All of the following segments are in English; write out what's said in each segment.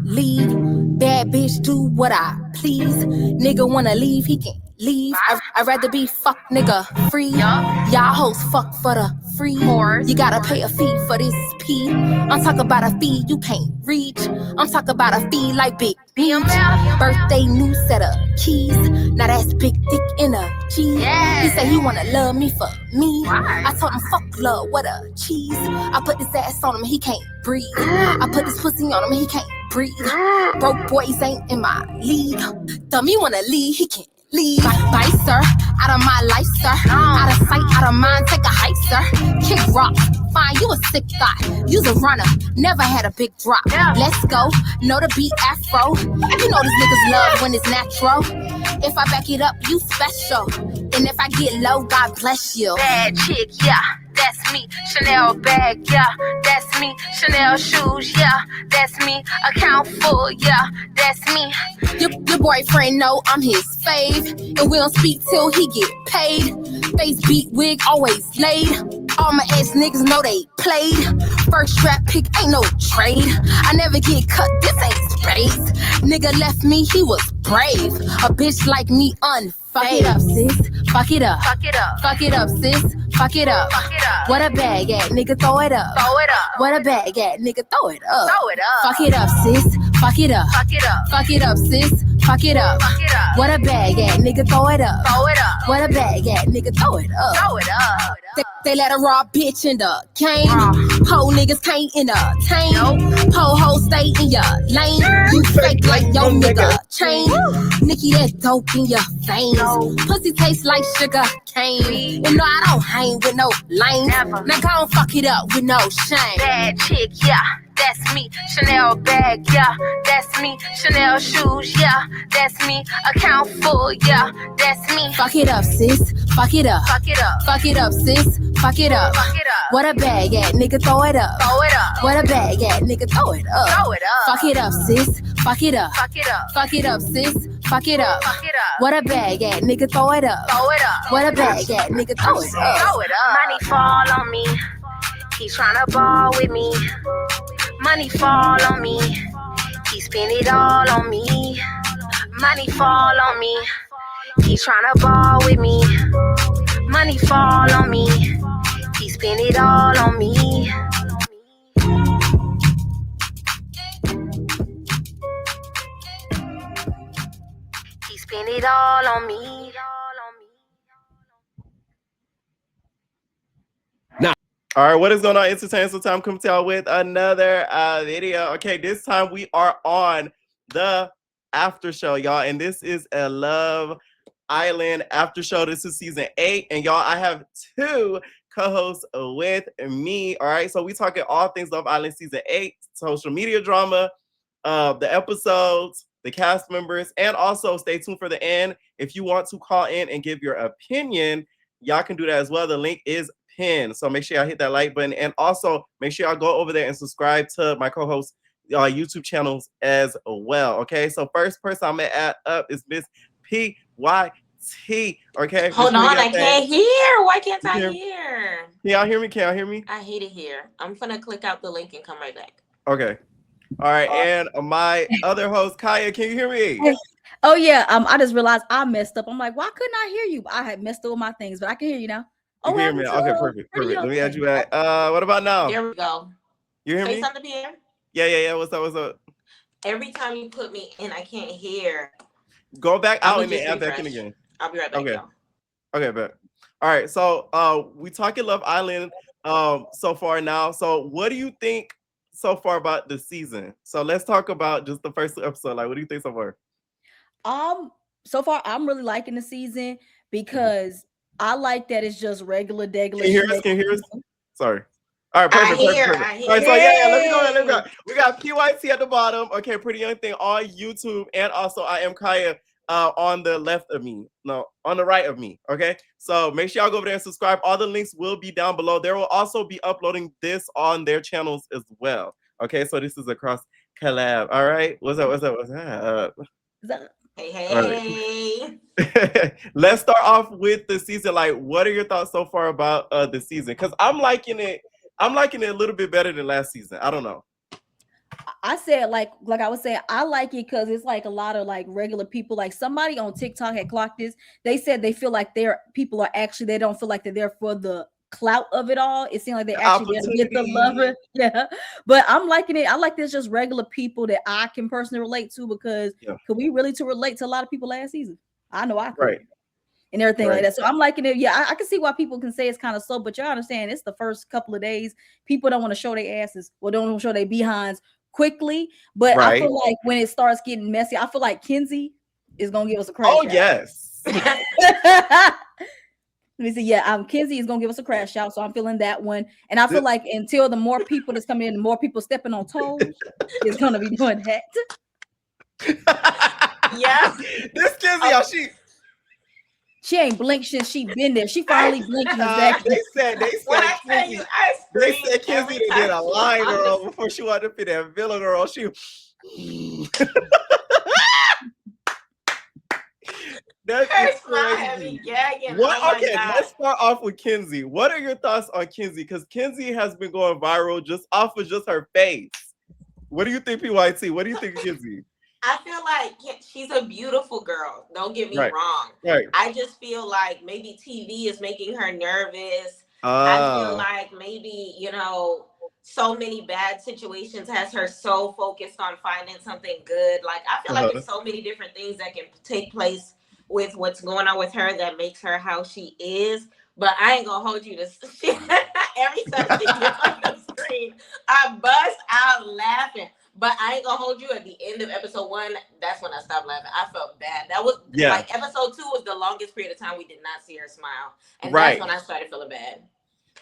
Leave, bad bitch, do what I please. Nigga wanna leave, he can leave. I'd rather be fuck nigga free. Y'all hoes fuck for the free. You gotta pay a fee for this P. I'm talking about a fee you can't reach. I'm talking about a fee like Big Beach. Birthday new set of keys. Now that's big dick in a G. He said he wanna love me for me. I told him fuck love, what a cheese. I put this ass on him, he can't breathe. I put this pussy on him, he can't breathe. Broke boys ain't in my league. Dummy wanna leave, he can't leave. Bye, sir. Out of my life, sir. Out of sight, out of mind, take a hike, sir. Kick rock. Fine, you a sick thought. You's a runner, never had a big drop. Let's go. Know the beat afro. You know these niggas love when it's natural. If I back it up, you special. And if I get low, God bless you. Bad chick, yeah. That's me, Chanel bag, yeah, that's me, Chanel shoes, yeah, that's me, account full, yeah, that's me. Your boyfriend know I'm his fave, and we don't speak till he get paid. Face beat wig always laid. All my ex niggas know they played. First strap pick ain't no trade. I never get cut, this ain't spades. Nigga left me, he was brave. A bitch like me unfazed. Fuck it up, sis. Fuck it up. Fuck it up. Fuck it up, sis. Fuck it up. Fuck it up. What a bag at, nigga, throw it up. Throw it up. What a bag at, nigga, throw it up. Throw it up. Fuck it up, sis. Fuck it up. Fuck it up. Fuck it up, sis. Fuck it up. Fuck it up. What a bag at, nigga, throw it up. Throw it up. What a bag at, nigga, throw it up. Throw it up. They let a raw bitch in the game. Po niggas can't entertain. Po ho stay in your lane. You fake like your nigga chain. Nikki, that dope in your veins. Pussy tastes like sugar cane. You know I don't hang with no lames. Now go and fuck it up with no shame. Bad chick, yeah. That's me, Chanel bag, yeah, that's me, Chanel shoes, yeah, that's me, account full, yeah, that's me. Fuck it up, sis, fuck it up, fuck it up, fuck it up, sis, fuck it up, fuck it up. What a bag at, nigga, throw it up, throw it up. What a bag at, nigga, throw it up, throw it up. Fuck it up, sis, fuck it up, fuck it up, fuck it up, sis, fuck it up, fuck it up. What a bag at, nigga, throw it up, throw it up. What a bag at, nigga, throw it up, throw it up. Money fall on me, he tryna ball with me. Money fall on me, he spend it all on me. Money fall on me, he tryna ball with me. Money fall on me, he spend it all on me. He spend it all on me. All right, what is going on, Entertainment? So time coming to y'all with another video. Okay, this time we are on the after show, y'all, and this is a Love Island after show. This is season 8, and y'all, I have 2 co-hosts with me. All right, so we talking all things Love Island season 8, social media drama, the episodes, the cast members, and also stay tuned for the end. If you want to call in and give your opinion, y'all can do that as well. The link is pinned, so make sure y'all hit that like button, and also make sure y'all go over there and subscribe to my co-host YouTube channels as well. Okay, so first person I'm gonna add up is Miss PYT. Okay, hold on, I can't hear. Why can't I hear? Can y'all hear me? Can y'all hear me? I hate it here. I'm gonna click out the link and come right back. Okay. All right, and my other host Kaya, can you hear me? Oh yeah, I just realized I messed up. I'm like, why couldn't I hear you? I had messed up with my things, but I can hear you now. You can hear me? Okay, perfect. Let me add you back. What about now? There we go. You hear me? Say something, Pierre. Yeah. What's up? Every time you put me in, I can't hear. Go back out and then add back in again. I'll be right back. Okay. Okay, bet. All right. So we talking Love Island so far now. So what do you think so far about the season? So let's talk about just the first episode. Like, what do you think so far? So far I'm really liking the season because I like that it's just regular. Can you hear us? Sorry. All right, perfect. I hear. All right, so yeah, let me go. We got PYT at the bottom. Okay, Pretty Young Thing on YouTube, and also I am Kaya on the left of me. No, on the right of me. Okay, so make sure y'all go over there and subscribe. All the links will be down below. There will also be uploading this on their channels as well. Okay, so this is a cross collab. All right, what's up? Hey. Right. Let's start off with the season. Like, what are your thoughts so far about the season? Because I'm liking it a little bit better than last season. I don't know. I said like I was saying, I like it because it's like a lot of like regular people. Like somebody on TikTok had clocked this. They said they feel like people are actually, they don't feel like they're there for the clout of it all. It seemed like they're actually there to get the lover. Yeah. But I'm liking it. I like this just regular people that I can personally relate to, because could we really to relate to a lot of people last season? I know I could. Right. And everything like that. So I'm liking it. Yeah, I can see why people can say it's kind of slow, but y'all understand it's the first couple of days. People don't want to show their asses or don't want to show their behinds quickly. But I feel like when it starts getting messy, I feel like Kenzie is gonna give us a crash. Oh, yes. Let me see. Yeah, Kenzie is gonna give us a crash out. So I'm feeling that one. And I feel like until the more people that's coming in, the more people stepping on toes, is gonna be doing that. Yeah. This Kenzie, she ain't blinked since she been there. She finally blinked. Exactly. They said Kenzie did a line girl before she wanted to be that villain girl. She that's crazy. Let's start off with Kenzie. What are your thoughts on Kenzie? Because Kenzie has been going viral just off of just her face. What do you think, PYT? What do you think of Kenzie? I feel like she's a beautiful girl. Don't get me wrong. Right. I just feel like maybe TV is making her nervous. I feel like maybe, so many bad situations has her so focused on finding something good. Like, I feel like there's so many different things that can take place with what's going on with her that makes her how she is. But I ain't gonna hold you to every time she gets on the screen, I bust out laughing. But I ain't gonna hold you, at the end of episode 1, that's when I stopped laughing. I felt bad. That was like episode 2 was the longest period of time we did not see her smile. And that's when I started feeling bad.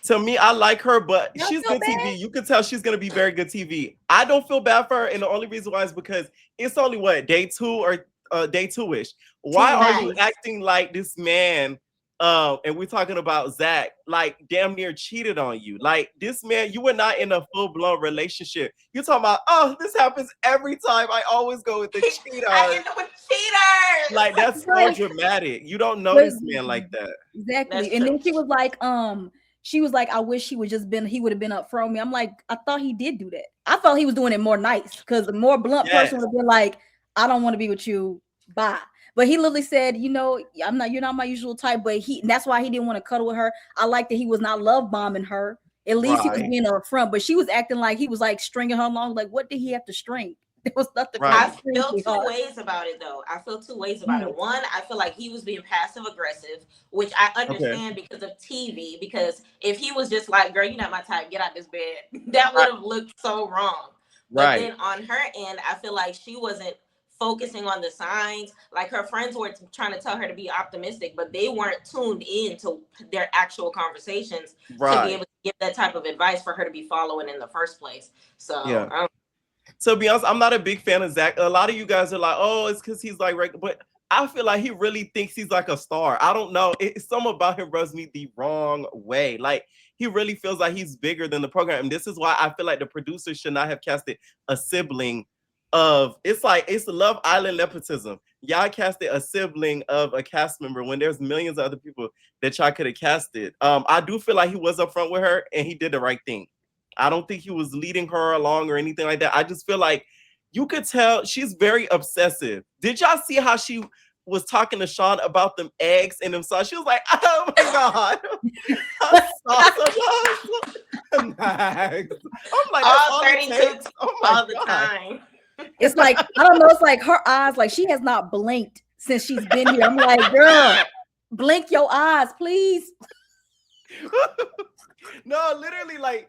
To me, I like her, but she's good TV. You can tell she's gonna be very good TV. I don't feel bad for her, and the only reason why is because it's only day 2 or day 2-ish. Why are you acting like this man? And we're talking about Zach, like damn near cheated on you. Like this man, you were not in a full-blown relationship. You're talking about, oh, this happens every time. I always go with the cheater. I end up with cheaters. Like that's so dramatic. You don't know this man like that. Exactly. And then she was like, I wish he would have been up front with me. I'm like, I thought he did do that. I thought he was doing it more nice, because the more blunt person would have been like, I don't want to be with you. Bye. But he literally said, you're not my usual type, but that's why he didn't want to cuddle with her. I like that he was not love bombing her. At least he was being upfront, but she was acting like he was like stringing her along. Like, what did he have to string? There was nothing. I feel two ways about it, though. I feel two ways about it. One, I feel like he was being passive aggressive, which I understand because of TV. Because if he was just like, girl, you're not my type, get out this bed, that would have looked so wrong. But then on her end, I feel like she wasn't focusing on the signs. Like her friends were trying to tell her to be optimistic, but they weren't tuned in to their actual conversations to be able to give that type of advice for her to be following in the first place. So to be honest, I'm not a big fan of Zach. A lot of you guys are like, oh, it's because he's like, but I feel like he really thinks he's like a star. I don't know. It's something about him rubs me the wrong way. Like he really feels like he's bigger than the program. And this is why I feel like the producers should not have casted a sibling of, it's Love Island nepotism. Y'all casted a sibling of a cast member when there's millions of other people that y'all could have casted. I do feel like he was upfront with her and he did the right thing. I don't think he was leading her along or anything like that. I just feel like you could tell she's very obsessive. Did y'all see how she was talking to Sean about them eggs and them sauce? She was like, oh my God. I'm like, all 32 all the time. It's like, I don't know, it's like her eyes, like she has not blinked since she's been here. I'm like, girl, blink your eyes, please. No, literally, like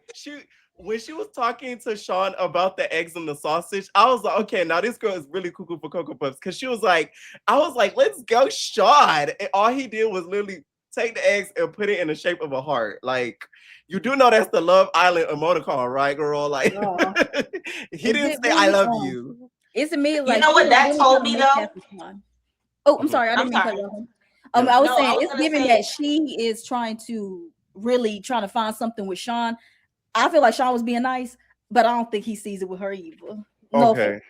when she was talking to Sean about the eggs and the sausage, I was like, okay, now this girl is really cuckoo for Cocoa Puffs. Because she was like, I was like, let's go, Sean. And all he did was literally take the eggs and put it in the shape of a heart. Like, you do know that's the Love Island emoticon, right, girl? Like, he didn't say I love you. It's immediately like, you know what that told me though? Oh, I'm sorry. I didn't mean to cut you off. I was saying it's given that she is trying to find something with Sean. I feel like Sean was being nice, but I don't think he sees it with her either. Okay.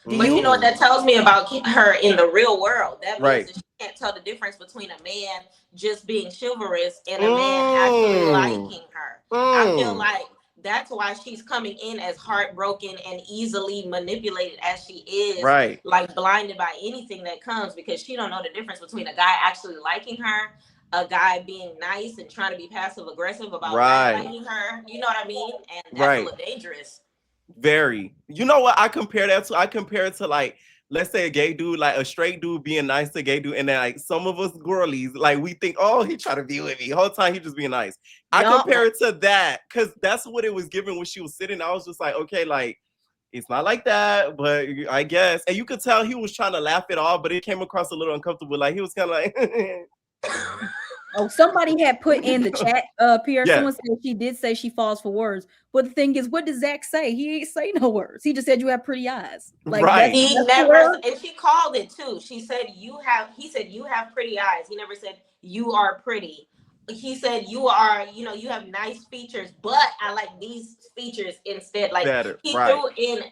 But you know what that tells me about her in the real world? That means that she can't tell the difference between a man just being chivalrous and a man actually liking her. I feel like that's why she's coming in as heartbroken and easily manipulated as she is, right? Like blinded by anything that comes, because she don't know the difference between a guy actually liking her, a guy being nice and trying to be passive aggressive about gaslighting her. You know what I mean? And that's a little dangerous. Very. You know what I compare that to? I compare it to, like, let's say a gay dude, like a straight dude being nice to a gay dude, and then like some of us girlies, like we think, oh, he trying to be with me. The whole time he just being nice. I compare it to that because that's what it was given when she was sitting. I was just like, okay, like it's not like that, but I guess. And you could tell he was trying to laugh it off, but it came across a little uncomfortable. Like he was kind of like Oh, somebody had put in the chat, Pierre. Someone said she did say she falls for words. But the thing is, what does Zach say? He ain't say no words. He just said you have pretty eyes. Like he never, and she called it too. She said he said you have pretty eyes. He never said you are pretty. He said you are, you have nice features, but I like these features instead. Like better, he threw in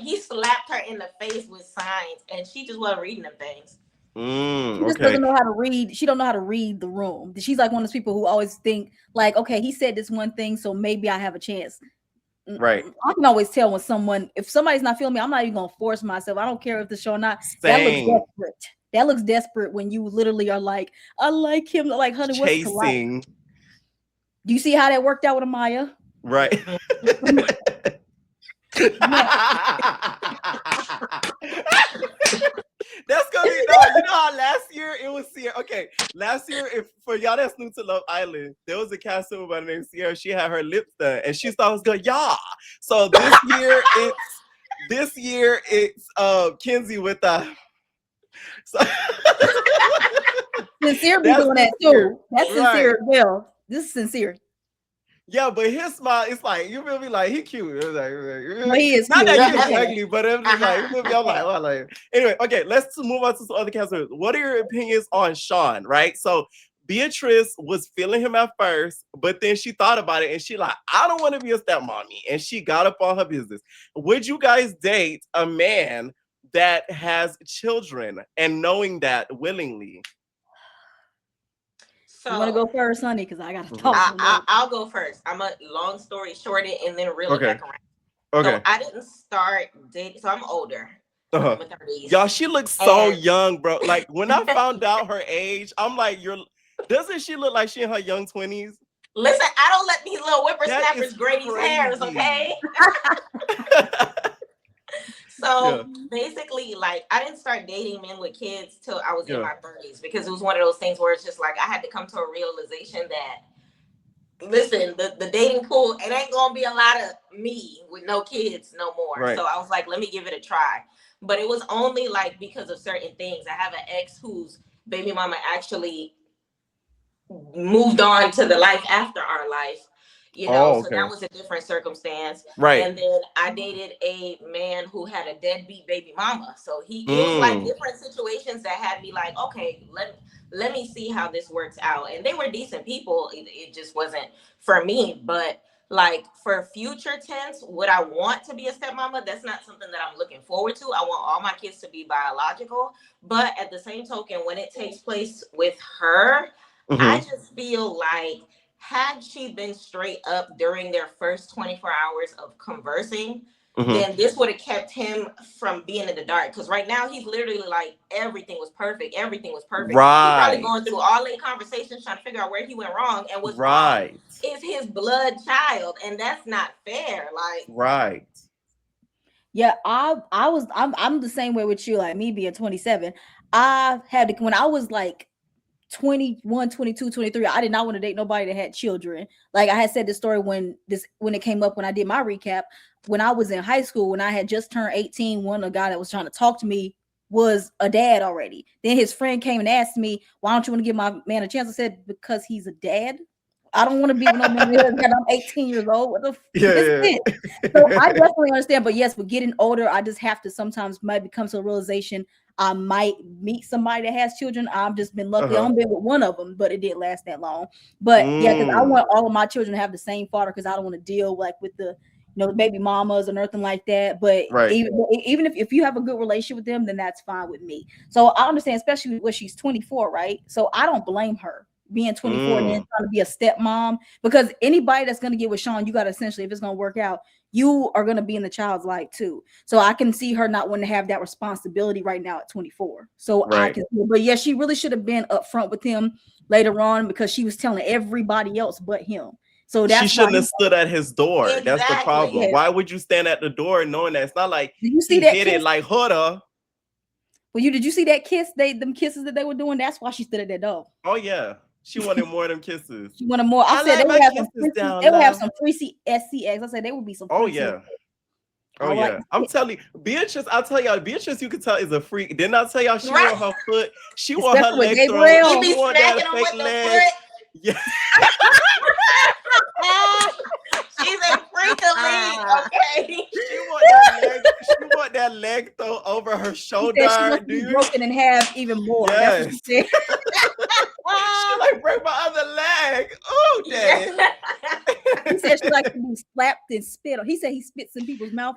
he slapped her in the face with signs, and she just wasn't reading them things. She just doesn't know how to read. She don't know how to read the room. She's like one of those people who always think like, okay, he said this one thing, so maybe I have a chance. Right. I can always tell when if somebody's not feeling me, I'm not even gonna force myself. I don't care if the show or not. Same. That looks desperate. That looks desperate when you literally are like, I like him. Like, honey, what's chasing? Do you see how that worked out with Amaya? Right. That's gonna be you know how last year it was Sierra. Okay, last year, if for y'all that's new to Love Island, there was a cast member by the name Sierra. She had her lips done, and she thought it was good. Yeah. So this year it's Kenzie with the. So Sincere be doing that too. That's sincere as well. This is sincere. Yeah, but his smile, it's like, you feel me? Like, he cute. It was like, well, he is not cute. that he's ugly, but it was like, you feel me? I'm like, well, like, anyway, okay, let's move on to some other cast members. What are your opinions on Sean, right? So, Beatrice was feeling him at first, but then she thought about it and she like, I don't want to be a stepmommy. And she got up on her business. Would you guys date a man that has children and knowing that willingly? So, you want to go first, honey? Because I got to talk. I'll go first. I'm a long story short it and then reel it back around. Okay. So I didn't start dating. So I'm older. I'm in my 30s. Y'all, she looks so young, bro. Like when I found out her age, I'm like, doesn't she look like she in her young 20s? Listen, I don't let these little whippersnappers grade these hairs, okay? So basically, like, I didn't start dating men with kids till I was in my 30s because it was one of those things where it's just like I had to come to a realization that, listen, the dating pool, it ain't gonna be a lot of me with no kids no more. Right. So I was like, let me give it a try. But it was only like because of certain things. I have an ex whose baby mama actually moved on to the life after our life. So that was a different circumstance. Right. And then I dated a man who had a deadbeat baby mama. So it was like different situations that had me like, okay, let me see how this works out. And they were decent people. It just wasn't for me. But like for future tense, would I want to be a stepmama? That's not something that I'm looking forward to. I want all my kids to be biological. But at the same token, when it takes place with her, I just feel like had she been straight up during their first 24 hours of conversing, then this would have kept him from being in the dark. Because right now he's literally like, everything was perfect. Everything was perfect. Right. He's probably going through all the conversations trying to figure out where he went wrong. And what's wrong is his blood child. And that's not fair. Like, right. Yeah, I'm the same way with you. Like me being 27, I had to, when I was like 21, 22, 23, I did not want to date nobody that had children. Like I had said this story when it came up when I did my recap. When I was in high school, when I had just turned 18, one of the guy that was trying to talk to me was a dad already. Then his friend came and asked me, why don't you want to give my man a chance? I said, because he's a dad. I don't want to be with no man because I'm 18 years old. What the So I definitely understand. But yes, with getting older, I just have to sometimes might come to a realization I might meet somebody that has children. I've just been lucky. I've been with one of them, but it didn't last that long. But yeah, because I want all of my children to have the same father because I don't want to deal like with the the baby mamas or nothing like that. But even if you have a good relationship with them, then that's fine with me. So I understand, especially when she's 24, right? So I don't blame her being 24 and then trying to be a stepmom. Because anybody that's gonna get with Sean, you gotta essentially, if it's gonna work out, you are gonna be in the child's life too. So I can see her not wanting to have that responsibility right now at 24. So I can see, but yeah, she really should have been upfront with him later on because she was telling everybody else but him. So that's she shouldn't have stood at his door. Exactly. That's the problem. Yeah. Why would you stand at the door knowing that it's not like did you see that did it like Huda? Well, did you see that kiss? Them kisses that they were doing. That's why she stood at that door. Oh yeah, she wanted more of them kisses. She wanted more. I said they would have some. They would have some free SCX. I said they would be some. Oh yeah. Oh yeah, like, I'm telling you, Beatrice. I'll tell y'all, Beatrice. You can tell is a freak. Didn't I tell y'all she wore her foot? She wore her leg thrown. She wore that fake leg. Yeah. She's a freak of league, okay? She want that leg thrown over her shoulder. She be broken in half even more. Yes. That's what she said. She like break my other leg. Oh, damn. He said she like to be slapped and spit on. He said he spits in people's mouth.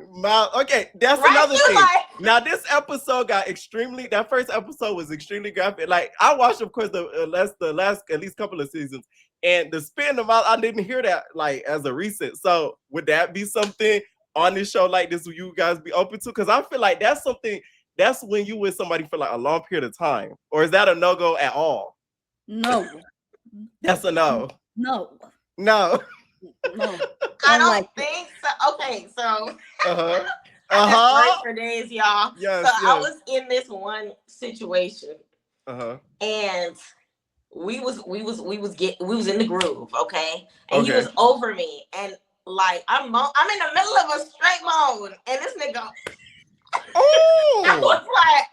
Okay, that's another thing. Now this episode got extremely. That first episode was extremely graphic. Like I watched, of course, the last at least couple of seasons, and the spit in the mouth. I didn't hear that like as a recent. So would that be something on this show like this? Will you guys be open to? Because I feel like that's something. That's when you with somebody for like a long period of time, or is that a no go at all? No. That's a no. No. No. No. I don't think so. Okay, so I for days, y'all. Yes, so I was in this one situation. And we was in the groove, okay? And he was over me. And like I'm in the middle of a straight moan. And this nigga I was like,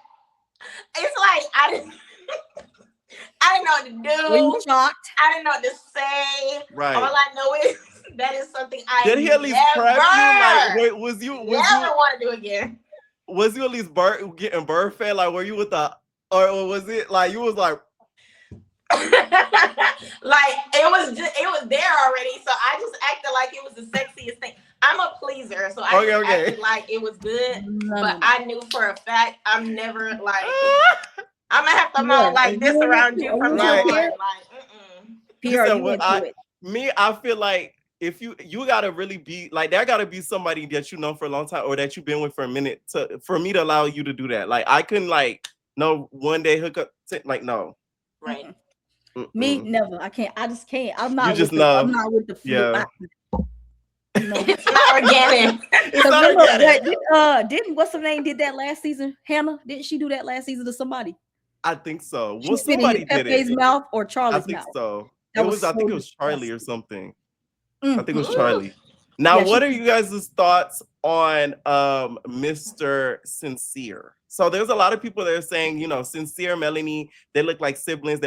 it's like I didn't know what to do. Were you shocked? I didn't know what to say. Right. All I know is that is something I did he at least prep you? Like, wait, was you never want to do again? Was you at least getting bird fed? Like, were you with the, or was it like you was like, like it was there already? So I just acted like it was the sexiest thing. I'm a pleaser, so I acted like it was good, but I knew for a fact I'm never like. I'm gonna have to moan like this around you from now on. Like, I feel like if you gotta really be like that, gotta be somebody that you know for a long time or that you've been with for a minute for me to allow you to do that. Like I couldn't like no one day hook up like no. Right. Me never. I can't. I just can't. I'm not. You just I'm not with the food. Yeah. It's not organic. It's not organic. Didn't what's her name did that last season? Hannah, didn't she do that last season to somebody? I think so. Well, somebody did it. Mouth or Charlie's mouth? I think so. I think it was Charlie or something. I think it was Charlie. Now, what are you guys' thoughts on Mr. Sincere? So there's a lot of people that are saying, you know, Sincere, Melanie, they look like siblings.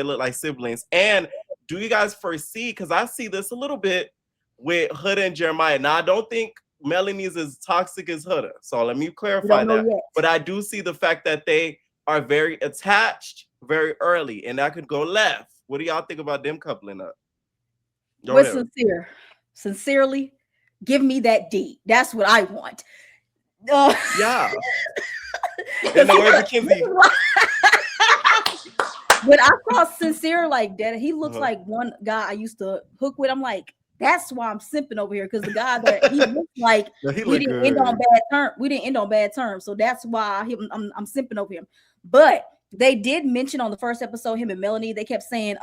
And do you guys foresee, because I see this a little bit with Huda and Jeremiah. Now, I don't think Melanie's as toxic as Huda. So let me clarify that. But I do see the fact that they are very attached very early, and that could go left. What do y'all think about them coupling up? With Sincere, sincerely, give me that D. That's what I want. Yeah. And the word McKinsey. When I saw Sincere like that, he looks like one guy I used to hook with. I'm like, that's why I'm simping over here, because the guy that he looks like we didn't end on bad terms. We didn't end on bad terms, so that's why I'm simping over him. But they did mention on the first episode, him and Melanie, they kept saying,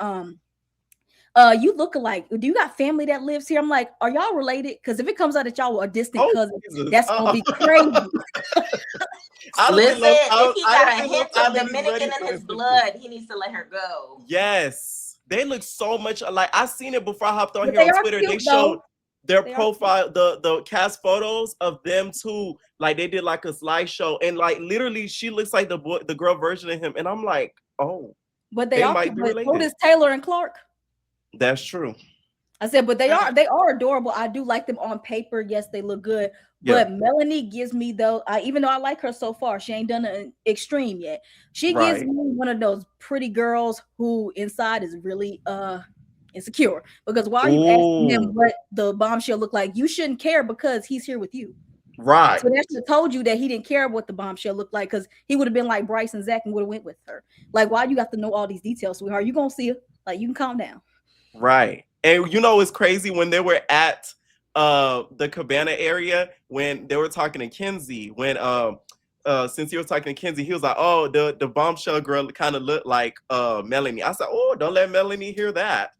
you look alike. Do you got family that lives here? I'm like, are y'all related? Because if it comes out that y'all were a distant cousin, that's gonna be crazy. Listen, if he got a hint of Dominican in his blood, he needs to let her go. Yes, they look so much alike. I seen it before I hopped on here on Twitter. They showed their profile, the cast photos of them too. Like they did like a slideshow, and like literally, she looks like the girl version of him. And I'm like, oh, but they might be related. Who is Taylor and Clark? That's true. I said, but they are adorable. I do like them on paper. Yes, they look good. But Melanie gives me even though I like her so far, she ain't done an extreme yet. She gives me one of those pretty girls who inside is really insecure. Because while you asking him what the bombshell look like, you shouldn't care because he's here with you. Right. So that should have told you that he didn't care what the bombshell looked like, because he would have been like Bryce and Zach and would have went with her. Like, why you have to know all these details, sweetheart? You gonna see her. Like, you can calm down. Right. And you know, it's crazy when they were at the cabana area when they were talking to Kenzie, when since he was talking to Kenzie, he was like, oh, the bombshell girl kind of looked like Melanie. I said, oh, don't let Melanie hear that.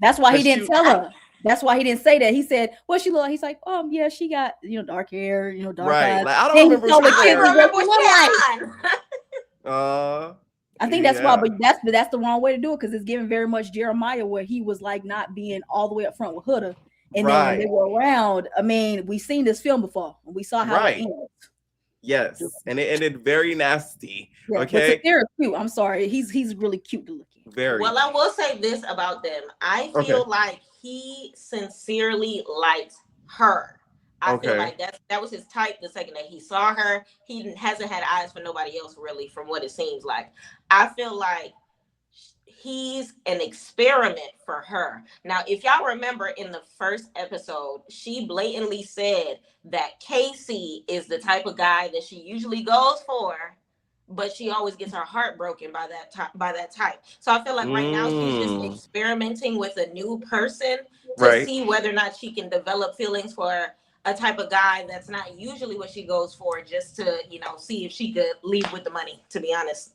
That's why he didn't tell her. That's why he didn't say that. He said, "What she look like?" He's like, "Yeah, she got dark hair, dark eyes." Like, I don't remember what she like. I think that's why, but that's the wrong way to do it because it's giving very much Jeremiah where he was like not being all the way up front with Huda, and then when they were around, I mean, we've seen this film before, and we saw how it ends. Yes, and it ended very nasty. Yeah, okay, but Satira's cute. I'm sorry, he's really cute to look at. Very. Well, I will say this about them. I feel like he sincerely liked her. I feel like that was his type. The second that he saw her, he hasn't had eyes for nobody else really, from what it seems like. I feel like he's an experiment for her. Now, if y'all remember in the first episode, she blatantly said that Casey is the type of guy that she usually goes for, but she always gets her heart broken by that type. So I feel like right now she's just experimenting with a new person to see whether or not she can develop feelings for a type of guy that's not usually what she goes for, just to see if she could leave with the money, to be honest.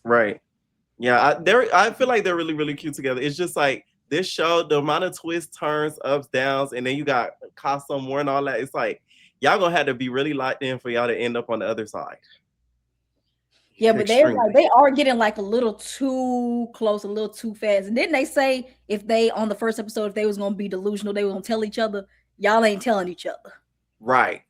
Right. Yeah, I feel like they're really, really cute together. It's just like this show, the amount of twists, turns, ups, downs, and then you got costume war and all that. It's like y'all gonna have to be really locked in for y'all to end up on the other side. Yeah, but they are getting like a little too close, a little too fast. And didn't they say if they on the first episode, if they was gonna be delusional, they were gonna tell each other, y'all ain't telling each other. Right.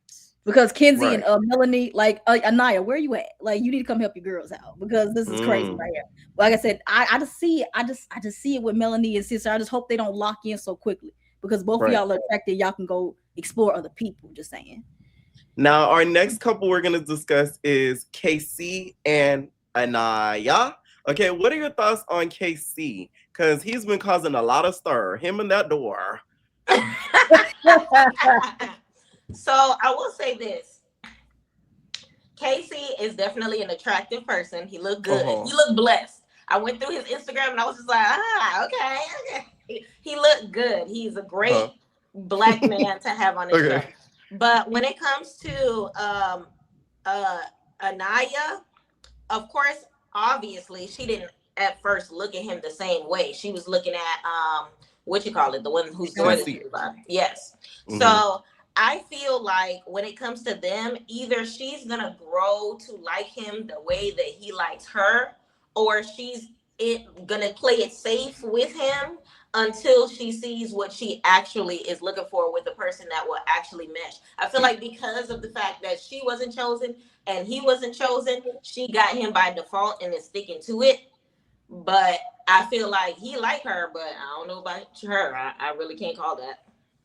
Because Kenzie and Melanie, like Anaya, where you at? Like, you need to come help your girls out because this is crazy right here. Like I said, I just see it with Melanie and sister. I just hope they don't lock in so quickly because both of y'all are attracted. Y'all can go explore other people. Just saying. Now, our next couple we're gonna discuss is KC and Anaya. Okay, what are your thoughts on KC? Because he's been causing a lot of stir. Him and that door. So I will say this. Casey is definitely an attractive person. He looked good. He looked blessed. I went through his Instagram and I was just like, okay. He looked good. He's a great black man to have on his show. But when it comes to Anaya, of course, obviously, she didn't at first look at him the same way. She was looking at the one who's doing this. Yes. So I feel like when it comes to them, either she's gonna grow to like him the way that he likes her, or she's gonna play it safe with him until she sees what she actually is looking for with a person that will actually mesh. I feel like because of the fact that she wasn't chosen and he wasn't chosen, she got him by default and is sticking to it. But I feel like he liked her, but I don't know about her. I really can't call that.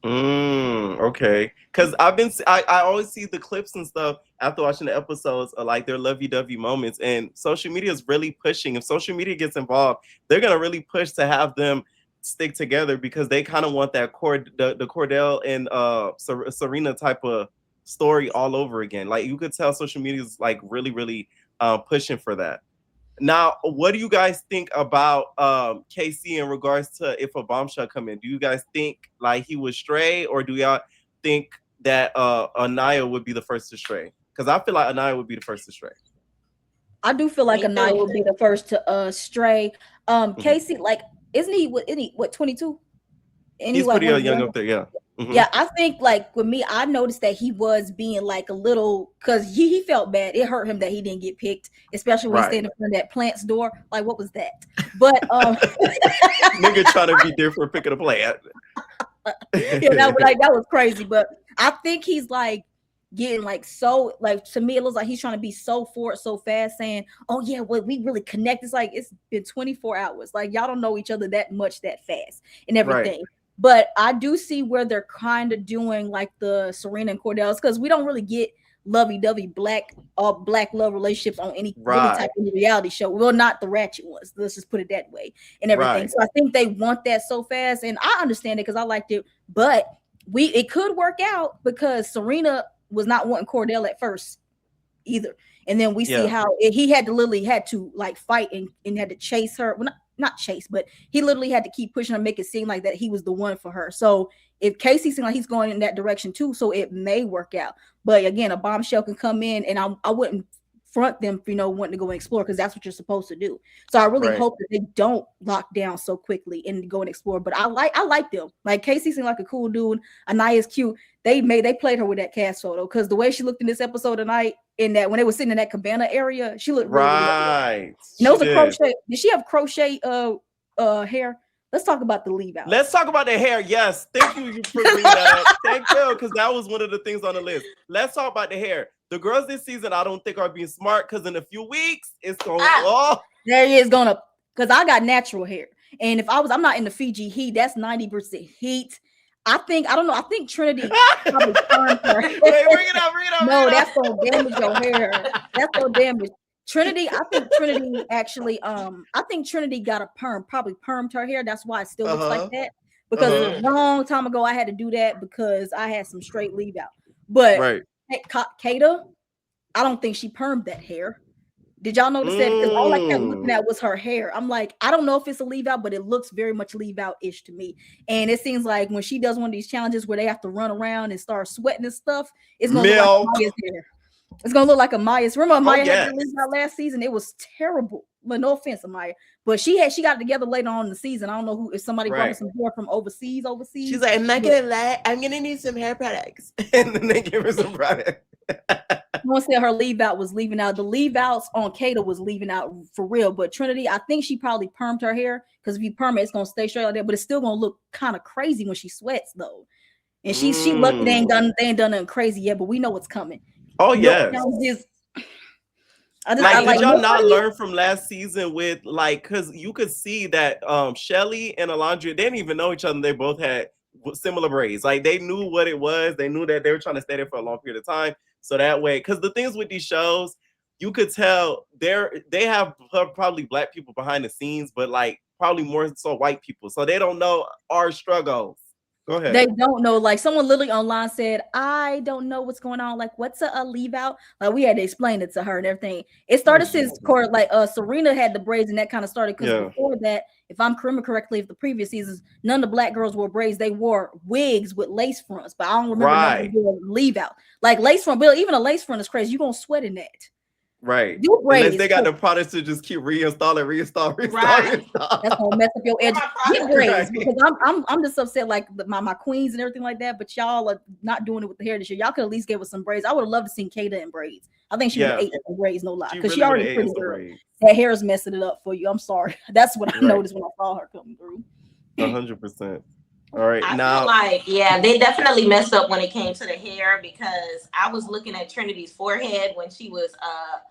Okay. Because I always see the clips and stuff after watching the episodes of like their lovey-dovey moments, and social media is really pushing. If social media gets involved, they're gonna really push to have them stick together because they kind of want that the Cordell and Serena type of story all over again. Like you could tell social media is like really, really pushing for that. Now, what do you guys think about KC in regards to if a bombshell come in? Do you guys think like he would stray, or do y'all think that Anaya would be the first to stray? Because I feel like Anaya would be the first to stray. I do feel like Anaya would be the first to stray. KC, like, isn't he 22? And he's pretty young up there, yeah. Yeah, I think like with me, I noticed that he was being like a little, because he felt bad. It hurt him that he didn't get picked, especially when he stayed in front of that plant's door. Like, what was that? But nigga trying to be different, picking a plant. Yeah, that was crazy. But I think he's like getting like so, like, to me it looks like he's trying to be so forward so fast, saying, oh yeah, well, we really connect. It's like it's been 24 hours. Like, y'all don't know each other that much that fast and everything. But I do see where they're kind of doing like the Serena and Cordell's, because we don't really get lovey-dovey black love relationships on any really type of reality show. Well, not the ratchet ones. Let's just put it that way and everything. So I think they want that so fast, and I understand it because I liked it. But it could work out because Serena was not wanting Cordell at first either, and then we see how he had to like fight and had to chase her. Well, not chase, but he literally had to keep pushing her, make it seem like that he was the one for her. So if Casey seems like he's going in that direction too, so it may work out. But again, a bombshell can come in, and I wouldn't front them, wanting to go and explore, because that's what you're supposed to do. So I really hope that they don't lock down so quickly and go and explore. But I like them. Like Casey seemed like a cool dude. Anaya's cute. They played her with that cast photo, because the way she looked in this episode tonight, in that when they were sitting in that cabana area, she looked really, really good. And those are crochet. Did she have crochet hair? Let's talk about the leave out. Let's talk about the hair. Yes. Thank you for bringing that up. Thank you, because that was one of the things on the list. Let's talk about the hair. The girls this season, I don't think are being smart, because in a few weeks, it's going there he is going to, because I got natural hair. And if I'm not in the Fiji heat, that's 90% heat. I think Trinity probably turned her. Wait, bring it up. No, that's going to damage your hair. That's going to damage. Trinity, I think Trinity actually, I think Trinity got a probably permed her hair. That's why it still looks like that. Because a long time ago, I had to do that because I had some straight leave out. But Kata, I don't think she permed that hair. Did y'all notice that? Because all I kept looking at was her hair. I'm like, I don't know if it's a leave out, but it looks very much leave out-ish to me. And it seems like when she does one of these challenges where they have to run around and start sweating and stuff, it's going to look like Maya's hair. It's going to look like Amaya's. Remember Amaya had to leave out last season? It was terrible. But no offense, Amaya. But she got it together later on in the season. I don't know if somebody brought her some hair from overseas. She's like, I'm not going to lie. I'm going to need some hair products. And then they give her some products. Someone said her leave out was leaving out. The leave outs on Kata was leaving out for real. But Trinity, I think she probably permed her hair, because if you perm it, it's going to stay straight like that. But it's still going to look kind of crazy when she sweats, though. And she lucky they ain't done nothing crazy yet, but we know what's coming. Oh, yeah. Did y'all not learn from last season with, like, because you could see that Shelly and Alondra, they didn't even know each other. They both had similar braids. Like, they knew what it was. They knew that they were trying to stay there for a long period of time. So that way, because the things with these shows, you could tell they have probably black people behind the scenes, but like probably more so white people. So they don't know our struggles. Go ahead. They don't know. Like someone literally online said, I don't know what's going on. Like, what's a leave out? Like, we had to explain it to her and everything. It started since Serena had the braids, and that kind of started because before that, if I'm remember correctly, if the previous seasons, none of the black girls wore braids. They wore wigs with lace fronts, but I don't remember doing leave out. Like lace front, Bill, even a lace front is crazy. You're gonna sweat in that. Right. Unless they got the products to just keep reinstall. Right. That's gonna mess up your edge. Get braids, because I'm just upset, like my queens and everything like that. But y'all are not doing it with the hair this year. Y'all could at least give us some braids. I would have loved to see Kata in braids. I think she would have ate some braids, no lie, because she already pretty girl. That hair is messing it up for you. I'm sorry. That's what I noticed when I saw her coming through. 100%. All right, I feel like, they definitely messed up when it came to the hair, because I was looking at Trinity's forehead when she was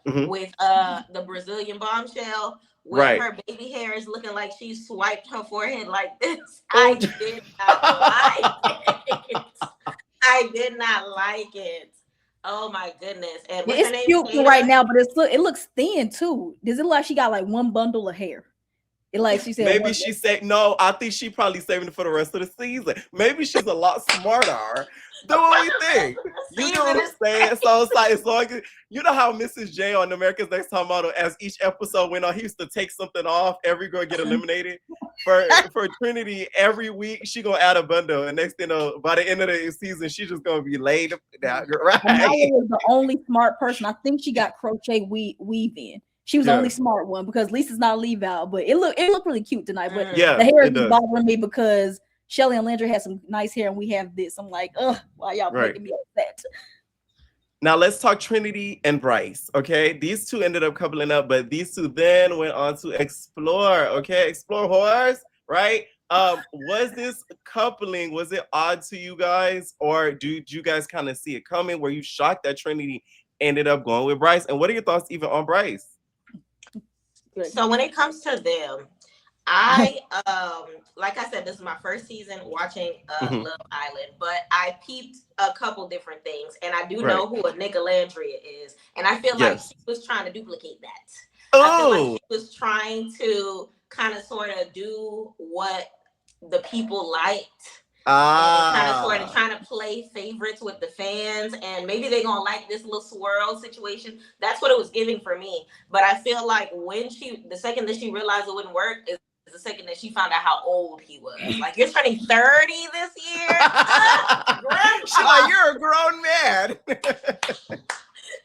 with the Brazilian bombshell, where her baby hair is looking like she swiped her forehead like this. I did not like it. I did not like it. Oh my goodness. And it's cute right now, but it looks thin too. Does it look like she got like one bundle of hair? Like she said, maybe she said no. I think she probably saving it for the rest of the season. Maybe she's a lot smarter than what we think. You know what I'm saying? So it's like, as long as you know how Mrs. J on America's Next Top Model, as each episode went on, he used to take something off. Every girl get eliminated. For Trinity, every week she gonna add a bundle, and next thing you know, by the end of the season, she's just gonna be laid down. Right? Amaya was the only smart person. I think she got crochet weave in. She was the only smart one, because Lisa's not a leave out, but it looked really cute tonight. But the hair is bothering me because Shelly and Landry had some nice hair and we have this. I'm like, why y'all making me upset? Now let's talk Trinity and Bryce. Okay, these two ended up coupling up, but these two then went on to explore. Okay, explore horrors, right? Was this coupling, was it odd to you guys, or did you guys kind of see it coming? Were you shocked that Trinity ended up going with Bryce? And what are your thoughts even on Bryce? So when it comes to them, I like I said, this is my first season watching Love Island, but I peeped a couple different things, and I do know who a nigga Landria is, and I feel like she was trying to duplicate that. I feel like she was trying to kind of sort of do what the people liked. Kind of sort of trying to play favorites with the fans, and maybe they're gonna like this little swirl situation. That's what it was giving for me. But I feel like when the second that she realized it wouldn't work, is the second that she found out how old he was. Like, you're turning 30 this year? She's like, you're a grown man.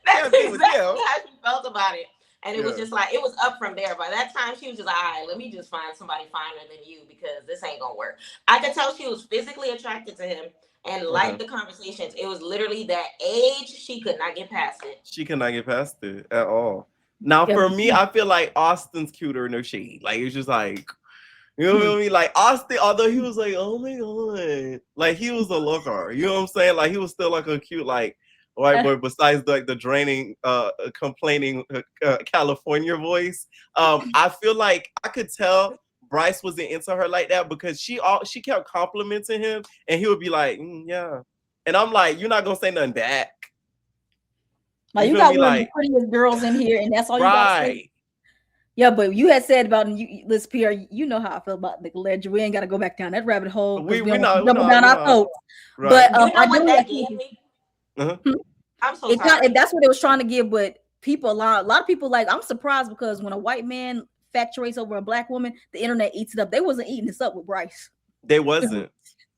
That's exactly how she felt about it. And it was just like, it was up from there. By that time, she was just like, all right, let me just find somebody finer than you because this ain't going to work. I could tell she was physically attracted to him and liked the conversations. It was literally that age. She could not get past it. She could not get past it at all. Now, for me, I feel like Austin's cuter, no shade. Like, it's just like, you know what I mean? Like, Austin, although he was like, oh my God. Like, he was a looker. You know what I'm saying? Like, he was still like a cute, like, white boy, besides like the draining, complaining California voice. I feel like I could tell Bryce wasn't into her like that because she kept complimenting him and he would be like, yeah. And I'm like, you're not going to say nothing back. Like, you got one of the prettiest girls in here, and that's all you got to say. Yeah, but you had said about Liz Pierre, you know how I feel about the ledger. We ain't got to go back down that rabbit hole. We know down our throats. Right. But you know what that gave me? I'm so sorry. That's what it was trying to give, but people, a lot of people, like, I'm surprised because when a white man facturates over a black woman, the internet eats it up. They wasn't eating this up with Bryce. They wasn't.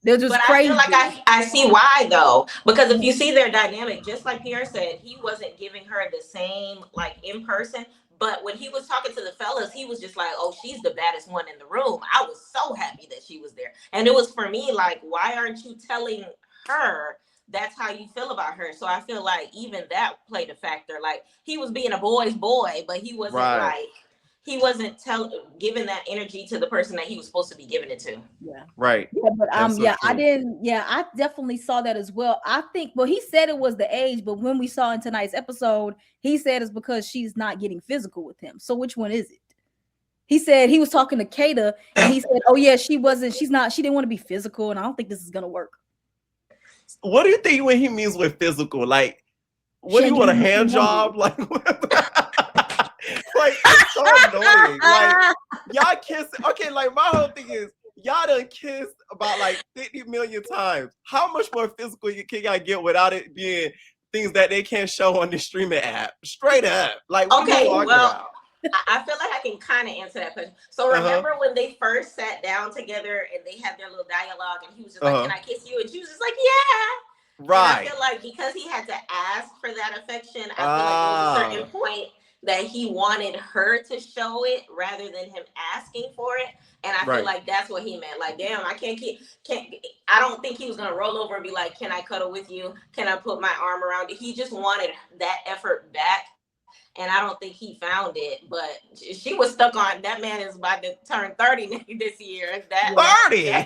They're just crazy. I feel like I see why though, because if you see their dynamic, just like Pierre said, he wasn't giving her the same like in person. But when he was talking to the fellas, he was just like, oh, she's the baddest one in the room. I was so happy that she was there. And it was for me like, why aren't you telling her that's how you feel about her? So I feel like even that played a factor. Like, he was being a boy's boy, but he wasn't like, he wasn't giving that energy to the person that he was supposed to be giving it to. Yeah. Right. Yeah, but I definitely saw that as well. I think, well, he said it was the age, but when we saw in tonight's episode, he said it's because she's not getting physical with him. So which one is it? He said he was talking to Kata and he said, oh yeah, she didn't want to be physical, and I don't think this is gonna work. What do you think when he means with physical? Like, what do you want, a hand job? Like, like, it's so annoying. Like, y'all kiss. Okay, like, my whole thing is, y'all done kissed about like 50 million times. How much more physical can y'all get without it being things that they can't show on the streaming app? Straight up. Like, what are you talking about? I feel like I can kind of answer that question. So remember when they first sat down together and they had their little dialogue and he was just like, can I kiss you? And she was just like, yeah. Right. And I feel like because he had to ask for that affection, I feel like there was a certain point that he wanted her to show it rather than him asking for it. And I feel like that's what he meant. Like, damn, I don't think he was gonna roll over and be like, can I cuddle with you? Can I put my arm around you? He just wanted that effort back. And I don't think he found it, but she was stuck on, that man is about to turn 30 this year. 30?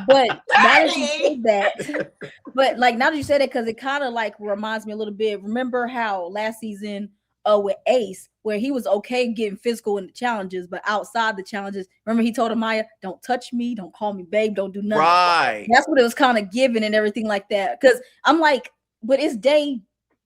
But now that you say that, but like now that you said it, because it kind of like reminds me a little bit. Remember how last season with Ace, where he was okay getting physical in the challenges, but outside the challenges, remember he told Amaya, don't touch me, don't call me babe, don't do nothing. Right. That's what it was kind of given and everything like that. Because I'm like, but it's day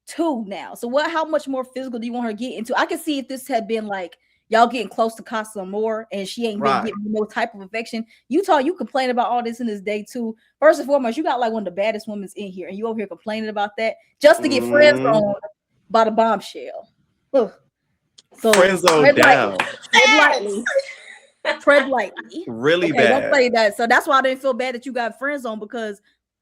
2 now. So how much more physical do you want her to get into? I can see if this had been like y'all getting close to Casa more and she ain't been getting no type of affection. You complain about all this in this day 2. First and foremost, you got like one of the baddest women in here and you over here complaining about that just to get friends on by the bombshell. Ugh. So friend zone down. Tread lightly. Really bad. Don't say that. So that's why I didn't feel bad that you got friend zone, because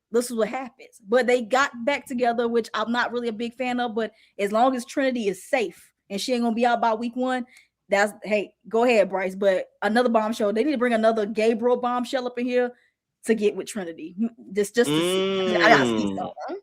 this is what happens. But they got back together, which I'm not really a big fan of. But as long as Trinity is safe and she ain't gonna be out by week 1, hey, go ahead, Bryce. But another bombshell. They need to bring another Gabriel bombshell up in here to get with Trinity. Just to see. I gotta see something.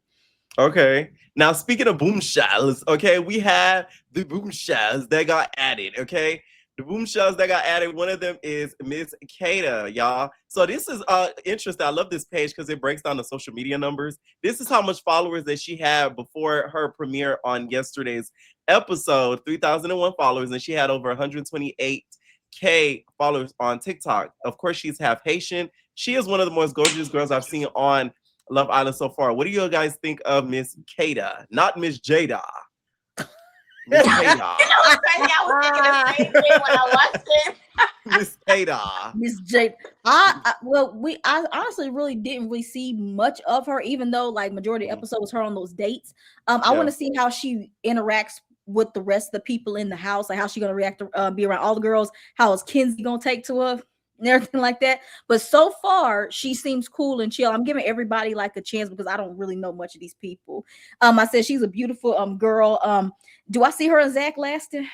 Okay. Now, speaking of bombshells, okay, we have the bombshells that got added, okay? The bombshells that got added, one of them is Miss Kata, y'all. So this is interesting. I love this page because it breaks down the social media numbers. This is how much followers that she had before her premiere on yesterday's episode, 3,001 followers, and she had over 128K followers on TikTok. Of course, she's half Haitian. She is one of the most gorgeous girls I've seen on Love Island so far. What do you guys think of Miss Kata? Not Miss Jada. Miss Kata. You know what's crazy? I was thinking the same thing when I watched it. Miss Kata. Miss Jada. I honestly really didn't really see much of her, even though like majority of the episode was her on those dates. I want to see how she interacts with the rest of the people in the house, like how she gonna react to be around all the girls, how is Kenzie gonna take to her and everything like that. But so far she seems cool and chill. I'm giving everybody like a chance because I don't really know much of these people. I said she's a beautiful girl. Do I see her and Zach lasting?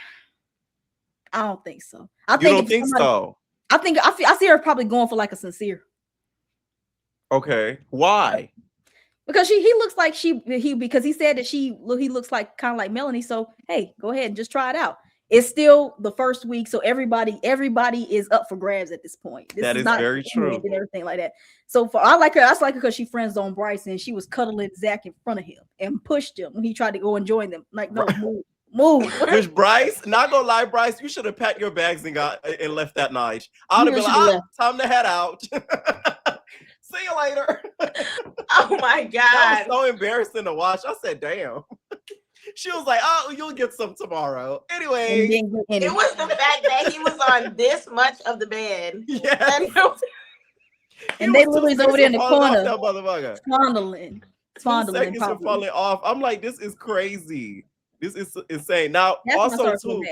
I don't think so. I think so. I see her probably going for like a sincere. Okay. Why? Because he looks like because he said that he looks like kind of like Melanie. So hey, go ahead and just try it out. It's still the first week, so everybody is up for grabs at this point. This that is not very true and everything like that. So far, I like her. I like her because she friends on Bryce and she was cuddling Zach in front of him and pushed him when he tried to go and join them. Like, no, move. Which Bryce, not gonna lie, Bryce, you should have packed your bags and left that night. I'd have been like, time to head out. See you later. Oh my God. That was so embarrassing to watch. I said, damn. She was like, oh, you'll get some tomorrow. Anyway. It was the fact that he was on this much of the bed. Yeah. And they literally over there in the corner. Fondling. 2 seconds from falling off. I'm like, this is crazy. This is insane. Now, also too,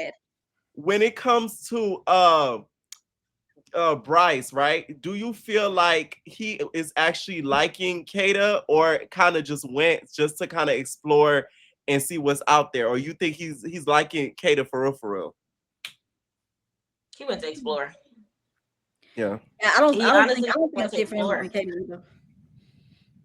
when it comes to Bryce, right? Do you feel like he is actually liking Kata, or kind of just went just to kind of explore and see what's out there, or you think he's liking Kata for real? He went to explore. Yeah, I don't think that's different from Kata either.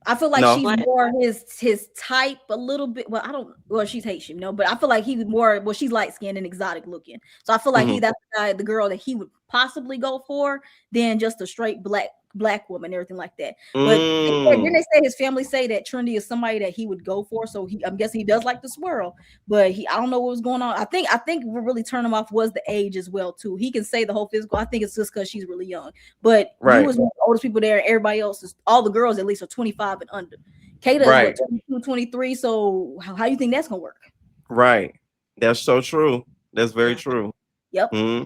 I feel like she's more his type a little bit. Well, she's Haitian, but I feel like he was more, she's light skinned and exotic looking. So I feel like that's the girl that he would possibly go for than just a straight black woman and everything like that. But then they say his family say that Trinity is somebody that he would go for. So I'm guessing he does like the swirl, but I don't know what was going on. I think what really turned him off was the age as well too. He can say the whole physical. I think it's just because she's really young. But he was one of the oldest people there. Everybody else all the girls at least are 25 and under. Kata is 22, 23. So how do you think that's gonna work? Right. That's so true. That's very true. Yep. Mm-hmm.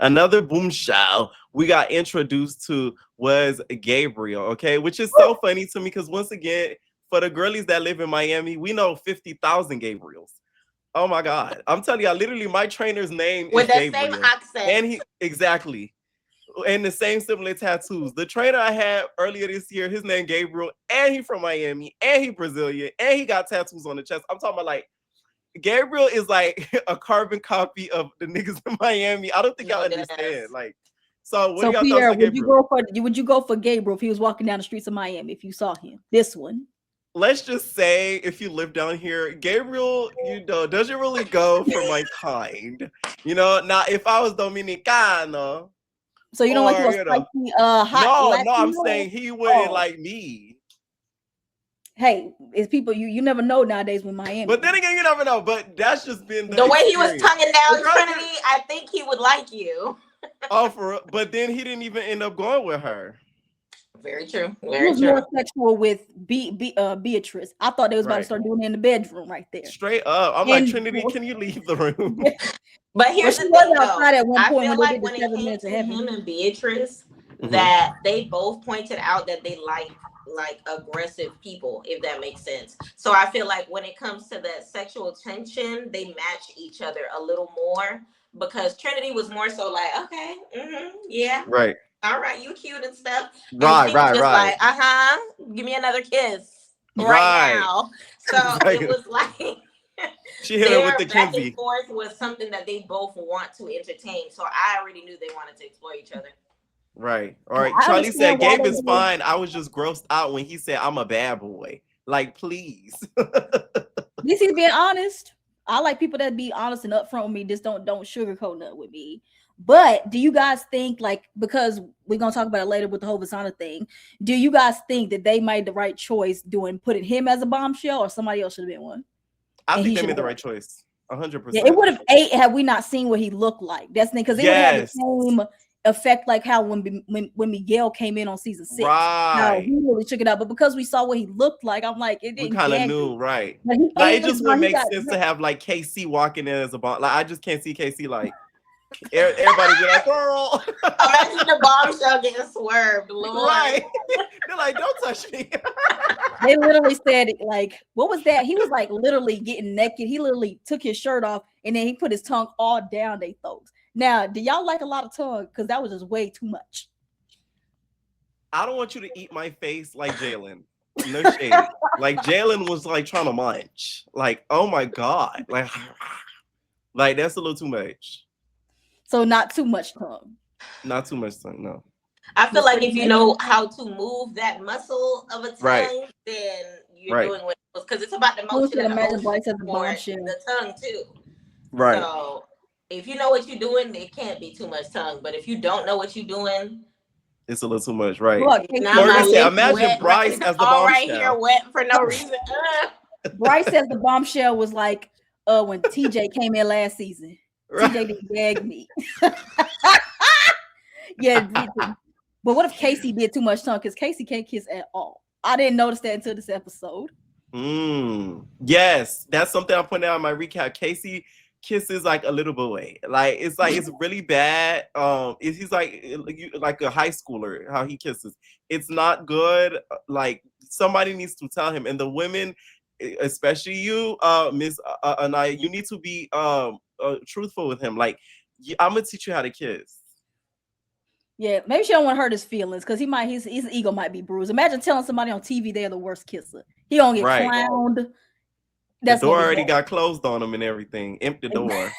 Another bombshell we got introduced to was Gabriel, okay? Which is so funny to me because once again, for the girlies that live in Miami, we know 50,000 Gabriels. Oh my God. I'm telling you, literally my trainer's name with is the Gabriel. Same accent. And exactly. And the same similar tattoos. The trainer I had earlier this year, his name Gabriel, and he from Miami, and he Brazilian, and he got tattoos on the chest. I'm talking about like Gabriel is like a carbon copy of the niggas in Miami. I don't think y'all understand. Like, so what do y'all Pierre, thoughts on Gabriel? Would you go for Gabriel if he was walking down the streets of Miami, if you saw him? This one. Let's just say if you live down here, Gabriel, doesn't really go for my kind. Now if I was Dominicano. So you don't like those spicy, hot? No, I'm saying he wouldn't like me. Hey, it's people you never know nowadays with Miami. But then again, you never know. But that's just been the way he was tonguing down Trinity. I think he would like you. But then he didn't even end up going with her. Very true. He was more sexual with Beatrice. I thought they was about to start doing it in the bedroom right there. Straight up, I'm like, Trinity, can you leave the room? But here's the thing, though. I feel like when it came to him and Beatrice, that they both pointed out that they like aggressive people, if that makes sense. So I feel like when it comes to the sexual tension, they match each other a little more, because Trinity was more so like, okay, yeah, right, all right, you cute and stuff, and right, she was just like, give me another kiss right now. So it was like she hit her with the back Kenzie. and forth was something that they both want to entertain. So I already knew they wanted to explore each other. Right. All right. Charlie said Gabe is fine. I was just grossed out when he said I'm a bad boy. Like, please. At least he's being honest. I like people that be honest and upfront with me. Just don't sugarcoat nothing with me. But do you guys think, like, because we're gonna talk about it later with the whole Vasana thing, do you guys think that they made the right choice putting him as a bombshell, or somebody else should have been one? I think they made the right choice. 100%. Yeah, it would have ate had we not seen what he looked like. That's the thing, because it would have the same effect like how when Miguel came in on season 6. Right. He really took it out. But because we saw what he looked like, I'm like, it didn't. We kind of knew, right? Like, it just would make sense to have like KC walking in as a bomb. Like, I just can't see KC like Everybody be like, girl. Imagine the bombshell getting swerved, Lord. Right. They're like, don't touch me. They literally said, like, what was that? He was like literally getting naked. He literally took his shirt off and then he put his tongue all down their throats. Now, do y'all like a lot of tongue? Because that was just way too much. I don't want you to eat my face like Jalen. No shade. Like Jalen was like trying to munch. Like, oh my God. Like that's a little too much. So not too much tongue. Not too much tongue, no. I feel like if you know how to move that muscle of a tongue, right. then you're doing what it was, because it's about the motion and the tongue too. Right. So if you know what you're doing, it can't be too much tongue. But if you don't know what you're doing, it's a little too much, right? Look, imagine Bryce as the bombshell. Right here, wet for no reason. Bryce says the bombshell was like when TJ came in last season. Right. TJ didn't gag me. Yeah. But what if Casey did too much tongue? Because Casey can't kiss at all. I didn't notice that until this episode. Yes, that's something I pointed out in my recap. Casey kisses like a little boy. Like it's really bad. He's like a high schooler how he kisses. It's not good. Like somebody needs to tell him. And the women, especially you, Miss Anaya, you need to be truthful with him. Like I'm gonna teach you how to kiss. Yeah, maybe she don't want to hurt his feelings because his ego might be bruised. Imagine telling somebody on TV they're the worst kisser. He gonna get clowned. That's the door already got closed on him and everything. Empty door.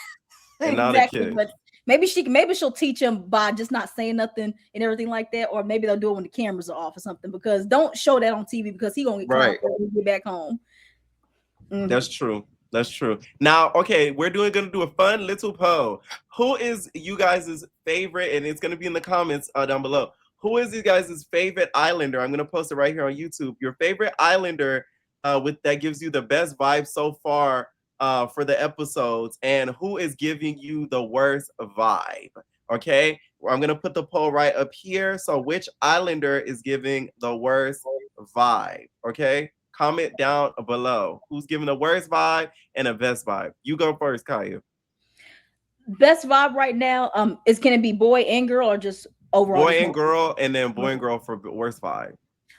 And now exactly, but maybe she'll teach him by just not saying nothing and everything like that, or maybe they'll do it when the cameras are off or something. Because don't show that on TV because he gonna get clowned when he get back home. Mm-hmm. That's true. That's true. Now, okay, we're gonna do a fun little poll. Who is you guys' favorite? And it's gonna be in the comments down below. Who is you guys' favorite Islander? I'm gonna post it right here on YouTube. Your favorite Islander that gives you the best vibe so far for the episodes, and who is giving you the worst vibe? Okay, I'm gonna put the poll right up here. So, which Islander is giving the worst vibe? Okay. Comment down below. Who's giving the worst vibe and the best vibe? You go first, Kaya. Best vibe right now, can it be boy and girl or just overall? Boy and girl, and then boy and girl for worst vibe.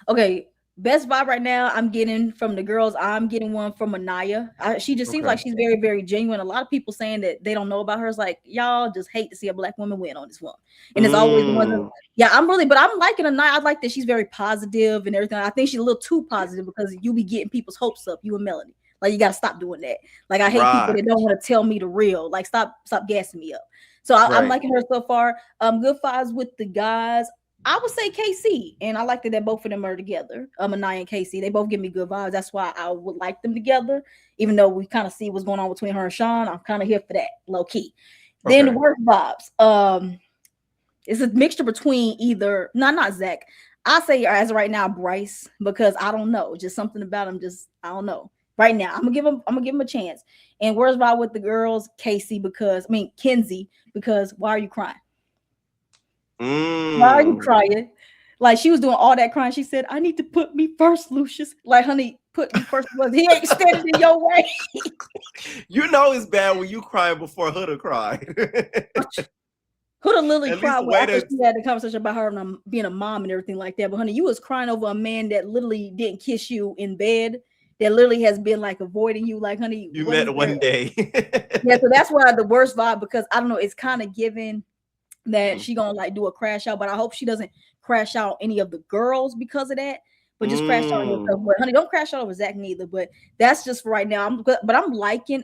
Okay, best vibe right now I'm getting from the girls. I'm getting one from Anaya. She just seems like she's very, very genuine. A lot of people saying that they don't know about her. It's like, y'all just hate to see a black woman win on this one. And it's always one. Yeah, I'm liking Anaya. I like that she's very positive and everything. I think she's a little too positive because you be getting people's hopes up, you and Melanie. Like, you got to stop doing that. Like, I hate people that don't want to tell me the real. Like, stop gassing me up. So I'm liking her so far. Good vibes with the guys. I would say KC, and I like that both of them are together. Anaya and KC, they both give me good vibes. That's why I would like them together, even though we kind of see what's going on between her and Sean. I'm kind of here for that, low key. Then the work vibes. It's a mixture between either not Zach. I say as of right now Bryce, because I don't know, just something about him. Just I don't know. Right now, I'm gonna give him a chance. And where's vibe with the girls? Kenzie, because why are you crying? Why are you crying? Like, she was doing all that crying. She said, I need to put me first, Lucius. Like, honey, put me first. He ain't standing in your way. You know it's bad when you cry before Huda cried. Huda literally cried after she had the conversation about her being a mom and everything like that. But honey, you was crying over a man that literally didn't kiss you in bed, that literally has been like avoiding you. Like, honey, you met one day. Yeah, so that's why the worst vibe, because I don't know, it's kind of given that she gonna like do a crash out, but I hope she doesn't crash out any of the girls because of that, but just crash out yourself. But honey, don't crash out over Zach neither. But that's just for right now. I'm liking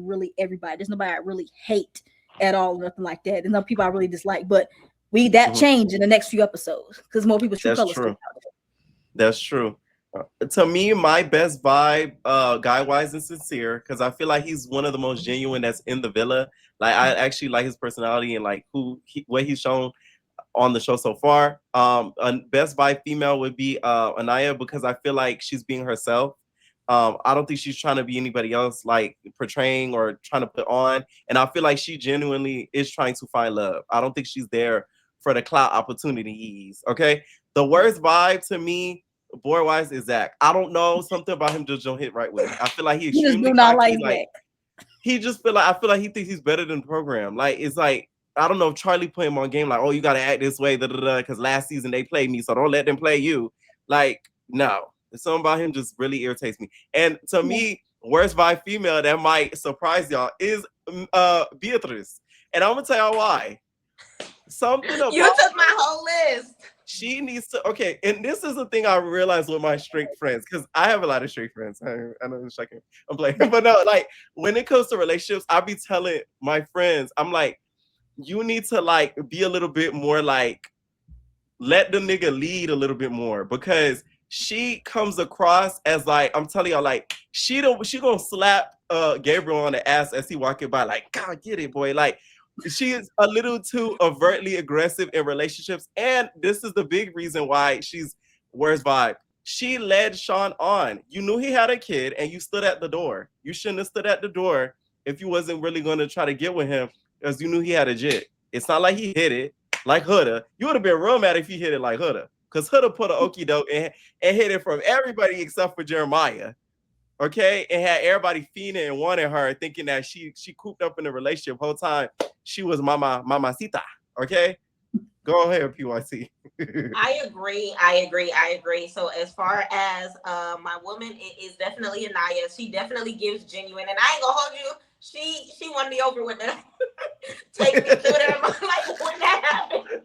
really everybody. There's nobody I really hate at all, nothing like that. There's no people I really dislike, but we change in the next few episodes because more people's true colors. That's true. To me, my best vibe, guy wise and sincere, because I feel like he's one of the most genuine that's in the villa. Like, I actually like his personality and like what he's shown on the show so far. Best vibe female would be Anaya, because I feel like she's being herself. I don't think she's trying to be anybody else, like portraying or trying to put on. And I feel like she genuinely is trying to find love. I don't think she's there for the clout opportunities. Okay. The worst vibe to me, boy wise, is Zach. I don't know, something about him just don't hit right with me. I feel like he extremely cocky. he just I feel like he thinks he's better than the program. Like it's like I don't know if Charlie put him on game like, oh, you gotta act this way, because last season they played me, so don't let them play you. Like, no. Something about him just really irritates me. And to me, worst vibe female that might surprise y'all is Beatrice. And I'm gonna tell y'all why. Something about you took my whole list. She needs to, okay, and this is the thing I realized with my straight friends, because I have a lot of straight friends. I know it's like I'm playing, but no, like when it comes to relationships, I be telling my friends, I'm like, you need to like be a little bit more like, let the nigga lead a little bit more, because she comes across as like, I'm telling y'all, like she gonna slap Gabriel on the ass as he walking by, like, God, get it, boy, like. She is a little too overtly aggressive in relationships. And this is the big reason why she's worst vibe. She led Sean on. You knew he had a kid and you stood at the door. You shouldn't have stood at the door if you wasn't really going to try to get with him because you knew he had a jit. It's not like he hit it like Huda. You would have been real mad if he hit it like Huda. Because Huda put an okie doke and hit it from everybody except for Jeremiah. Okay, and had everybody fiending and wanting her, thinking that she cooped up in the relationship whole time. She was mamacita. Okay, go ahead, PYC. I agree. So as far as my woman, it is definitely Anaya. She definitely gives genuine, and I ain't gonna hold you. She won me over with that. Take me through them. Like when that happened,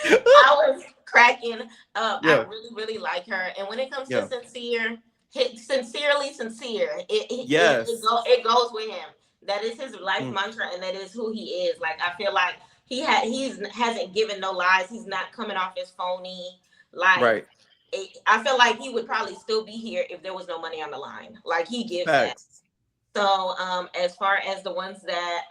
I was cracking up. Yeah. I really like her, and when it comes to sincerely sincere. It goes with him. That is his life mantra, and that is who he is. Like I feel like he hasn't given no lies. He's not coming off as phony. Like right. I feel like he would probably still be here if there was no money on the line. Like he gives that. So as far as the ones that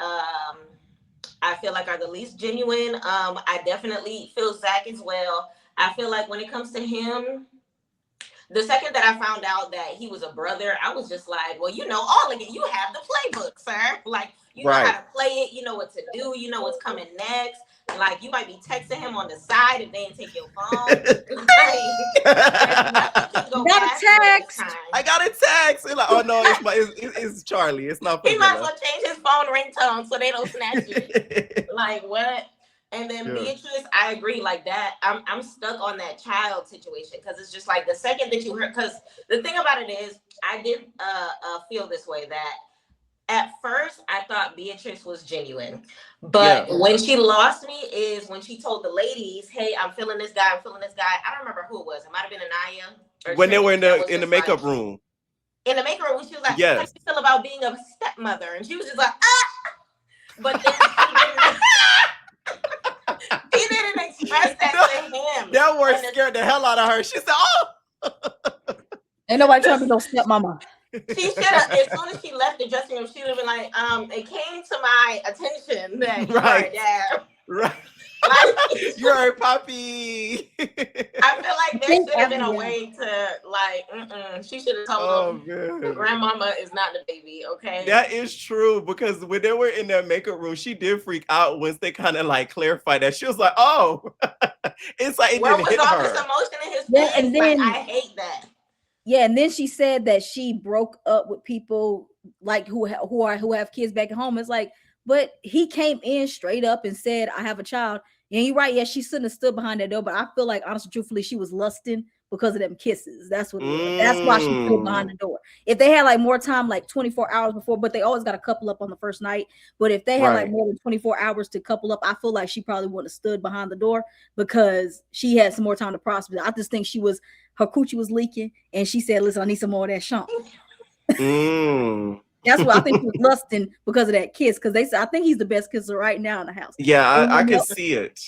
I feel like are the least genuine, I definitely feel Zach as well. I feel like when it comes to him, the second that I found out that he was a brother, I was just like, well, you know, all of it. You have the playbook, sir. Like, you know how to play it. You know what to do. You know what's coming next. Like, you might be texting him on the side if they didn't take your phone. I got a text. It's like, oh, no, it's Charlie. It's not for He might as well change his phone ringtone so they don't snatch it. Like, what? And then Beatrice, I agree, like that. I'm stuck on that child situation because it's just like the second that you heard. Because the thing about it is, I did feel this way that at first I thought Beatrice was genuine, but when she lost me is when she told the ladies, "Hey, I'm feeling this guy. I'm feeling this guy." I don't remember who it was. It might have been Anaya. When they were in the makeup room. In the makeup room, she was like, "How do you feel about being a stepmother?" And she was just like, "Ah," but then he didn't express that to him. That word scared the hell out of her. She said, "Oh." Ain't nobody trying to be no stepmama. She should have, as soon as she left the dressing room, she would have been like, it came to my attention that you are dad. Right. Like, you're a puppy. I feel like there should have been a way to, like, she should have told him, the grandmama is not the baby, okay? That is true, because when they were in that makeup room, she did freak out once they kind of, like, clarified that. She was like, oh. It's like it didn't hit her. Where was all this emotion in his face? And then, like, I hate that. Yeah, and then she said that she broke up with people like who have kids back at home. It's like, but he came in straight up and said, "I have a child." And you're right. Yeah, she shouldn't have stood behind that door. But I feel like, honestly, truthfully, she was lusting because of them kisses. That's what it was. That's why she stood behind the door. If they had like more time, like 24 hours before, but they always got to couple up on the first night. But if they had like more than 24 hours to couple up, I feel like she probably wouldn't have stood behind the door because she had some more time to process. I just think her coochie was leaking, and she said, "Listen, I need some more of that Sean." That's why I think she was lusting because of that kiss. Because they said, I think he's the best kisser right now in the house. Yeah, I can see it.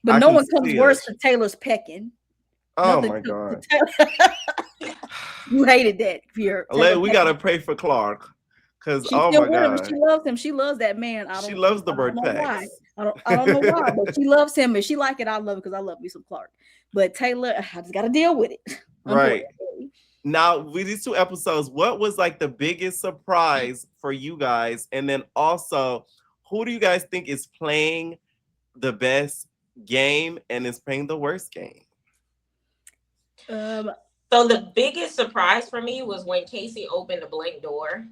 But no one comes worse than Taylor's pecking. Oh my God. You hated that, Pierre. We gotta pray for Clark. Because oh my God. She loves him. She loves that man. She loves the bird pecks. I don't know why, but she loves him. If she like it, I love it because I love me some Clark. But Taylor, I just gotta deal with it. Right. Now, with these 2 episodes, what was like the biggest surprise for you guys? And then also, who do you guys think is playing the best game and is playing the worst game? So the biggest surprise for me was when Casey opened the blank door.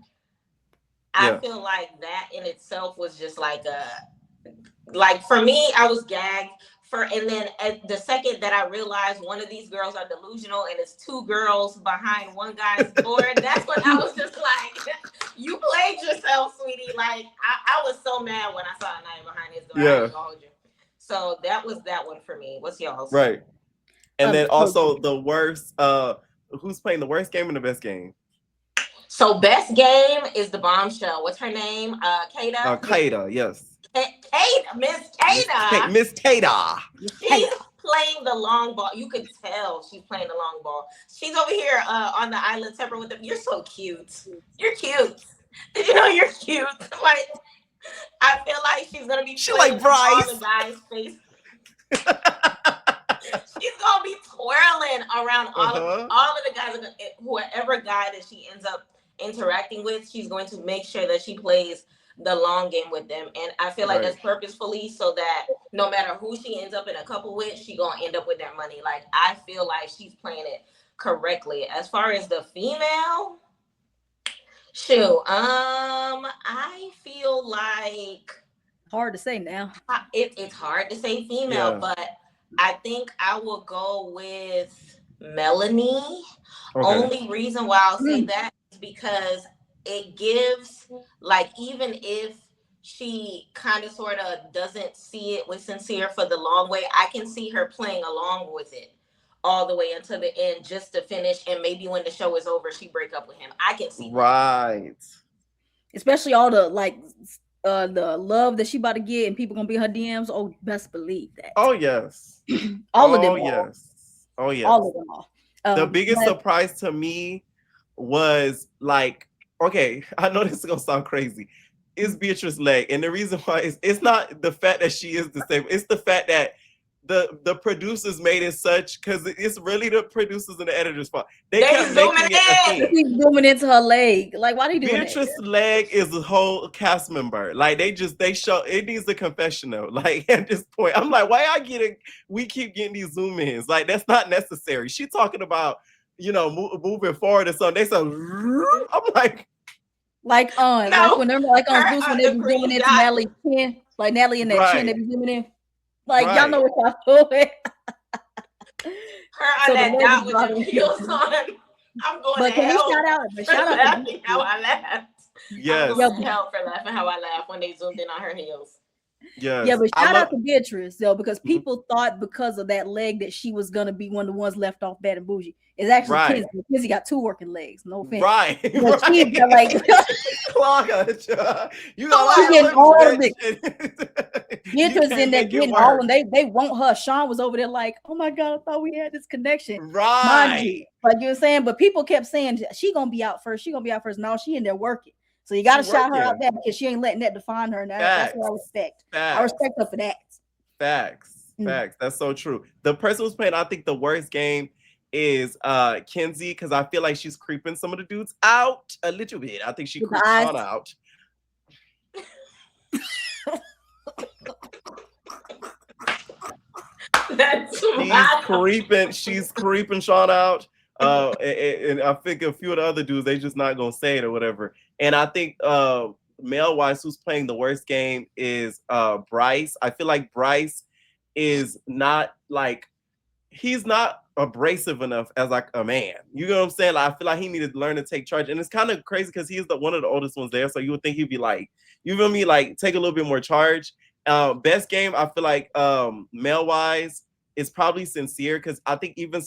I feel like that in itself was just like for me, I was gagged and then the second that I realized one of these girls are delusional and it's two girls behind one guy's board, that's when I was just like, you played yourself, sweetie. Like I was so mad when I saw Anaya behind his door. I ain't gonna hold you. So that was that one for me. What's y'all's? Right. And then also the worst, who's playing the worst game and the best game? So best game is the bombshell. What's her name? Kata? Kata, yes. Miss Kata. Miss Kata. She's playing the long ball. You could tell she's playing the long ball. She's over here on the island temper with them. You're so cute. You're cute. Did you know you're cute? Like, I feel like she's gonna be like Bryce. All the guys' face. She's gonna be twirling around all of the guys. Whoever guy that she ends up interacting with, she's going to make sure that she plays the long game with them, and I feel like that's purposefully so that no matter who she ends up in a couple with, she gonna end up with their money. Like I feel like she's playing it correctly. As far as the female, I feel like hard to say now. It's hard to say female, but I think I will go with Melanie. Only reason why I'll say that is because it gives, like, even if she kind of sort of doesn't see it with Sincere for the long way, I can see her playing along with it all the way until the end just to finish. And maybe when the show is over, she break up with him. I can see that. Especially all the the love that she about to get and people gonna be in her DMs. Oh, best believe that. Oh yes. All of them. Oh yes. All of them all. The biggest surprise to me was like, okay, I know this is gonna sound crazy. It's Beatrice Legg, and the reason why is it's not the fact that she is the same. It's the fact that the producers made it such, because it's really the producers and the editors' fault. They kept making it a thing. Keep zooming into her leg. Like, why do you do that? Beatrice Legg is a whole cast member. Like they show it needs a confessional. Like at this point, I'm like, why we keep getting these zoom ins? Like that's not necessary. She talking about moving forward or something. They said, I'm like whenever on Goose when they be zooming into Natalie's chin, like Natalie in that chin, they be zooming in. Like y'all know what y'all doing. Her on that dot with the heels on. I'm going but to can hell. Shout out to how I laughed. Yes. I'm going to hell for laughing how I laughed when they zoomed in on her heels. Yes. Yeah, but shout out to Beatrice though, because people thought because of that leg that she was gonna be one of the ones left off Bad and Bougie. It's actually Kenzie. Kenzie got two working legs. No offense. Right. But she's got like you know, she's getting all of it. Beatrice in there getting all of them. They want her. Sean was over there like, oh my God, I thought we had this connection. Right. Like you were saying, but people kept saying she gonna be out first. She gonna be out first. No, she in there working. So you got to shout her out there because she ain't letting that define her. Now that's what I respect. I respect her for that. Facts. That's so true. The person who's playing, I think, the worst game is Kenzie, because I feel like she's creeping some of the dudes out a little bit. I think she creeps Sean out. She's creeping Sean out. And I think a few of the other dudes, they just not gonna say it or whatever. And I think male wise, who's playing the worst game is Bryce. I feel like Bryce is not like, he's not abrasive enough as like a man. You know what I'm saying? Like, I feel like he needed to learn to take charge. And it's kind of crazy because he's one of the oldest ones there. So you would think he'd be like, you feel me? Like take a little bit more charge. Best game, I feel like male wise, is probably Sincere, because I think even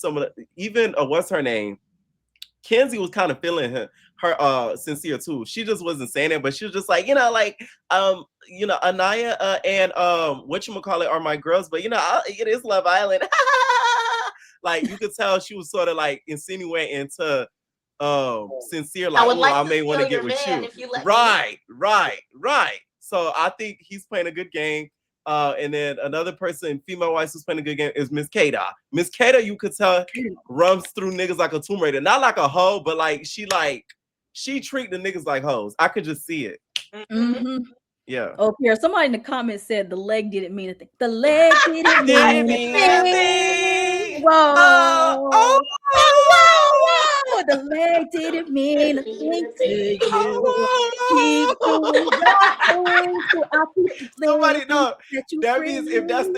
what's her name? Kenzie was kind of feeling her Sincere too. She just wasn't saying it, but she was just like, Anaya and whatchamacallit are my girls, but it is Love Island. Like you could tell she was sort of like insinuating into Sincere, like, I may want to get with you. Right. So I think he's playing a good game. And then another person, female-wise, who's playing a good game is Miss Kata. Miss Kata, you could tell, runs through niggas like a Tomb Raider. Not like a hoe, but like she treat the niggas like hoes. I could just see it. Mm-hmm. Yeah. Oh, Pierre, somebody in the comments said the leg didn't mean a thing. The leg didn't mean a thing. Whoa. Whoa. the leg didn't mean a thing to you. Keep doing your thing, so I'll keep Somebody know that you that bring means if that's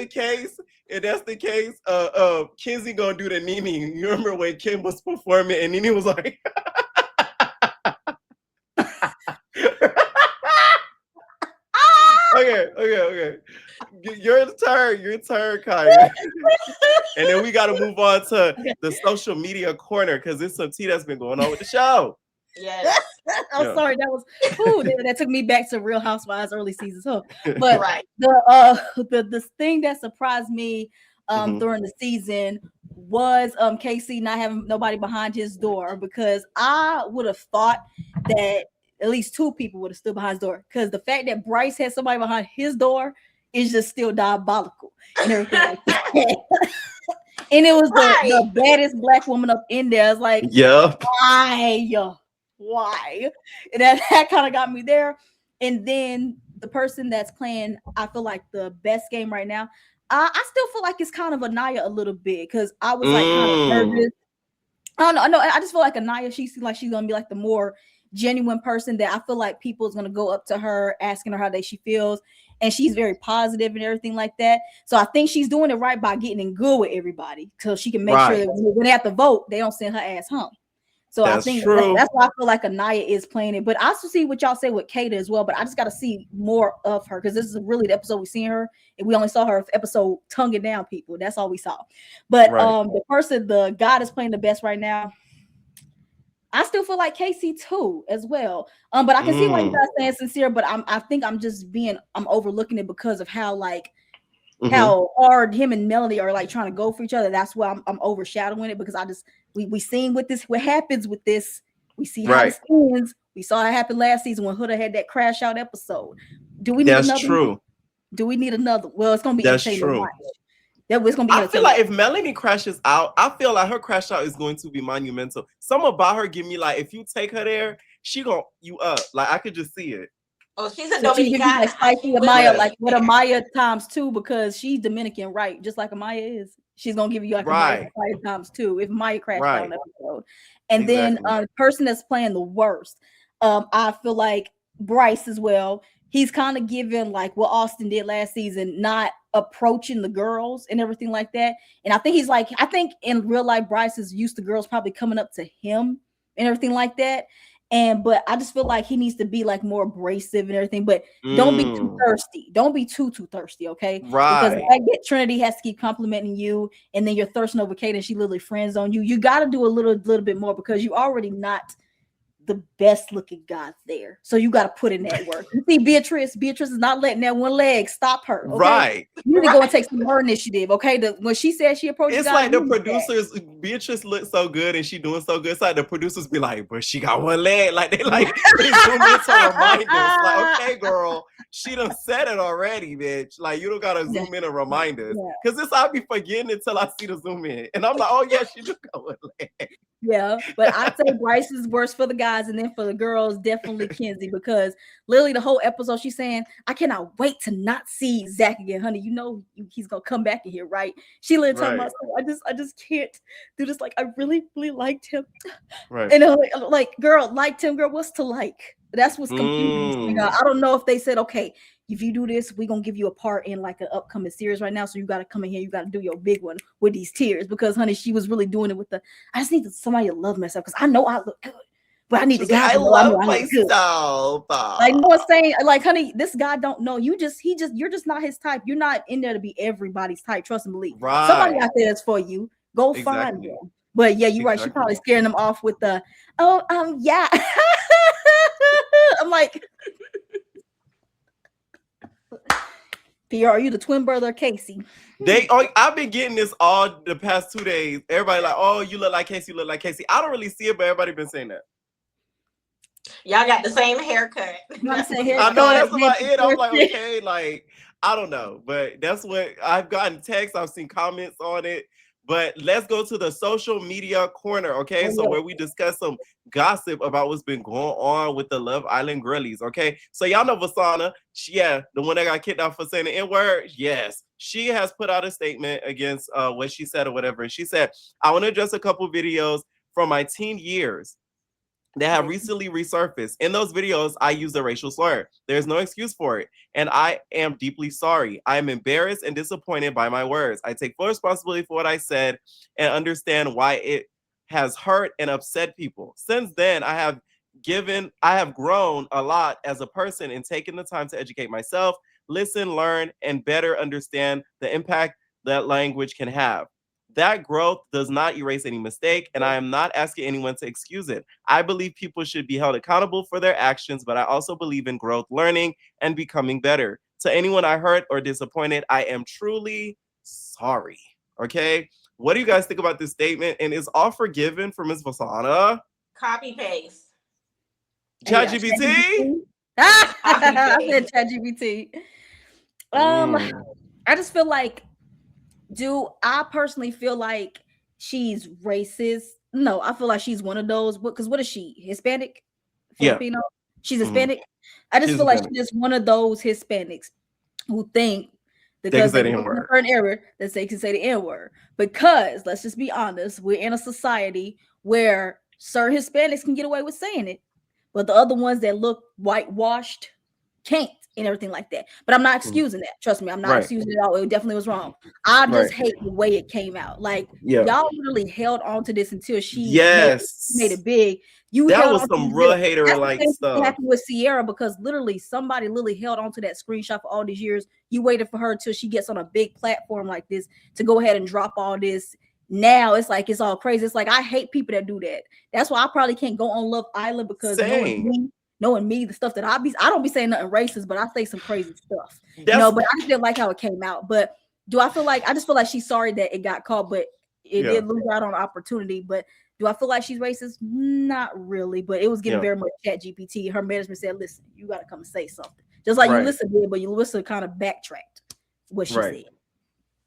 the case, Kenzie gonna do the Nene. You remember when Kim was performing and Nene was like, okay. Your turn, Kaya. And then we got to move on to the social media corner because there's some tea that's been going on with the show. Yes. I'm sorry, that took me back to Real Housewives early seasons. But right. the thing that surprised me during the season was Casey not having nobody behind his door, because I would have thought that at least two people would have stood behind his door, because the fact that Bryce had somebody behind his door is just still diabolical and everything like that. And it was the baddest black woman up in there. It's like, why? And that kind of got me there. And then the person that's playing, I feel like the best game right now, I still feel like it's kind of Anaya a little bit, because I was like kind of nervous. I don't know. I just feel like Anaya, she seems like she's gonna be like the more genuine person that I feel like people is gonna go up to her asking her how she feels, and she's very positive and everything like that. So I think she's doing it right by getting in good with everybody, so she can make sure that when they have to vote, they don't send her ass home. So I think that's why I feel like Anaya is playing it. But I also see what y'all say with Kata as well. But I just got to see more of her, because this is really the episode we seen her, and we only saw her episode tonguing down people. That's all we saw. But the guy that's playing the best right now, I still feel like Casey too as well. But I can see why you guys saying sincere. But I think I'm overlooking it because of how how hard him and Melanie are like trying to go for each other. That's why I'm overshadowing it, because we seen what happens with this. We see how it ends. We saw it happen last season when Huda had that crash out episode. Do we need another? True. Do we need another? Well, it's gonna be entertaining. It's gonna be. I feel like if Melanie crashes out, I feel like her crash out is going to be monumental. Something about her give me like, if you take her there, she gonna you up. Like I could just see it. Oh, she's a Dominican. Amaya, like with Amaya times 2, because she's Dominican, right? Just like Amaya is. She's gonna give you like Amaya times 2 if Maya crashed out on episode. And then the person that's playing the worst, I feel like Bryce as well. He's kind of given like what Austin did last season, not approaching the girls and everything like that. And I think in real life, Bryce is used to girls probably coming up to him and everything like that. But I just feel like he needs to be like more abrasive and everything, but don't be too thirsty. Don't be too thirsty, okay? Right. Because the fact that Trinity has to keep complimenting you, and then you're thirsting over Kate and she literally friends on you. You got to do a little bit more, because you already not the best looking guy there. So you got to put in that work. You see Beatrice is not letting that one leg stop her. Okay? Right. You need to go and take some more initiative. Okay. When she said she approached, it's like the producers, Beatrice looks so good and she doing so good. It's like the producers be like, but she got one leg. Like they zoom in to remind us. Like, okay, girl, she done said it already, bitch. Like you don't gotta zoom in and remind us. Because this I'll be forgetting until I see the zoom in. And I'm like, oh yeah, she just got one leg. Yeah, but I'd say Bryce is worse for the guys, and then for the girls, definitely Kenzie, because literally the whole episode she's saying, I cannot wait to not see Zach again, honey. You know he's gonna come back in here, right? She literally talking about, I just can't do this. Like I really liked him, right? And like girl, liked him, girl. What's to like? That's what's confusing. I don't know if they said, okay, if you do this, we're gonna give you a part in like an upcoming series right now. So you gotta come in here, you gotta do your big one with these tears, because honey, she was really doing it with I just need somebody to love myself, because I know I look good, but I need the guy to know I love myself. Like, you know what I'm saying? Like, honey, this guy don't know. You're just not his type. You're not in there to be everybody's type. Trust and believe. Right. Somebody out there is for you. Go find them. But yeah, you're right. She's probably scaring them off with the yeah. I'm like, Pierre, are you the twin brother of Casey? I've been getting this all the past 2 days. Everybody like, oh, you look like Casey, you look like Casey. I don't really see it, but everybody been saying that. Y'all got the same haircut. I know, that's about it. I'm like, okay, like, I don't know. But that's what I've gotten texts. I've seen comments on it. But let's go to the social media corner, okay? So where we discuss some gossip about what's been going on with the Love Island girlies, okay? So y'all know Vasana, the one that got kicked out for saying the N-word, yes. She has put out a statement against what she said or whatever. And she said, I want to address a couple videos from my teen years that have recently resurfaced. In those videos, I use a racial slur. There's no excuse for it, and I am deeply sorry. I am embarrassed and disappointed by my words. I take full responsibility for what I said and understand why it has hurt and upset people. Since then, I have grown a lot as a person and taken the time to educate myself, listen, learn, and better understand the impact that language can have. That growth does not erase any mistake, and I am not asking anyone to excuse it. I believe people should be held accountable for their actions, but I also believe in growth, learning, and becoming better. To anyone I hurt or disappointed, I am truly sorry. Okay? What do you guys think about this statement? And is all forgiven for Ms. Vasana? Copy paste. ChatGPT? I said ChatGPT. I just feel like, I personally feel like she's racist? No, I feel like she's one of those. Because what is she? Hispanic? Filipino? Yeah. She's Hispanic. I just feel like she's just one of those Hispanics who think because they can say an error that they can say the N-word. Because let's just be honest, we're in a society where certain Hispanics can get away with saying it, but the other ones that look whitewashed can't, and everything like that. But I'm not excusing that. Trust me, I'm not excusing it at all. It definitely was wrong. I just hate the way it came out. Like, y'all literally held on to this until she made it big. That was some real hater like stuff. Happened with Sierra, because literally somebody held on to that screenshot for all these years. You waited for her till she gets on a big platform like this to go ahead and drop all this. Now it's like it's all crazy. It's like, I hate people that do that. That's why I probably can't go on Love Island, because knowing me, the stuff that I don't be saying nothing racist, but I say some crazy stuff. But I just didn't like how it came out. But I just feel like she's sorry that it got caught, but it did lose out on opportunity. But do I feel like she's racist? Not really, but it was getting very much ChatGPT. Her management said, listen, you got to come and say something. Just like Yulissa did, but Yulissa kind of backtracked what she said.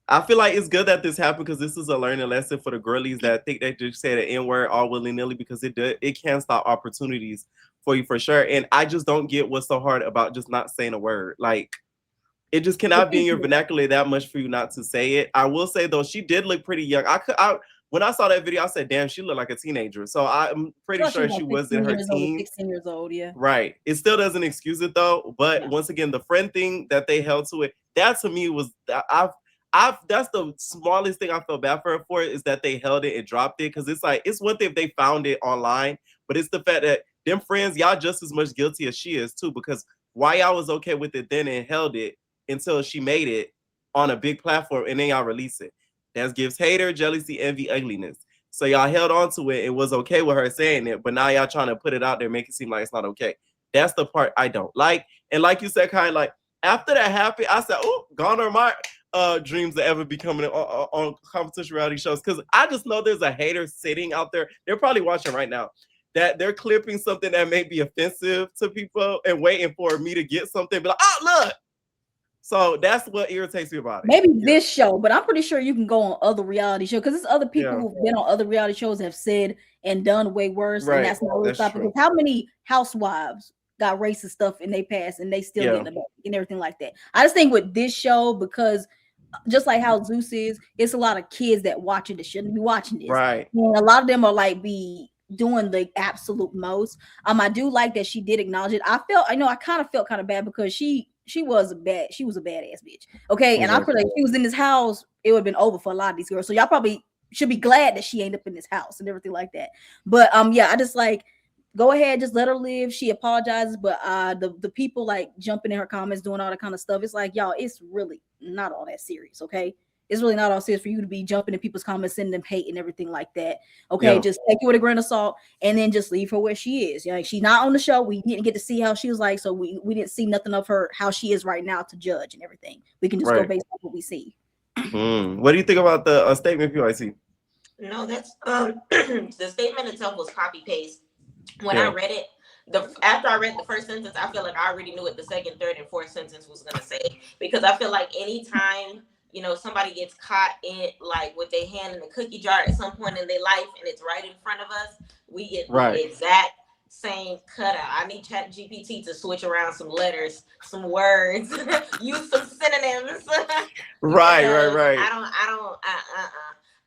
I feel like it's good that this happened, because this is a learning lesson for the girlies that think they just say the N-word all willy-nilly, because it can stop opportunities for you for sure. And I just don't get what's so hard about just not saying a word. Like, it just cannot be in your vernacular that much for you not to say it. I will say though, she did look pretty young. When I saw that video, I said, damn, she looked like a teenager. So I'm pretty sure she was in her teens. 16 years old, yeah. Right. It still doesn't excuse it though. But once again, the friend thing that they held to it, that to me was, that's the smallest thing I feel bad for her for, is that they held it and dropped it. Because it's like, it's one thing if they found it online, but it's the fact that them friends, y'all just as much guilty as she is too. Because why y'all was okay with it then and held it until she made it on a big platform and then y'all release it. That gives hater, jealousy, envy, ugliness. So y'all held on to it. It was okay with her saying it, but now y'all trying to put it out there, make it seem like it's not okay. That's the part I don't like. And like you said, kind of like, after that happened, I said, oh, gone are my dreams of ever becoming on competition reality shows. Because I just know there's a hater sitting out there. They're probably watching right now, that they're clipping something that may be offensive to people and waiting for me to get something. Be like, oh, look. So that's what irritates me about it. Maybe this show, but I'm pretty sure you can go on other reality shows, because there's other people who've been on other reality shows have said and done way worse. And that's not really stopping. Because how many housewives got racist stuff in their past and they still get in the back and everything like that? I just think with this show, because just like how Zeus is, it's a lot of kids that watch it that shouldn't be watching this. Right. And a lot of them are like doing the absolute most. I do like that she did acknowledge it. I kind of felt kind of bad, because she was a badass bitch. Okay. And I feel like if she was in this house, it would have been over for a lot of these girls. So y'all probably should be glad that she ain't up in this house and everything like that. But I just like, go ahead, just let her live. She apologizes, but the people like jumping in her comments, doing all that kind of stuff, it's like, y'all, it's really not all that serious. Okay. It's really not all serious for you to be jumping in people's comments, sending them hate and everything like that. Okay, just take it with a grain of salt and then just leave her where she is. You know, like, she's not on the show. We didn't get to see how she was like, so we didn't see nothing of her, how she is right now to judge and everything. We can just go based on what we see. What do you think about the statement, PYC? No, that's the statement itself was copy paste. When I read it, after I read the first sentence, I feel like I already knew what the second, third, and fourth sentence was gonna say, because I feel like anytime somebody gets caught in like with their hand in the cookie jar at some point in their life, and it's right in front of us, we get the exact same cutout. I need ChatGPT to switch around some letters, some words, use some synonyms. Right.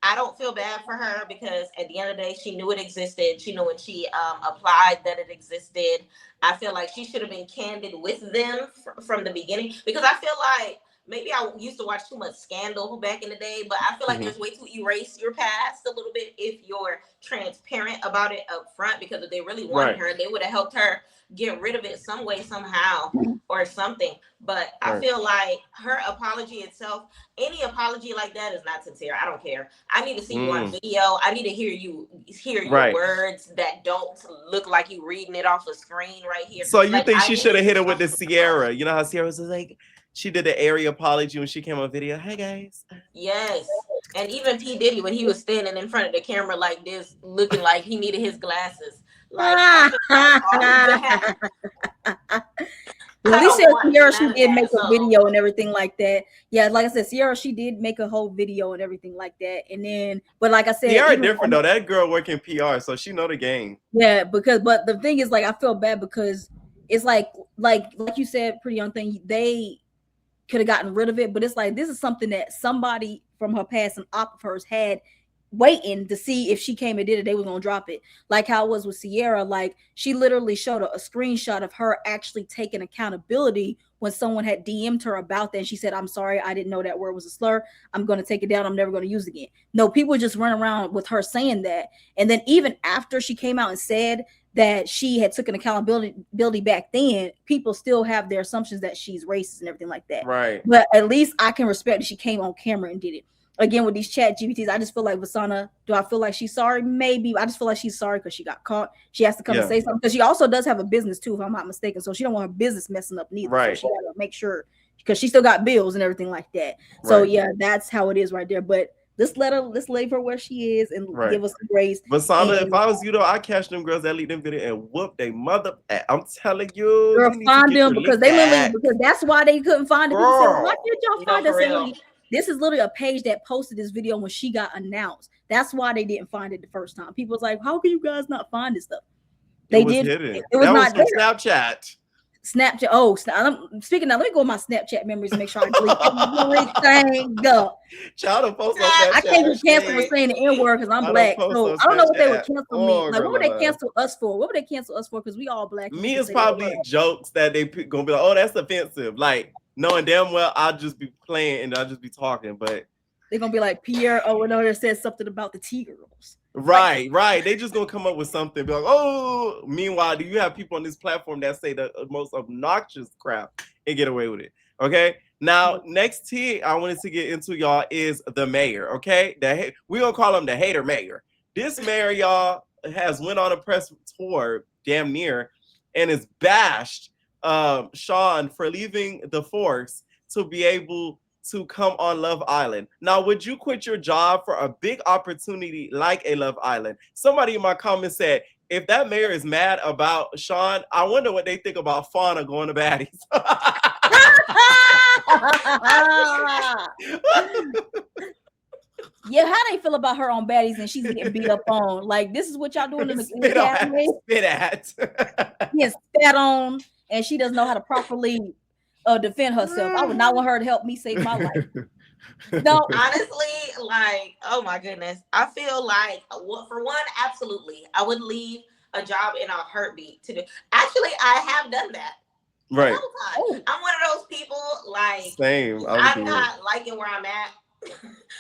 I don't feel bad for her because at the end of the day, she knew it existed. She knew when she applied that it existed. I feel like she should have been candid with them from the beginning, because I feel like maybe I used to watch too much Scandal back in the day, but I feel like there's way to erase your past a little bit if you're transparent about it up front, because if they really wanted her, they would have helped her get rid of it some way, somehow, or something. But I feel like her apology itself, any apology like that is not sincere. I don't care. I need to see you on video. I need to hear your words that don't look like you reading it off a screen right here. So you think she should have hit it with the Sierra? You know how Sierra was like, she did the airy apology when she came on video. Hey guys. Yes. And even P. Diddy, when he was standing in front of the camera like this, looking like he needed his glasses. Like, at least Sierra, she did make a video and everything like that. Yeah, like I said, Sierra, she did make a whole video and everything like that. And then, but like I said, Sierra different though. That girl working PR, so she know the game. Yeah, but the thing is, like, I feel bad because it's like you said, Pretty Young Thing, they could have gotten rid of it, but it's like this is something that somebody from her past, an op of hers, had waiting to see if she came and did it, they were gonna drop it. Like how it was with Sierra. Like she literally showed a screenshot of her actually taking accountability when someone had DM'd her about that, and she said, I'm sorry, I didn't know that word was a slur, I'm going to take it down, I'm never going to use it again. No, people just run around with her saying that. And then even after she came out and said that she had taken accountability back then, people still have their assumptions that she's racist and everything like that. Right. But at least I can respect that she came on camera and did it. Again, with these chat GPTs, I just feel like Vasana, do I feel like she's sorry? Maybe. I just feel like she's sorry because she got caught. She has to come and say something, because she also does have a business too, if I'm not mistaken. So she don't want her business messing up neither. Right. So she got to make sure, because she still got bills and everything like that. So yeah, that's how it is right there. But let's leave her where she is and give us some grace. Vasana, if I was you though, I'd catch them girls that lead them video and whoop they mother. I'm telling you, girl, find them, because they literally, because that's why they couldn't find it. People said, why did y'all find us? This is literally a page that posted this video when she got announced. That's why they didn't find it the first time. People was like, how can you guys not find this stuff? They did. It was not from Snapchat. Snapchat. Oh, speaking now, let me go with my Snapchat memories and make sure I delete everything. Go. Child, post on Snapchat. I can't be canceled for saying the N word because I'm black. So I don't know what they would cancel me. Like, what would they cancel us for? What would they cancel us for? Because we all black. Me is probably jokes that they gonna be like, oh, that's offensive. Like, knowing damn well I'll just be playing and I'll just be talking, but they're gonna be like Pierre Owen said something about the T-girls. Right. They just gonna come up with something, be like, oh, meanwhile, do you have people on this platform that say the most obnoxious crap and get away with it? Okay. Now, next tea I wanted to get into, y'all, is the mayor. Okay, we're gonna call him the hater mayor. This mayor, y'all, has went on a press tour, damn near, and is bashed Sean for leaving the force to be able to come on Love Island. Now, would you quit your job for a big opportunity like a Love Island? Somebody in my comments said, if that mayor is mad about Sean, I wonder what they think about Fauna going to baddies. Yeah, how they feel about her on baddies and she's getting beat up on? Like, this is what y'all doing in the academy? Spit at. Yes, spat on, and she doesn't know how to properly defend herself. I would not want her to help me save my life. No, honestly, like, oh my goodness, I feel like, for one, absolutely, I would leave a job in a heartbeat to do. Actually, I have done that. Right. I'm one of those people, like, same. I'm not liking where I'm at.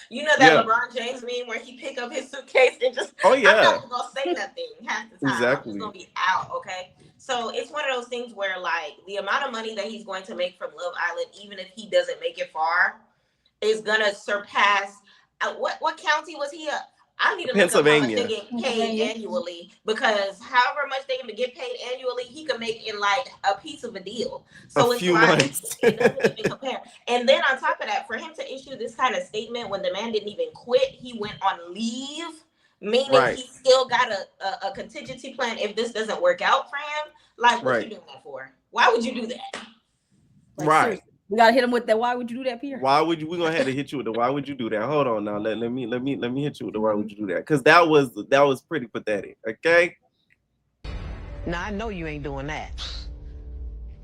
You know that LeBron James meme where he pick up his suitcase and just, I'm not gonna say nothing half the time. Exactly. I'm just gonna be out, okay? So it's one of those things where, like, the amount of money that he's going to make from Love Island, even if he doesn't make it far, is gonna surpass. What county was he at? I need to Pennsylvania. Look up how much they get paid annually, because however much they can get paid annually, he could make in like a piece of a deal. So it's like months. It doesn't even compare. And then on top of that, for him to issue this kind of statement when the man didn't even quit, he went on leave, meaning he still got a contingency plan if this doesn't work out for him. Like, what you doing that for? Why would you do that? Like, seriously. We gotta hit him with that. Why would you do that, Pierre? Why would you? We're gonna have to hit you with the why would you do that? Hold on now. Let me hit you with the why would you do that? Because that was pretty pathetic. Okay. Now I know you ain't doing that.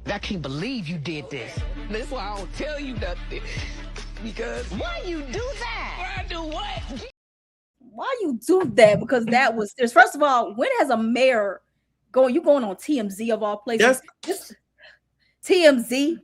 I can't believe you did this. That's why I don't tell you nothing. Because why you do that? Why I do what? why you do that? Because that was serious. First of all, when has a mayor going on TMZ of all places? This TMZ.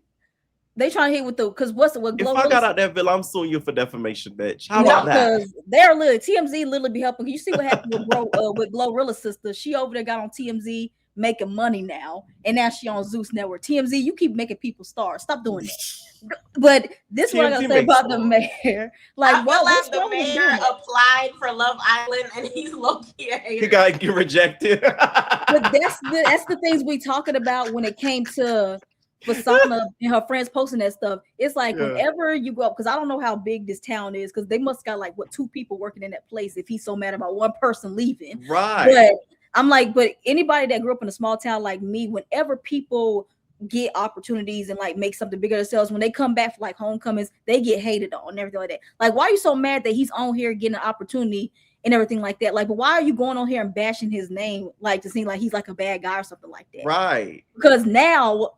They trying to hit with because what if I got out that bill, I'm suing you for defamation, bitch. How no, about that? Because they're literally TMZ literally be helping. You see what happened with Glorilla's sister? She over there got on TMZ making money now, and now she on Zeus Network. TMZ, you keep making people stars. Stop doing that. But this is what I gotta say about the mayor. Like, I feel like the mayor applied for Love Island and he's low-key a hater. He got rejected. But that's the things we talking about when it came to Fasana and her friends posting that stuff. It's like whenever you go up, because I don't know how big this town is, because they must got like 2 people working in that place if he's so mad about one person leaving. Right. But I'm like, but anybody that grew up in a small town like me, whenever people get opportunities and like make something bigger themselves, when they come back for like homecomings, they get hated on and everything like that. Like, why are you so mad that he's on here getting an opportunity and everything like that? Like, but why are you going on here and bashing his name like to seem like he's like a bad guy or something like that? Right. Because now.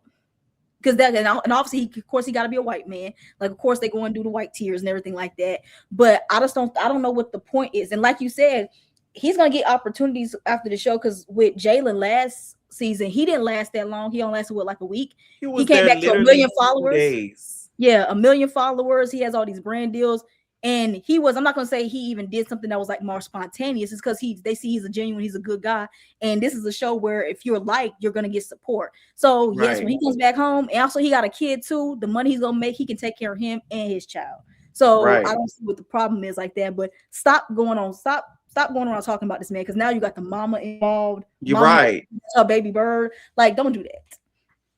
Because that and obviously, of course, he got to be a white man. Like, of course, they go and do the white tears and everything like that. But I don't know what the point is. And like you said, he's gonna get opportunities after the show. Because with Jalen last season, he didn't last that long. He only lasted like a week. He came back to 1 million followers. Yeah, 1 million followers. He has all these brand deals. And I'm not gonna say he even did something that was like more spontaneous. It's because they see he's he's a good guy. And this is a show where if you're liked, you're gonna get support. So yes, when he comes back home, and also he got a kid too, the money he's gonna make, he can take care of him and his child. So I don't see what the problem is like that. But stop going around talking about this man, because now you got the mama involved. You're right. Her baby bird. Like, don't do that.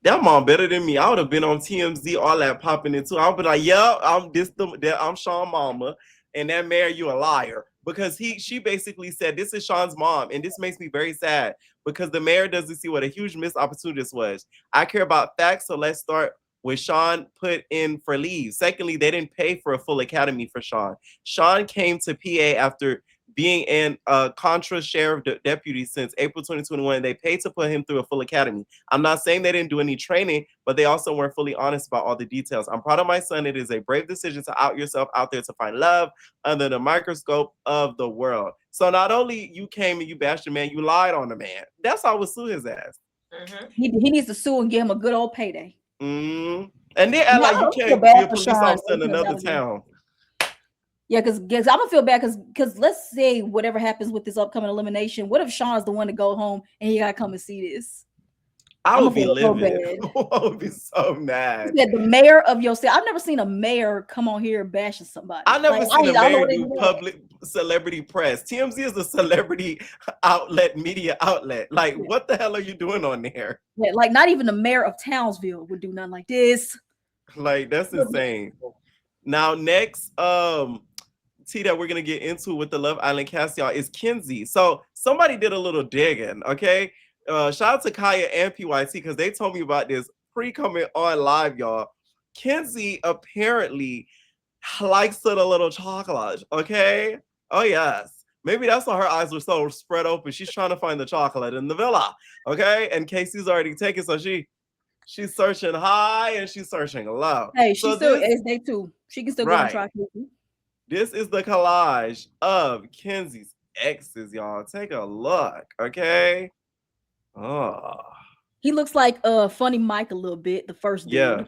That mom better than me. I would have been on TMZ, all that popping into. I would be like, yeah, I'm Sean mama, and that mayor, you a liar. Because she basically said, this is Sean's mom, and this makes me very sad because the mayor doesn't see what a huge missed opportunity this was. I care about facts, so let's start with Sean put in for leave. Secondly, they didn't pay for a full academy for Sean. Sean came to PA after being in Contra Sheriff Deputy since April 2021. They paid to put him through a full academy. I'm not saying they didn't do any training, but they also weren't fully honest about all the details. I'm proud of my son. It is a brave decision to out yourself out there to find love under the microscope of the world. So not only you came and you bashed the man, you lied on the man. That's how I would sue his ass. Mm-hmm. He needs to sue and give him a good old payday. Mm-hmm. And they act like you can't be a police officer in another town. Yeah, because I'm gonna feel bad because let's say whatever happens with this upcoming elimination, what if Sean's the one to go home and he gotta come and see this? I would be livid. I would be so mad. The mayor of your city. I've never seen a mayor come on here bashing somebody. I've never seen a mayor do public celebrity press. TMZ is a celebrity outlet, media outlet. Like, what the hell are you doing on there? Yeah, like not even the mayor of Townsville would do nothing like this. Like, that's insane. Now, next, that we're gonna get into with the Love Island cast, y'all, is Kenzie. So somebody did a little digging, okay? Shout out to Kaya and PYT because they told me about this pre-coming on live, y'all. Kenzie apparently likes a little chocolate, okay? Oh yes, maybe that's why her eyes were so spread open. She's trying to find the chocolate in the villa, okay? And Casey's already taken, so she's searching high and she's searching low. Hey, she's still is day 2. She can still go and try. This is the collage of Kenzie's exes, y'all. Take a look, okay? Oh. He looks like Funny Mike a little bit, the first dude. Yeah.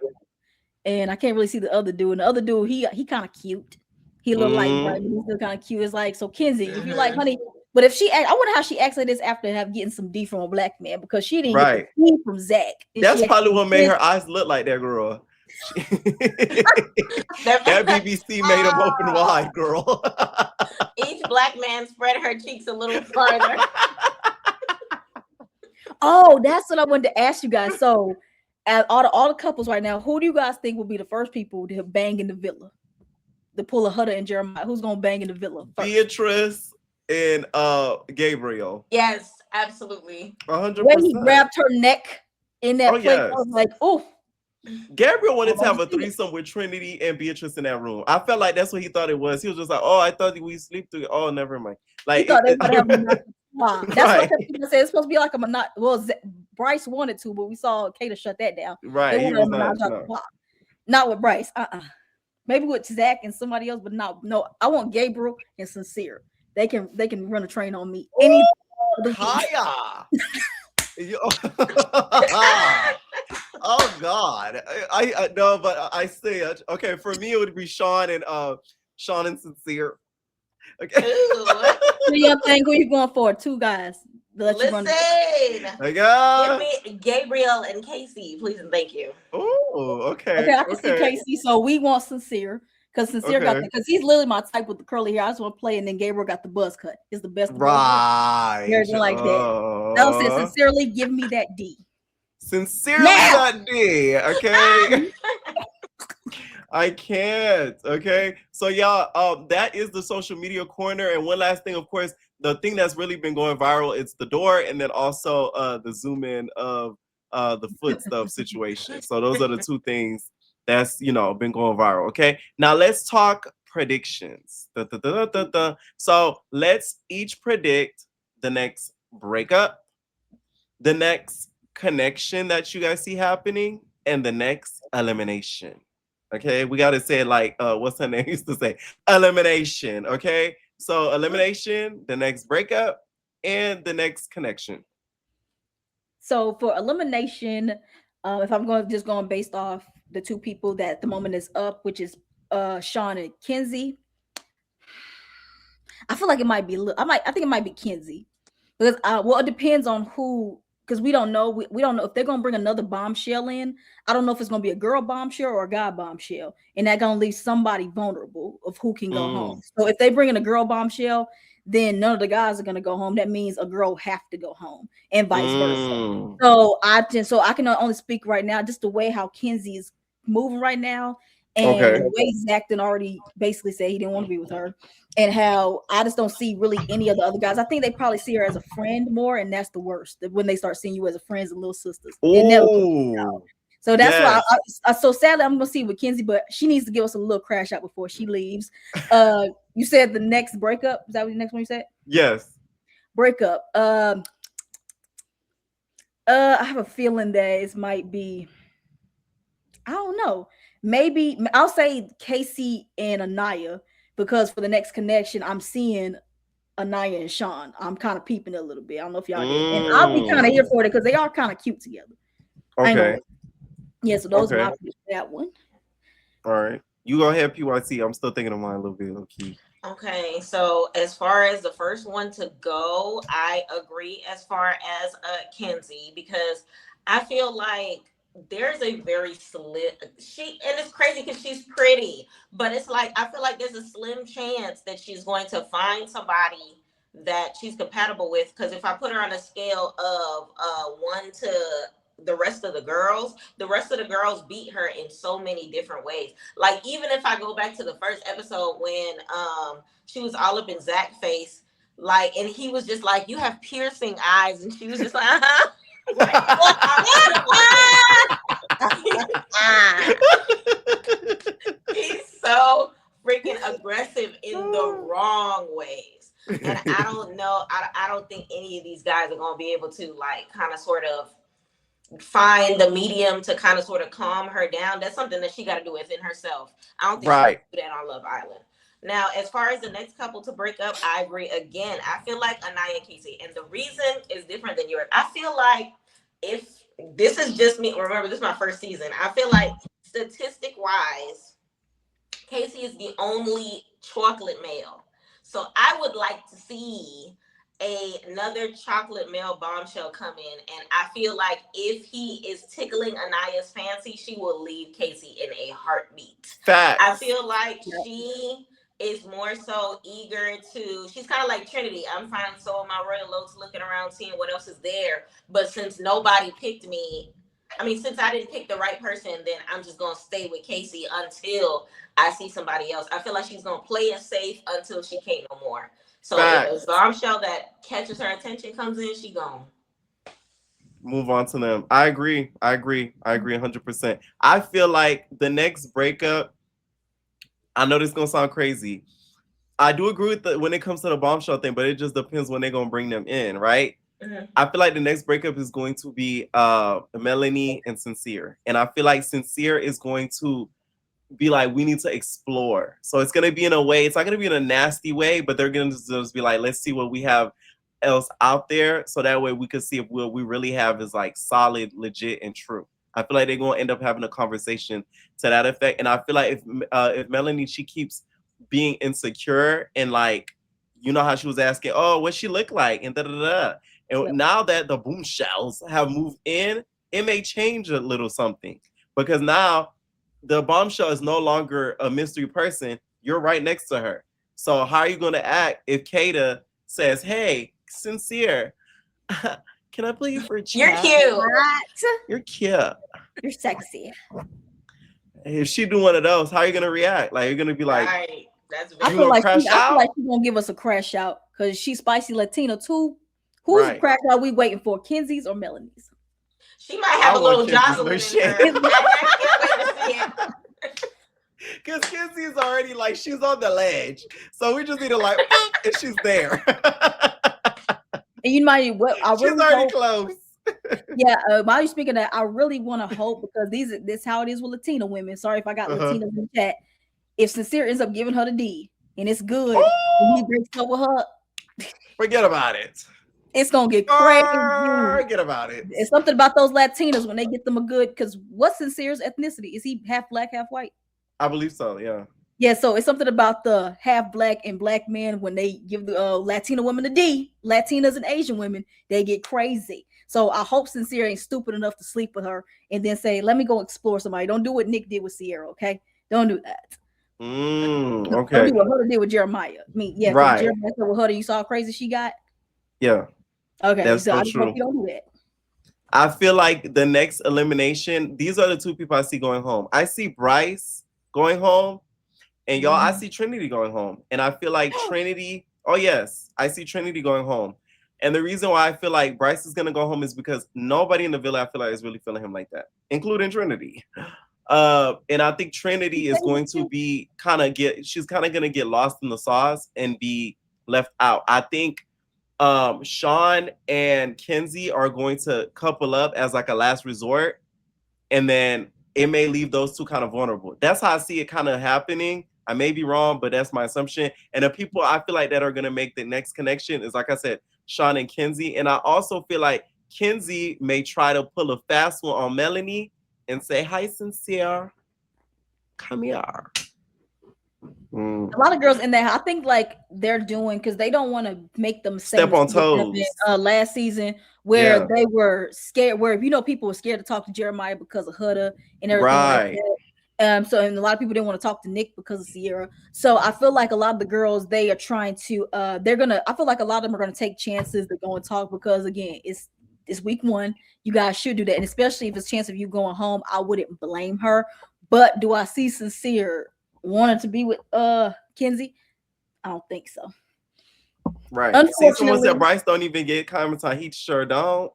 And I can't really see the other dude. And the other dude, he kind of cute. He look like he's still kind of cute. It's like, so Kenzie, if you like honey, but if I wonder how she acts like this after getting some D from a black man, because she didn't get the D from Zach. That's probably what made her eyes look like that, girl. That BBC made them open wide, girl. Each black man spread her cheeks a little further. Oh, that's what I wanted to ask you guys. So, all the couples right now, who do you guys think will be the first people to bang in the villa? To pull a Huda and Jeremiah. Who's gonna bang in the villa first? Beatrice and Gabriel. Yes, absolutely. 100%. When he grabbed her neck in that place, I was like, oh. Gabriel wanted to have a threesome with Trinity and Beatrice in that room. I felt like that's what he thought it was. He was just like, "Oh, I thought we sleep through." Oh, never mind. Like, he thought they would have that's what people said. It's supposed to be like a monot. Well, Bryce wanted to, but we saw Kata shut that down. Right. He was not with Bryce. Maybe with Zach and somebody else, but no. I want Gabriel and Sincere. they can run a train on me. Any Kaya. Oh God. I no, but I see it. Okay, for me it would be Sean and Sincere. Okay. Do your thing. Who you going for? 2 guys. Listen, give me Gabriel and Casey, please and thank you. Oh, okay. Okay, I can see Casey. So we want Sincere. Because Sincere got because he's literally my type with the curly hair. I just want to play, and then Gabriel got the buzz cut. It's the best. Right. Everything like that. That was it. Sincerely, give me that D. Sincerely, that D. Okay. I can't. Okay. So y'all, that is the social media corner. And one last thing, of course, the thing that's really been going viral, it's the door, and then also the zoom in of the foot stuff situation. So those are the 2 things that's been going viral. Okay. Now let's talk predictions. So let's each predict the next breakup, the next connection that you guys see happening, and the next elimination. Okay, we got to say it like what's her name used to say, elimination. Okay, so elimination, the next breakup, and the next connection. So for elimination, if I'm going based off the 2 people that at the moment is up, which is Sean and Kenzie, I feel like it might be. I think it might be Kenzie, because well, it depends on who. Because we don't know. We don't know if they're gonna bring another bombshell in. I don't know if it's gonna be a girl bombshell or a guy bombshell, and that gonna leave somebody vulnerable of who can go home. So if they bring in a girl bombshell, then none of the guys are gonna go home. That means a girl have to go home, and vice versa. So I can only speak right now, just the way how Kenzie is moving right now, and the way Zach then already basically said he didn't want to be with her. And how I just don't see really any of the other guys. I think they probably see her as a friend more, and that's the worst. When they start seeing you as a friends and little sisters. So that's why I so sadly I'm gonna see with Kenzie, but she needs to give us a little crash out before she leaves. You said the next breakup. Is that the next one you said? Yes. Breakup. I have a feeling that it might be. I don't know. Maybe I'll say Casey and Anaya. Because for the next connection, I'm seeing Anaya and Sean. I'm kind of peeping a little bit. I don't know if y'all did. And I'll be kind of here for it because they are kind of cute together. Okay. Yeah, so those are my picks for that one. All right. You go ahead, PYT. I'm still thinking of mine a little bit, low key. Okay, so as far as the first one to go, I agree as far as Kenzie, because I feel like there's a very slim and it's crazy because she's pretty, but it's like I feel like there's a slim chance that she's going to find somebody that she's compatible with, because if I put her on a scale of 1 to the rest of the girls beat her in so many different ways. Like even if I go back to the first episode when she was all up in Zach's face, like, and he was just like, you have piercing eyes, and she was just like, he's so freaking aggressive in the wrong ways. And I don't know, I don't think any of these guys are gonna be able to like kind of sort of find the medium to kind of sort of calm her down. That's something that she got to do within herself. I don't think she can do that on Love Island. Now, as far as the next couple to break up, I agree again. I feel like Anaya and Casey, and the reason is different than yours. I feel like if this is just me, remember this is my first season, I feel like statistic wise, Casey is the only chocolate male. So I would like to see another chocolate male bombshell come in, and I feel like if he is tickling Anaya's fancy, she will leave Casey in a heartbeat. Facts. I feel like she is more so eager to, she's kind of like Trinity. I'm fine, so am I royal oats, looking around, seeing what else is there. But since nobody picked me, since I didn't pick the right person, then I'm just going to stay with Casey until I see somebody else. I feel like she's going to play it safe until she can't no more. So if a bombshell that catches her attention comes in, she gone. Move on to them. I agree 100%. I feel like the next breakup, I know this is going to sound crazy. I do agree with when it comes to the bombshell thing, but it just depends when they're going to bring them in, right? Mm-hmm. I feel like the next breakup is going to be Melanie and Sincere. And I feel like Sincere is going to be like, we need to explore. So it's gonna be in a way, it's not gonna be in a nasty way, but they're gonna just be like, let's see what we have else out there, so that way we can see if what we really have is like solid, legit, and true. I feel like they're gonna end up having a conversation to that effect, and I feel like if Melanie, she keeps being insecure and like, you know how she was asking, oh, what she look like, and da da da. And now that the boom shells have moved in, it may change a little something, because now the bombshell is no longer a mystery person. You're right next to her. So how are you going to act if Kata says, hey, Sincere, can I play you for a chat? You're cute. You're cute. You're sexy. If she do one of those, how are you going to react? Like, you're going to be like, right. That's I feel like she's gonna give us a crash out because she's spicy Latina too. Who's the crash out we waiting for? Kenzie's or Melanie's? She might have a little Jocelyn in her. Because Kenzie's already like, she's on the ledge. So we just need to like, and she's there. And you might, she's already close. Yeah, while you're speaking of that, I really want to hope, because this how it is with Latina women. Sorry if I got Latinas in the chat. If Sincere ends up giving her the D and it's good, and he breaks up with her, forget about it. It's gonna get crazy. Forget about it. It's something about those Latinas when they get them a good, because what's Sincere's ethnicity? Is he half black, half white? I believe so, yeah. Yeah, so it's something about the half black and black men when they give the Latina women a D, Latinas and Asian women, they get crazy. So I hope Sincere ain't stupid enough to sleep with her and then say, let me go explore somebody. Don't do what Nick did with Sierra, okay? Don't do that. Okay. Don't do what Huda did with Jeremiah. I mean, yeah, right. Jeremiah said with Huda, you saw how crazy she got? Yeah. Okay, that's so I true. hope you don't do that. I feel like the next elimination, these are the two people I see going home. I see Bryce going home, and y'all, I see Trinity going home. And I feel like Trinity, oh yes, I see Trinity going home. And the reason why I feel like Bryce is going to go home is because nobody in the villa, I feel like, is really feeling him like that, including Trinity. And I think Trinity is going to be she's kind of going to get lost in the sauce and be left out. I think Sean and Kenzie are going to couple up as like a last resort, and then it may leave those two kind of vulnerable. That's how I see it kind of happening. I may be wrong, but that's my assumption. And the people I feel like that are going to make the next connection is, like I said, Sean and Kenzie. And I also feel like Kenzie may try to pull a fast one on Melanie and say, hi, Sincere, come here. A lot of girls in there, I think, like they're doing, because they don't want to make them step on toes. Last season, where they were scared, where people were scared to talk to Jeremiah because of Huda and everything like that. So, and a lot of people didn't want to talk to Nick because of Sierra. So I feel like a lot of the girls, they are trying to I feel like a lot of them are gonna take chances to go and talk, because again, it's week one. You guys should do that, and especially if it's a chance of you going home, I wouldn't blame her. But do I see Sincere wanted to be with Kenzie? I don't think so. Right. See, someone said Bryce don't even get comments on. He sure don't.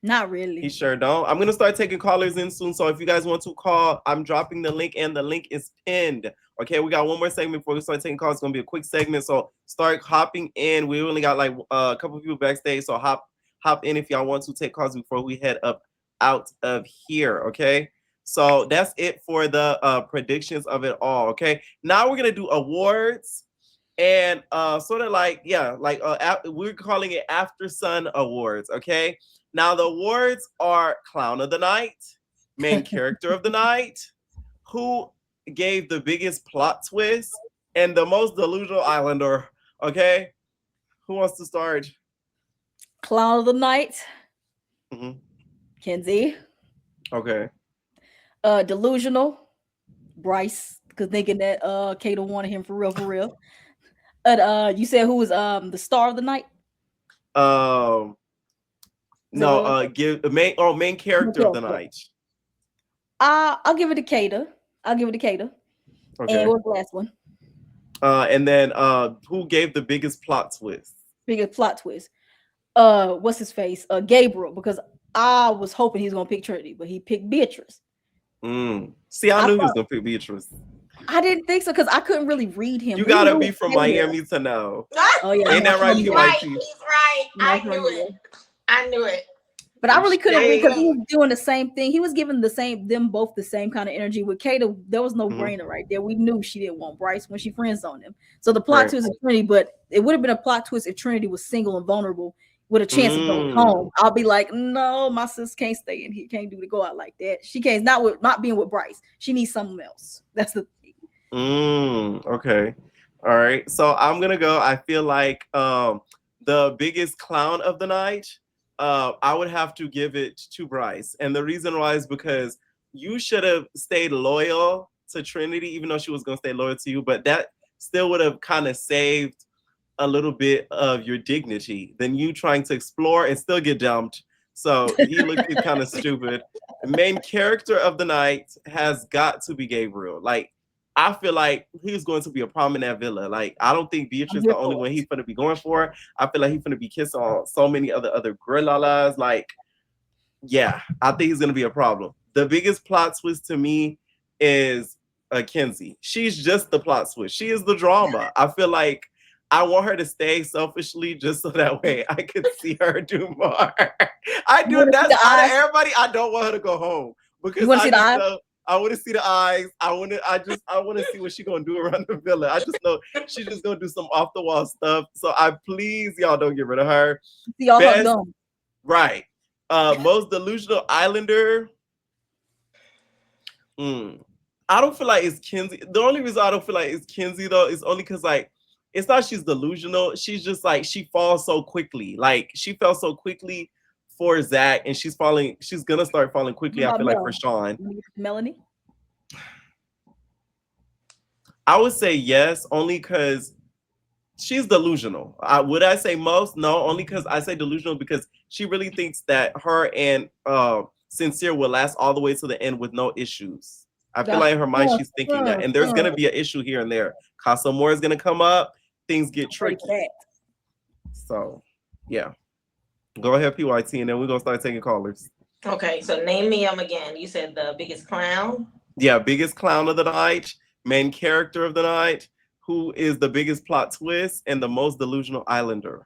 Not really. He sure don't. I'm gonna start taking callers in soon. So if you guys want to call, I'm dropping the link, and the link is pinned. Okay, we got one more segment before we start taking calls. It's gonna be a quick segment. So start hopping in. We only got like a couple of people backstage. So hop in if y'all want to take calls before we head out of here. Okay. So that's it for the predictions of it all. Okay. Now we're gonna do awards, and sort of like we're calling it After Sun Awards. Okay. Now the awards are Clown of the Night, Main Character of the Night, Who Gave the Biggest Plot Twist, and the Most Delusional Islander. Okay. Who wants to start? Clown of the Night. Kenzie. Okay. Delusional, Bryce, because thinking that Kata wanted him for real. You said who was the star of the night? No, give the main character of the night. I'll give it to Kata. Okay. And what's the last one? And then who gave the biggest plot twist? What's his face? Gabriel, because I was hoping he's gonna pick Trinity, but he picked Beatrice. See, I knew he was gonna pick Beatrice. I didn't think so, because I couldn't really read him. You gotta be from Miami to know. Oh yeah, ain't that right? He's right. I knew it. But I really couldn't read because he was doing the same thing. He was giving them both the same kind of energy. With Kata, there was no brainer right there. We knew she didn't want Bryce when she friends on him. So the plot twist is Trinity, but it would have been a plot twist if Trinity was single and vulnerable with a chance of going home. I'll be like, no, my sis can't stay in here. Can't do to go out like that. She can't not being with Bryce. She needs something else. That's the thing. Okay. All right. So I'm gonna go. I feel like the biggest clown of the night. I would have to give it to Bryce. And the reason why is because you should have stayed loyal to Trinity, even though she was going to stay loyal to you. But that still would have kind of saved a little bit of your dignity than you trying to explore and still get dumped. So he looked kind of stupid. The main character of the night has got to be Gabriel. Like, I feel like he's going to be a prominent villa. Like, I don't think Beatrice is the only one he's going to be going for. I feel like he's going to be kissing on so many other grillas. Like, yeah, I think he's going to be a problem. The biggest plot twist to me is Kenzie. She's just the plot twist. She is the drama. I feel like I want her to stay selfishly just so that way I could see her do more. I do. That's out of everybody. I don't want her to go home because I want to see the eyes. I want to see what she's gonna do around the villa. I just know she's just gonna do some off the wall stuff. So please y'all don't get rid of her. Y'all dumb. Right. Most delusional islander. I don't feel like it's Kenzie. The only reason I don't feel like it's Kenzie though is only because like it's not she's delusional. She's just like she falls so quickly. Like she fell so quickly for Zach, and she's gonna start falling quickly. I feel like for Sean. Melanie, I would say yes, only because she's delusional. Would I say most? No, only because I say delusional because she really thinks that her and Sincere will last all the way to the end with no issues. I feel like in her mind she's thinking that, and there's gonna be an issue here and there. Casa Moore is gonna come up. Things get tricky. So, yeah. Go ahead, PYT, and then we're gonna start taking callers. Okay, so name me again. You said the biggest clown. Yeah, biggest clown of the night, main character of the night, who is the biggest plot twist, and the most delusional islander.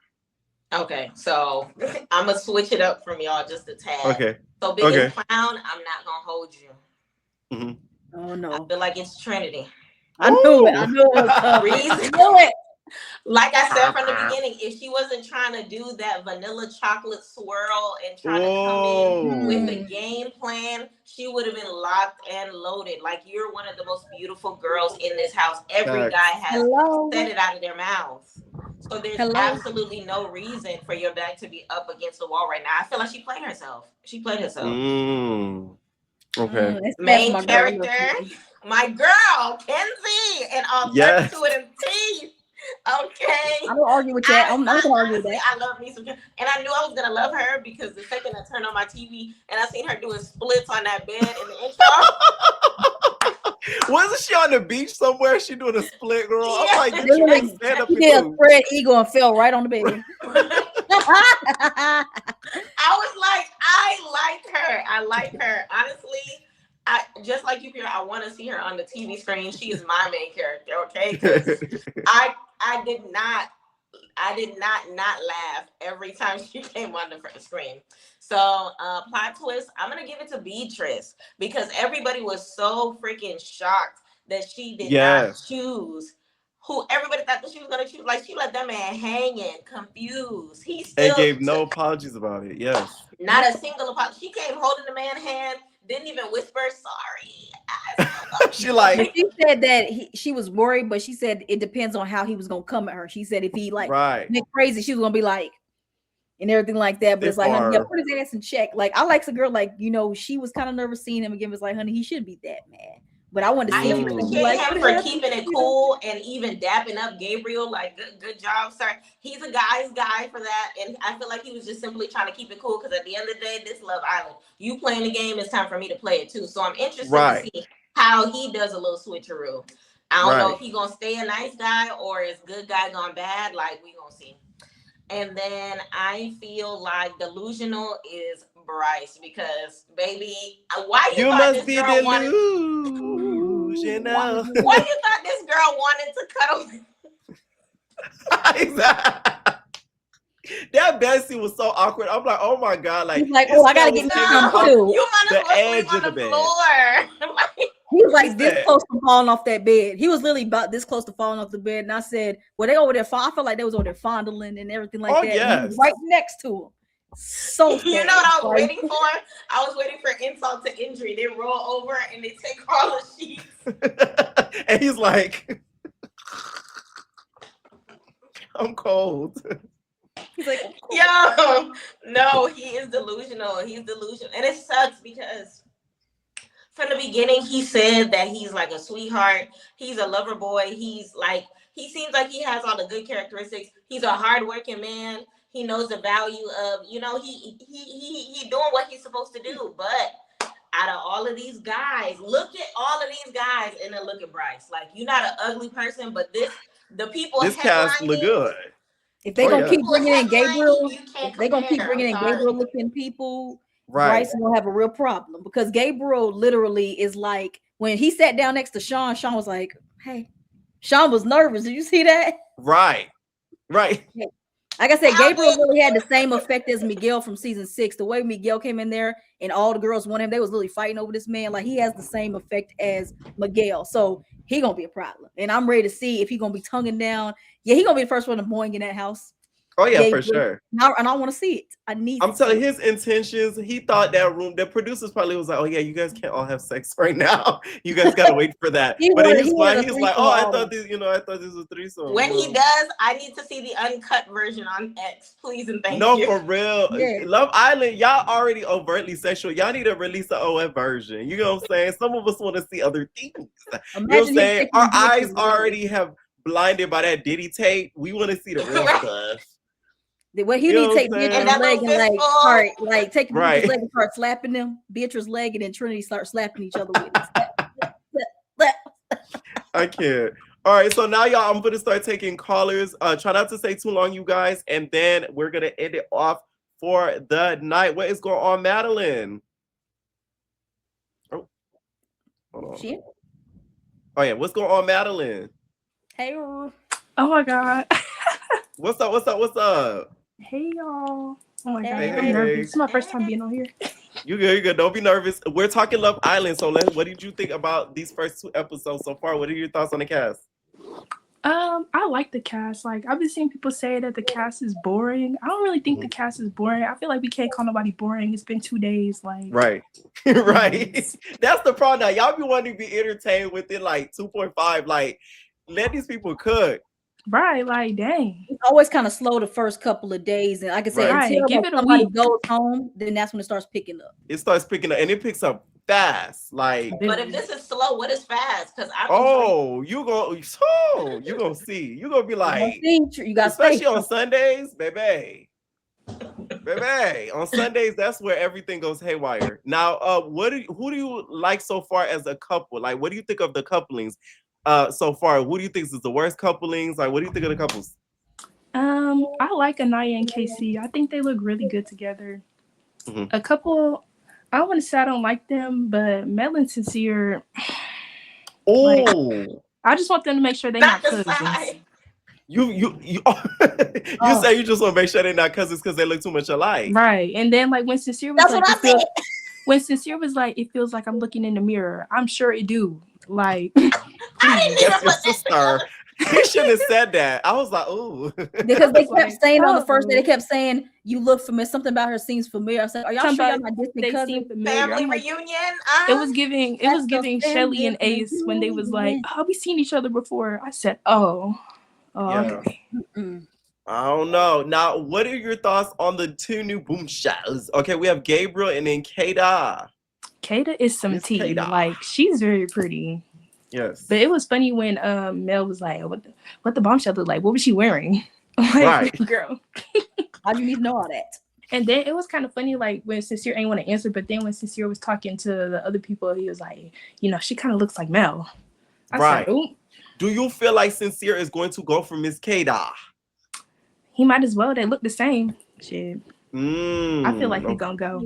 Okay, so I'm gonna switch it up from y'all just a tad. Okay. So biggest clown, I'm not gonna hold you. Mm-hmm. Oh no. I feel like it's Trinity. I knew it. I knew it. Reason. I knew it. Like I said from the beginning, if she wasn't trying to do that vanilla chocolate swirl and trying to come in with a game plan, she would have been locked and loaded. Like, you're one of the most beautiful girls in this house. Every guy has said it out of their mouths. So there's absolutely no reason for your back to be up against the wall right now. I feel like she played herself. Okay. Main character, my girl, Kenzie, and all yes. to it and teeth. Okay. I don't argue with that. I'm not gonna argue with that. I love me some, and I knew I was gonna love her because the second I turned on my TV and I seen her doing splits on that bed in the intro. Wasn't she on the beach somewhere? She doing a split, girl. Yeah. I'm like, she did a spread eagle and fell right on the bed. I was like, I like her. Honestly, I just like you, Pierre. I want to see her on the TV screen. She is my main character, okay? Because I did not laugh every time she came on the screen. So, plot twist, I'm gonna give it to Beatrice because everybody was so freaking shocked that she did not choose who everybody thought that she was gonna choose. Like, she let that man hanging, confused. He still gave no apologies about it. Yes, not a single apology. She came holding the man's hand. Didn't even whisper sorry. She said that she was worried, but she said it depends on how he was gonna come at her. She said if he went crazy, she was gonna be like and everything like that. But it's like, honey, put his ass in check. Like, I like a girl like, she was kind of nervous seeing him again. It was like, honey, he shouldn't be that mad. But I wanted to see him. Him for keeping it cool and even dapping up Gabriel. Like, good job, sir. He's a guy's guy for that. And I feel like he was just simply trying to keep it cool because at the end of the day, this Love Island, you playing the game, it's time for me to play it too. So I'm interested to see how he does a little switcheroo. I don't know if he's gonna stay a nice guy or is good guy gone bad. Like, we gonna see. And then I feel like delusional is Bryce because, baby, why you must be delusional? Why you thought this girl wanted to cuddle? Exactly. That bed scene was so awkward. I'm like, oh my god, like he's like, oh, I gotta get me some too. You might as well sleep on the floor. He was like this close to falling off that bed. He was literally about this close to falling off the bed. And I said, well, they over there. I felt like they was over there fondling and everything like that. Yes. And he was right next to him. So sad. You know what I was waiting for? I was waiting for insult to injury. They roll over and they take all the sheets. And he's like, I'm cold. He's like, yo, no, he is delusional. He's delusional. And it sucks because from the beginning, he said that he's like a sweetheart. He's a lover boy. He's like, he seems like he has all the good characteristics. He's a hardworking man. He knows the value of, you know, he doing what he's supposed to do. But out of all of these guys, look at all of these guys and then look at Bryce. Like, you're not an ugly person, but the people. This cast look good. If they gonna keep bringing in Gabriel, looking people, right. Bryce is gonna have a real problem because Gabriel literally is like when he sat down next to Sean was like, hey, Sean was nervous. Did you see that? Right. Like I said, Gabriel really had the same effect as Miguel from season 6. The way Miguel came in there and all the girls wanted him, they was literally fighting over this man. Like he has the same effect as Miguel. So he gonna be a problem. And I'm ready to see if he gonna be tonguing down. Yeah, he gonna be the first one to boing in that house. Oh yeah, for sure. And I want to see it. I'm telling his intentions. He thought that room, the producers probably was like, oh yeah, you guys can't all have sex right now. You guys gotta wait for that. But in his mind, he's like, oh, I thought this was a threesome. When he does, I need to see the uncut version on X, please and thank you. No, for real. Yeah. Love Island, y'all already overtly sexual. Y'all need to release the OF version. You know what I'm saying? Some of us want to see other things. You know what I'm saying? Our eyes already have blinded by that Diddy tape. We want to see the real stuff. What he need to take Beatrice's leg and take Beatrice's leg and start slapping them. Beatrice's leg and then Trinity start slapping each other with it. I can't. All right, so now y'all, I'm gonna start taking callers. Try not to stay too long, you guys, and then we're gonna end it off for the night. What is going on, Madeline? Oh, hold on. Oh yeah, what's going on, Madeline? Hey. Oh my God. What's up? Hey y'all. Oh my God. Hey, I'm nervous. This is my first time being on here. You good. Don't be nervous. We're talking Love Island. So what did you think about these first 2 episodes so far? What are your thoughts on the cast? I like the cast. Like I've been seeing people say that the cast is boring. I don't really think the cast is boring. I feel like we can't call nobody boring. It's been 2 days. Like right. Right. That's the problem now. Y'all be wanting to be entertained within like 2.5. Like let these people cook. Right, like dang. It's always kind of slow the first couple of days, and like I said, until give it somebody goes home, then that's when it starts picking up. It starts picking up, and it picks up fast. Like, but if this is slow, what is fast? Because you gonna see, you gonna be like, you got especially on Sundays, baby. On Sundays, that's where everything goes haywire. Now, who do you like so far as a couple? Like, what do you think of the couplings? So far, what do you think is the worst couplings? Like, what do you think of the couples? I like Anaya and KC. I think they look really good together. A couple, I don't want to say I don't like them, but Mel and Sincere. I just want them to make sure they're not cousins. You say you just want to make sure they're not cousins because they look too much alike, right? And then like when Sincere was when Sincere was like, it feels like I'm looking in the mirror. I'm sure it do. Like, that's your sister. He shouldn't have said that. I was like, ooh. Because they kept saying on the first day, they kept saying, you look familiar. Something about her seems familiar. I said, are y'all sure y'all not distant cousins? Family reunion? It was giving Shelly and Ace when they was like, oh, we seen each other before. I said, oh, okay. I don't know. Now, what are your thoughts on the 2 new boom shows? Okay, we have Gabriel and then Kada. Kada is some tea. Kada. Like she's very pretty. Yes. But it was funny when Mel was like, what the bombshell look like? What was she wearing? Like, right. Girl. How do you need to know all that? And then it was kind of funny, like when Sincere ain't want to answer, but then when Sincere was talking to the other people, he was like, she kind of looks like Mel. Right. Said, do you feel like Sincere is going to go for Miss Kada? He might as well. They look the same. Shit. I feel like he's gonna go.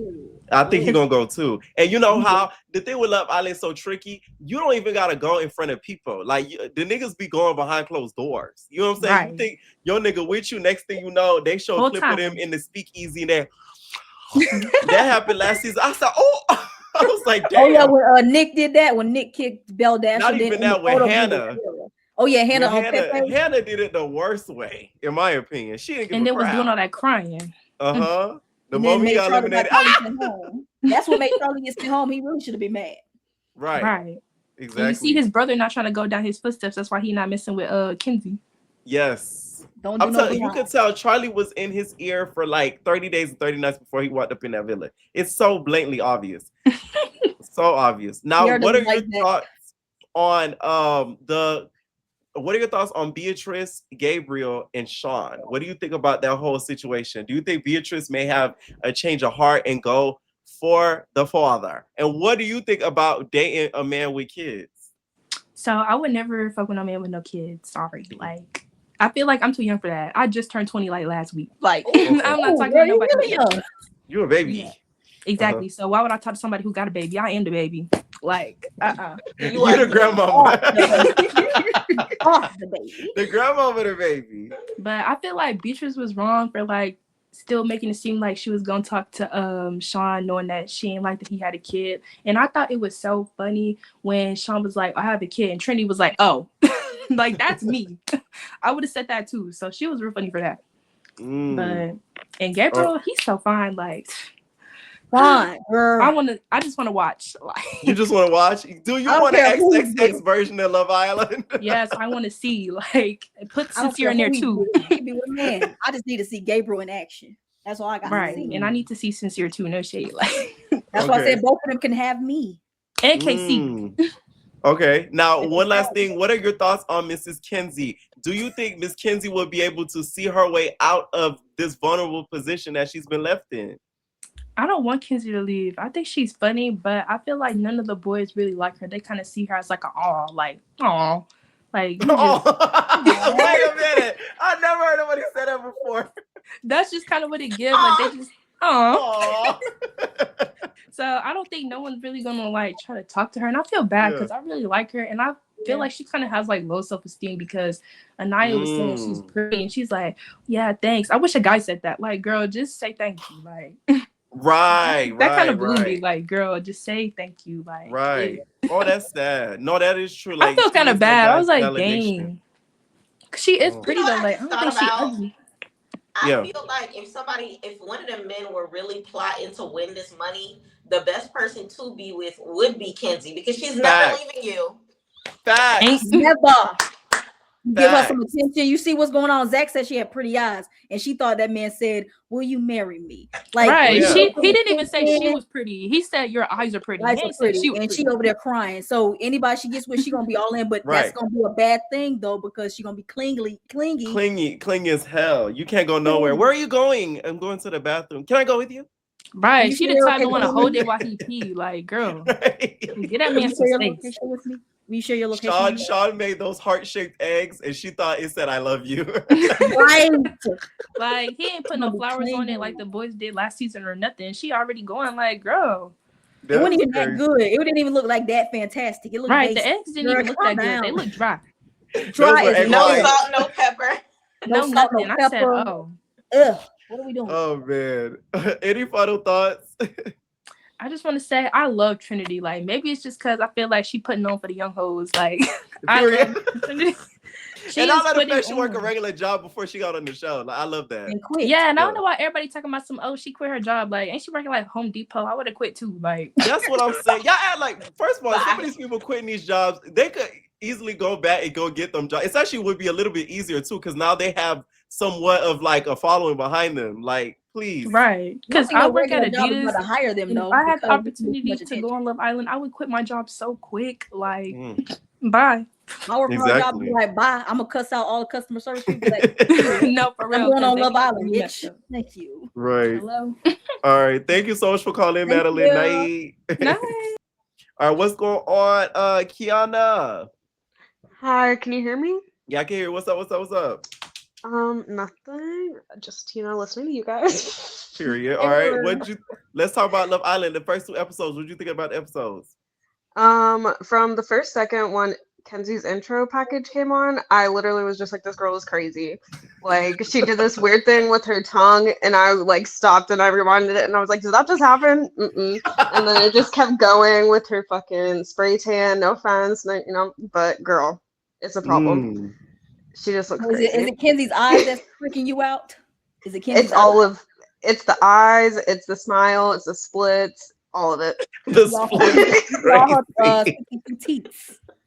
I think he's gonna go too. And you know how the thing with Love Island is so tricky? You don't even gotta go in front of people. Like the niggas be going behind closed doors. You know what I'm saying? Right. You think your nigga with you, next thing you know, they show a clip of them in the speakeasy and that happened last season. I said, oh, I was like, damn. Oh yeah, when Nick did that, when Nick kicked Bell Dash. Not even that with Hannah. Oh yeah, Hannah did it the worst way, in my opinion. She didn't give and a then crap. Was doing all that crying. Uh-huh. The moment he got eliminated. Home. That's what made Charlie get sent home. He really should have been mad. Right. Exactly. And you see his brother not trying to go down his footsteps. That's why he not messing with Kenzie. Yes. You could tell Charlie was in his ear for like 30 days and 30 nights before he walked up in that villa. It's so blatantly obvious. So obvious. Now, what are your thoughts on what are your thoughts on Beatrice, Gabriel, and Sean? What do you think about that whole situation? Do you think Beatrice may have a change of heart and go for the father? And what do you think about dating a man with kids? So I would never fuck with a man with no kids. Sorry. Like, I feel like I'm too young for that. I just turned 20 like last week. Like, I'm not talking to nobody. Really young. You're a baby. Yeah. Exactly. So why would I talk to somebody who got a baby? I am the baby. Like, You're the grandmama. The baby. The grandmama, the baby. But I feel like Beatrice was wrong for like still making it seem like she was gonna talk to Sean, knowing that she ain't like that he had a kid. And I thought it was so funny when Sean was like, I have a kid, and Trinity was like, oh, like that's me. I would have said that too. So she was real funny for that. But and Gabriel, he's so fine. Like, fine, girl. I just want to watch. Like, you just want to watch? Do you want an XXX version of Love Island? Yes, I want to see. Like, put Sincere in there too. Man, I just need to see Gabriel in action. That's all I got. Right, to see. and I need to see Sincere too. No shade. Like, that's why I said both of them can have me and KC. Okay. Now, one last thing. What are your thoughts on Mrs. Kenzie? Do you think Miss Kenzie will be able to see her way out of this vulnerable position that she's been left in? I don't want Kenzie to leave. I think she's funny, but I feel like none of the boys really like her. They kind of see her as like a like. Wait a minute. I never heard nobody say that before. That's just kind of what it gives. Like they just So I don't think no one's really gonna like try to talk to her, and I feel bad because I really like her, and I feel like she kind of has like low self-esteem because Anaya was saying she's pretty, and she's like, yeah, thanks. I wish a guy said that. Like, girl, just say thank you. Like, that kind of blew me. Like, girl, just say thank you. Like, Oh, that's sad. No, that is true. Like, I feel kind of bad. I was like, dang, she is pretty though. Like, I don't think she's ugly. I feel like if one of them men were really plotting to win this money, the best person to be with would be Kenzie because she's never leaving you. Facts. Never. Give her some attention. You see what's going on. Zach said she had pretty eyes, and she thought that man said, "Will you marry me?" Like, he didn't even say she was pretty. He said your eyes are pretty. She over there crying. So anybody she gets with, she gonna be all in. But that's gonna be a bad thing though because she gonna be clingy as hell. You can't go nowhere. Where are you going? I'm going to the bathroom. Can I go with you? Right. She the type to want to hold it while he pee. Like, girl, get that man some space. Will you share your location? Sean made those heart-shaped eggs, and she thought it said "I love you." Right. Like he ain't putting no flowers on it like the boys did last season or nothing. She already going like, girl. It wasn't even that good. It didn't even look like that fantastic. It looked basic. The eggs didn't even look that good. They look dry. No salt, no pepper. No nothing. I said, oh. Ugh. What are we doing? Oh man. Any final thoughts? I just want to say I love Trinity. Like maybe it's just because I feel like she putting on for the young hoes. Like I love Trinity. And I love the fact she worked a regular job before she got on the show. Like, I love that. And quit. Yeah, and I don't know why everybody talking about she quit her job. Like, ain't she working like Home Depot? I would have quit too. Like that's what I'm saying. Y'all act like first of all, some of these people quitting these jobs, they could easily go back and go get them jobs. It actually would be a little bit easier too, because now they have somewhat of like a following behind them. Like, please. Right. Because I work at Adidas. To hire them, though. If I had the opportunity to go on Love Island, I would quit my job so quick. Like, bye. I work my job, be like, bye. I'm gonna cuss out all the customer service people. Like, no, for real. I'm going on Love Island, bitch. Thank you. Right. Hello. All right. Thank you so much for calling, Natalie. Night. All right. What's going on, Kiana? Hi. Can you hear me? Yeah, I can hear you. What's up? Nothing. Just listening to you guys. Period. All right. Let's talk about Love Island. The first 2 episodes. What did you think about the episodes? From the first second when Kenzie's intro package came on, I literally was just like, this girl is crazy. Like, she did this weird thing with her tongue, and I like stopped and I rewinded it, and I was like, did that just happen? Mm-mm. And then it just kept going with her fucking spray tan. No offense, but girl, it's a problem. She just looks crazy. Is it Kenzie's eyes that's freaking you out? Is it Kenzie's eyes? It's the eyes, it's the smile, it's the splits, all of it. The splits.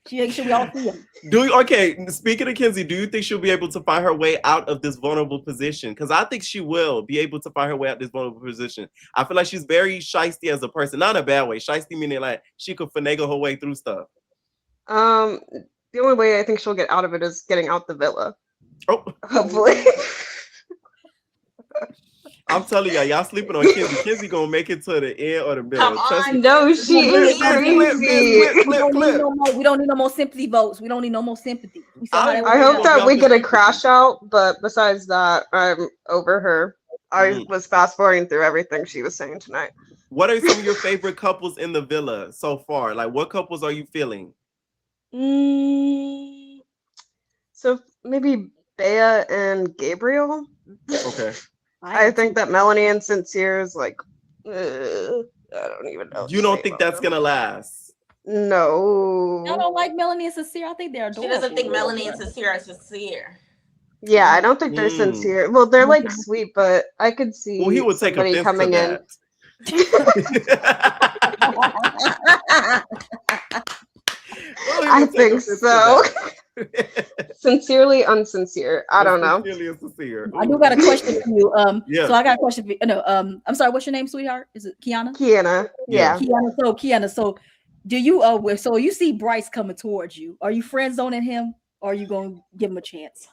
Should we all see them? Okay, speaking of Kenzie, do you think she'll be able to find her way out of this vulnerable position? Because I think she will be able to find her way out of this vulnerable position. I feel like she's very shisty as a person. Not in a bad way. Shisty meaning like she could finagle her way through stuff. The only way I think she'll get out of it is getting out the villa. Oh. Hopefully. I'm telling y'all sleeping on Kenzie. Kenzie gonna make it to the end or the middle. I know she is crazy. We don't need no more sympathy votes. We don't need no more sympathy. I hope that we get a crash out, but besides that, I'm over her. I was fast forwarding through everything she was saying tonight. What are some of your favorite couples in the villa so far? Like, what couples are you feeling? So maybe Bea and Gabriel. Okay. I think that Melanie and Sincere is like, I don't even know. You don't think that's gonna last? No. I don't like Melanie and Sincere. I think they're adorable. She doesn't think Melanie and Sincere are sincere. Yeah, I don't think they're sincere. Well, they're like sweet, but I could see he would take somebody coming in. I think so. Sincerely unsincere. I don't know. Sincerely unsincere. I do got a question for you. Yeah. So I got a question for you. No, I'm sorry, what's your name, sweetheart? Is it Kiana? Kiana. Yeah. Kiana, so do you so you see Bryce coming towards you? Are you friend zoning him or are you gonna give him a chance?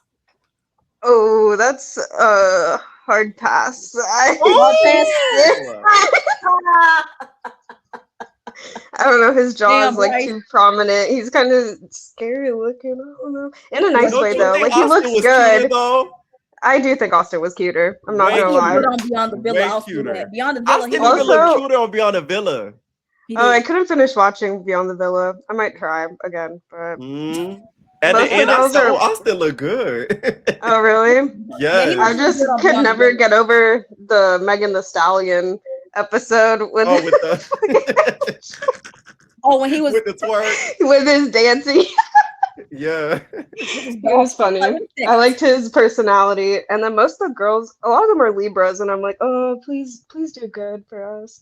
Oh, that's a hard pass. I don't know. His jaw is like too prominent. He's kind of scary looking. I don't know. In a nice way though. Like he looks good. I do think Austin was cuter. I'm not gonna lie. Beyond the Villa, Beyond the Villa. Austin even look cuter on Beyond the Villa. Oh, I couldn't finish watching Beyond the Villa. I might try again, but. At the end, I saw Austin look good. Oh, really? Yeah. I just could never get over the Megan Thee Stallion episode with when he was with the twerk, with his dancing. Yeah, it was funny. I liked his personality, and then most of the girls, a lot of them are Libras, and I'm like, oh, please do good for us.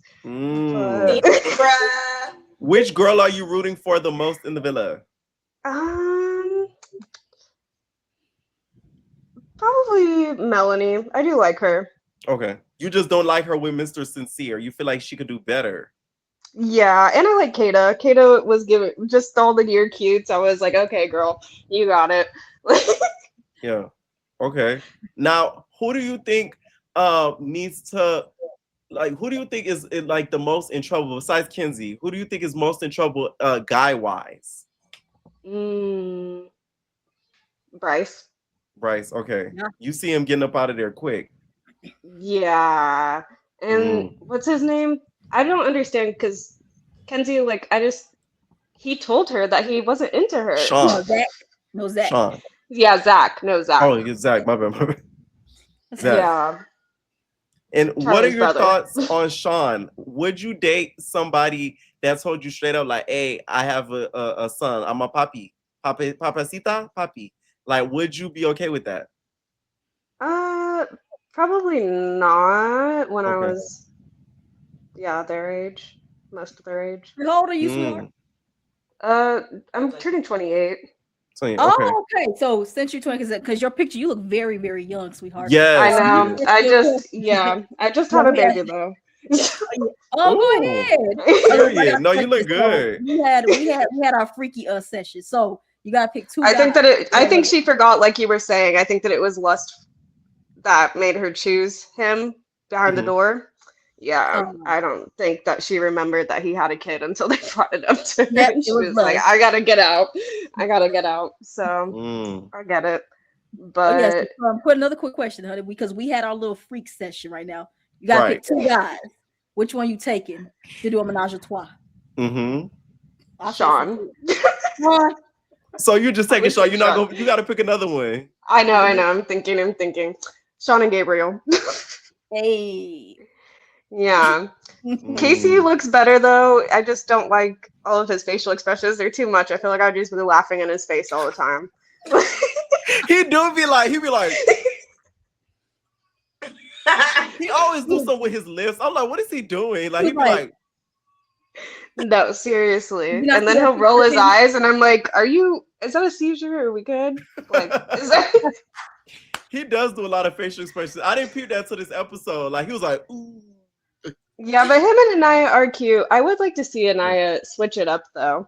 Which girl are you rooting for the most in the villa? Probably Melanie. I do like her. Okay. You just don't like her with Mr. Sincere. You feel like she could do better. Yeah, and I like Kata. Kata was giving just all the gear cutes. I was like, okay, girl, you got it. Yeah. Okay. Now, who do you think needs to who do you think is like the most in trouble besides Kenzie? Who do you think is most in trouble guy-wise? Bryce. Bryce, okay. Yeah. You see him getting up out of there quick. Yeah. And what's his name? I don't understand because Kenzie, like, he told her that he wasn't into her. Sean. No, Zach. Sean. Yeah, Zach. No, Zach. Oh, it's Zach. My bad. Zach. Yeah. And what are your thoughts on Sean? Would you date somebody that told you straight up, like, hey, I have a son. I'm a papi. Papacita? Papi. Like, would you be okay with that? Probably not when I was, their age, most of their age. How old are you, sweetheart? I'm turning 28. Okay. Oh, okay. So since you're 20, because your picture, you look very, very young, sweetheart. Yeah, I know. I just had a baby though. Go ahead. No, you look good. We had our freaky session. So you gotta pick two. I think she forgot, like you were saying. I think that it was lust that made her choose him behind the door. Yeah, I don't think that she remembered that he had a kid until they brought it up to her. She was like, I gotta get out. So I get it. But put another quick question, honey, because we had our little freak session right now. You gotta Right. pick two guys. Which one you taking to do a menage a trois? Mm-hmm. I say for Sean. Sean. So you're just I taking would Shaw. take You're not Sean. going. You got to pick another one. I know, I know. I'm thinking. Sean and Gabriel. Hey. Yeah. Casey Mm. looks better though. I just don't like all of his facial expressions. They're too much. I feel like I'd just be laughing in his face all the time. He do be like. He be like. He always do something with his lips. I'm like, what is he doing? Like he He's be like, like. No, you seriously. not And see then that he'll picture roll of his him? eyes and I'm like, is that a seizure? Are we good? Like, is that He does do a lot of facial expressions. I didn't peep that to this episode. Like he was like, ooh. Yeah, but him and Anaya are cute. I would like to see Anaya switch it up though.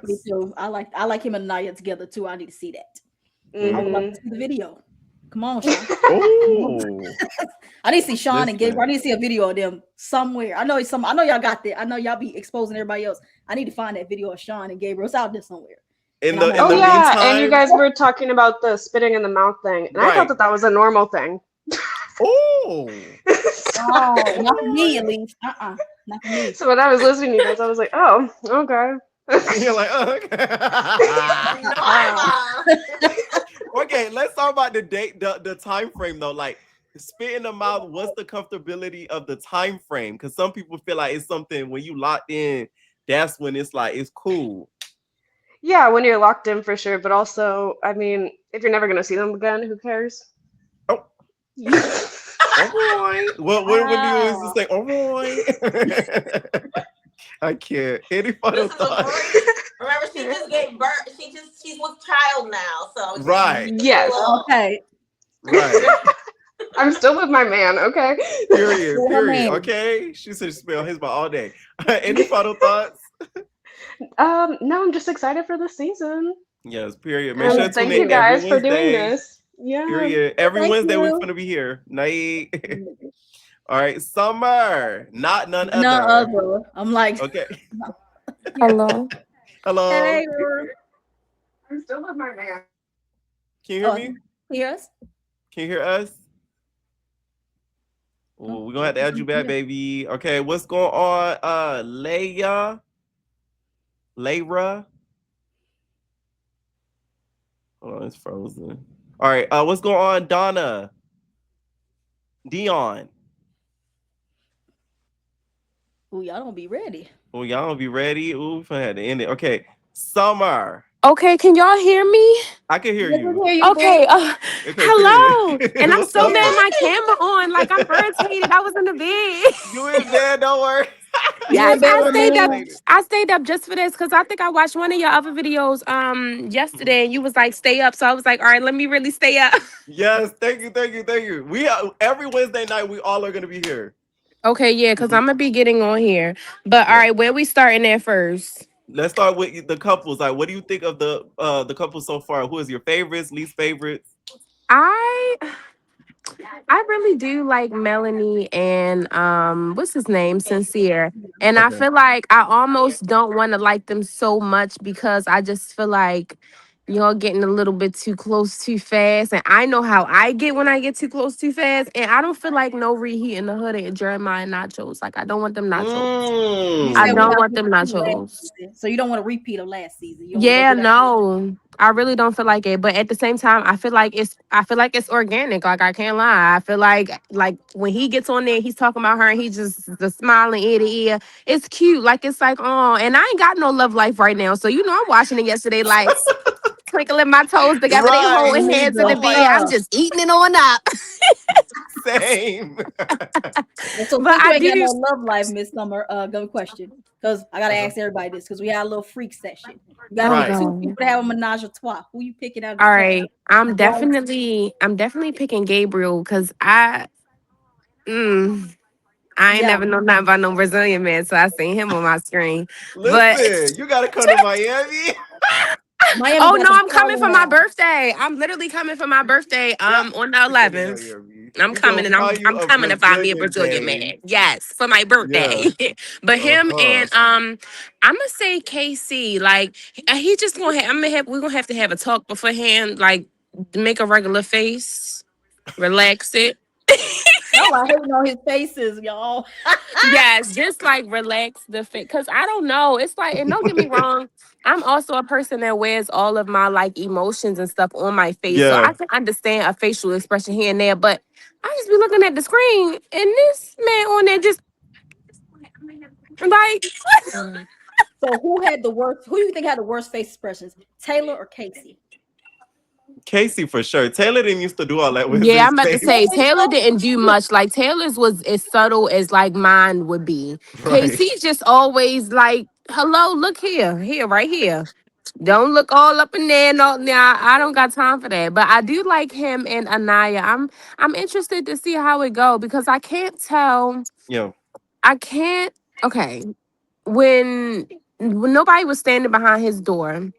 Me Facts. too. I like him and Naya together too. I need to see that. I would love Hmm to see the video. Come on, Sean. Oh. I need to see Sean and Gabriel. I Listen. need to see a video of them somewhere. I know it's some. I know y'all got that. I know y'all be exposing everybody else. I need to find that video of Sean and Gabriel. It's out there somewhere. In And I'm the gonna in Oh the watch yeah, and you meantime, guys were talking about the spitting in the mouth thing, and I thought right. that that was a normal thing. Oh. Oh, not for me at Okay. least. Not for me. So when I was listening to you guys, I was like, oh, okay. You're like, oh, okay. Okay, let's talk about the date, the time frame though. Like spit in the mouth, what's the comfortability of the time frame? Because some people feel like it's something when you locked in, that's when it's like it's cool. Yeah, when you're locked in for sure, but also, I mean, if you're never gonna see them again, who cares? Oh, all right. Well, when do you always say, all right? I can't. Any This final is a thoughts? break. Remember, she just gave birth. She's with child now, so just Right, take it Yes, slow. Okay. right. I'm still with my man. Okay. Period, With her period. man. Okay. She said she spelled his by all day. Any final thoughts? No, I'm just excited for the season. Yes, period. Make sure Yeah. to And tune thank in you every guys for doing Wednesday. this. Yeah. Period. Every Thank Wednesday we're you. gonna be here. Night. All right, Summer, not none None other. other. I'm like, Okay. Hello. Hello. hey, girl. I'm still with my man. Can you hear me? Yes. Can you hear us? Oh, we're gonna have to add you back, baby. Okay, what's going on? Layra. Oh, it's frozen. All right, what's going on, Donna? Dion. Ooh, y'all don't be ready. Oh, y'all don't be ready. Ooh, I had to end it. Okay, Summer. Okay, can y'all hear me? I can hear Yes, we you. hear you, Okay, boo. Okay, hello. period. And I'm What's so up? mad Yeah. my camera on. Like I'm irritated. I was in the bed. You in bed? Don't worry. You in Yes, bed I with a stayed up. man? Irritated. I stayed up just for this because I think I watched one of your other videos yesterday and you was like stay up. So I was like, all right, let me really stay up. Yes, thank you, thank you, thank you. We are every Wednesday night. We all are gonna be here. Okay, yeah, because Mhm. I'm gonna be getting on here. But all Yeah. right, where we starting at first? Let's start with the couples. Like, what do you think of the couples so far? Who is your favorites, least favorites? I I really do like Melanie and what's his name? Sincere. And I Okay. feel like I almost don't want to like them so much because I just feel like you're getting a little bit too close too fast. And I know how I get when I get too close too fast. And I don't feel like no reheating the hood and Jeremiah nachos. Like I don't want them nachos. You I said we Mm. don't got want to them repeat last nachos. season, so you don't want to repeat of last season. You don't want to go Yeah, through that. no. I really don't feel like it. But at the same time, I feel like it's organic. Like I can't lie. I feel like when he gets on there, he's talking about her and he just the smiling ear to ear. It's cute. Like it's like, oh, and I ain't got no love life right now. So you know I'm watching it yesterday, like twinkling my toes together. They Right. holding Need hands in the I'm bed. like I'm the just eating it on up. same. And so But since you I ain't got do. no love life, Miss Summer, good question. Because I gotta Uh-huh. ask everybody this because we had a little freak session. You gotta Oh pick Right. two God. people to have a menage a trois. Who you picking out of All the cast? right. I'm Right. definitely picking Gabriel because mm, I ain't Yeah. never know nothing about no Brazilian man, so I seen him on my screen. But Listen, you gotta come to Miami. Miami oh got no, some I'm coming for my solid birthday. I'm literally coming for my birthday. Yeah. On the You come to 11th. Miami. I'm We coming gonna and I'm find you I'm a coming to find me a Brazilian Brazilian babe. man. Yes, for my birthday. Yeah. But him Uh-huh. and I'm gonna say KC. Like he just gonna have. We're gonna have to have a talk beforehand. Like make a regular face, relax it. Y'all are hating on his faces, y'all. Yes, just like relax the fit. Cause I don't know. It's like, and don't get me wrong, I'm also a person that wears all of my like emotions and stuff on my face. So I Yeah, can understand a facial expression here and there, but I just be looking at the screen and this man on there just like So who had the worst? Who do you think had the worst face expressions, Taylor or Casey? Casey for sure. Taylor didn't used to do all that with yeah, his I'm about to You don't say face. think Taylor so? didn't do much. Like Taylor's was as subtle as like mine would be. Right. Casey's just always like, hello, look here, here, right here. Don't look all up in there. No, nah, I don't got time for that. But I do like him and Anaya. I'm interested to see how it go because I can't tell. Yeah. I can't. Okay, when nobody was standing behind his door,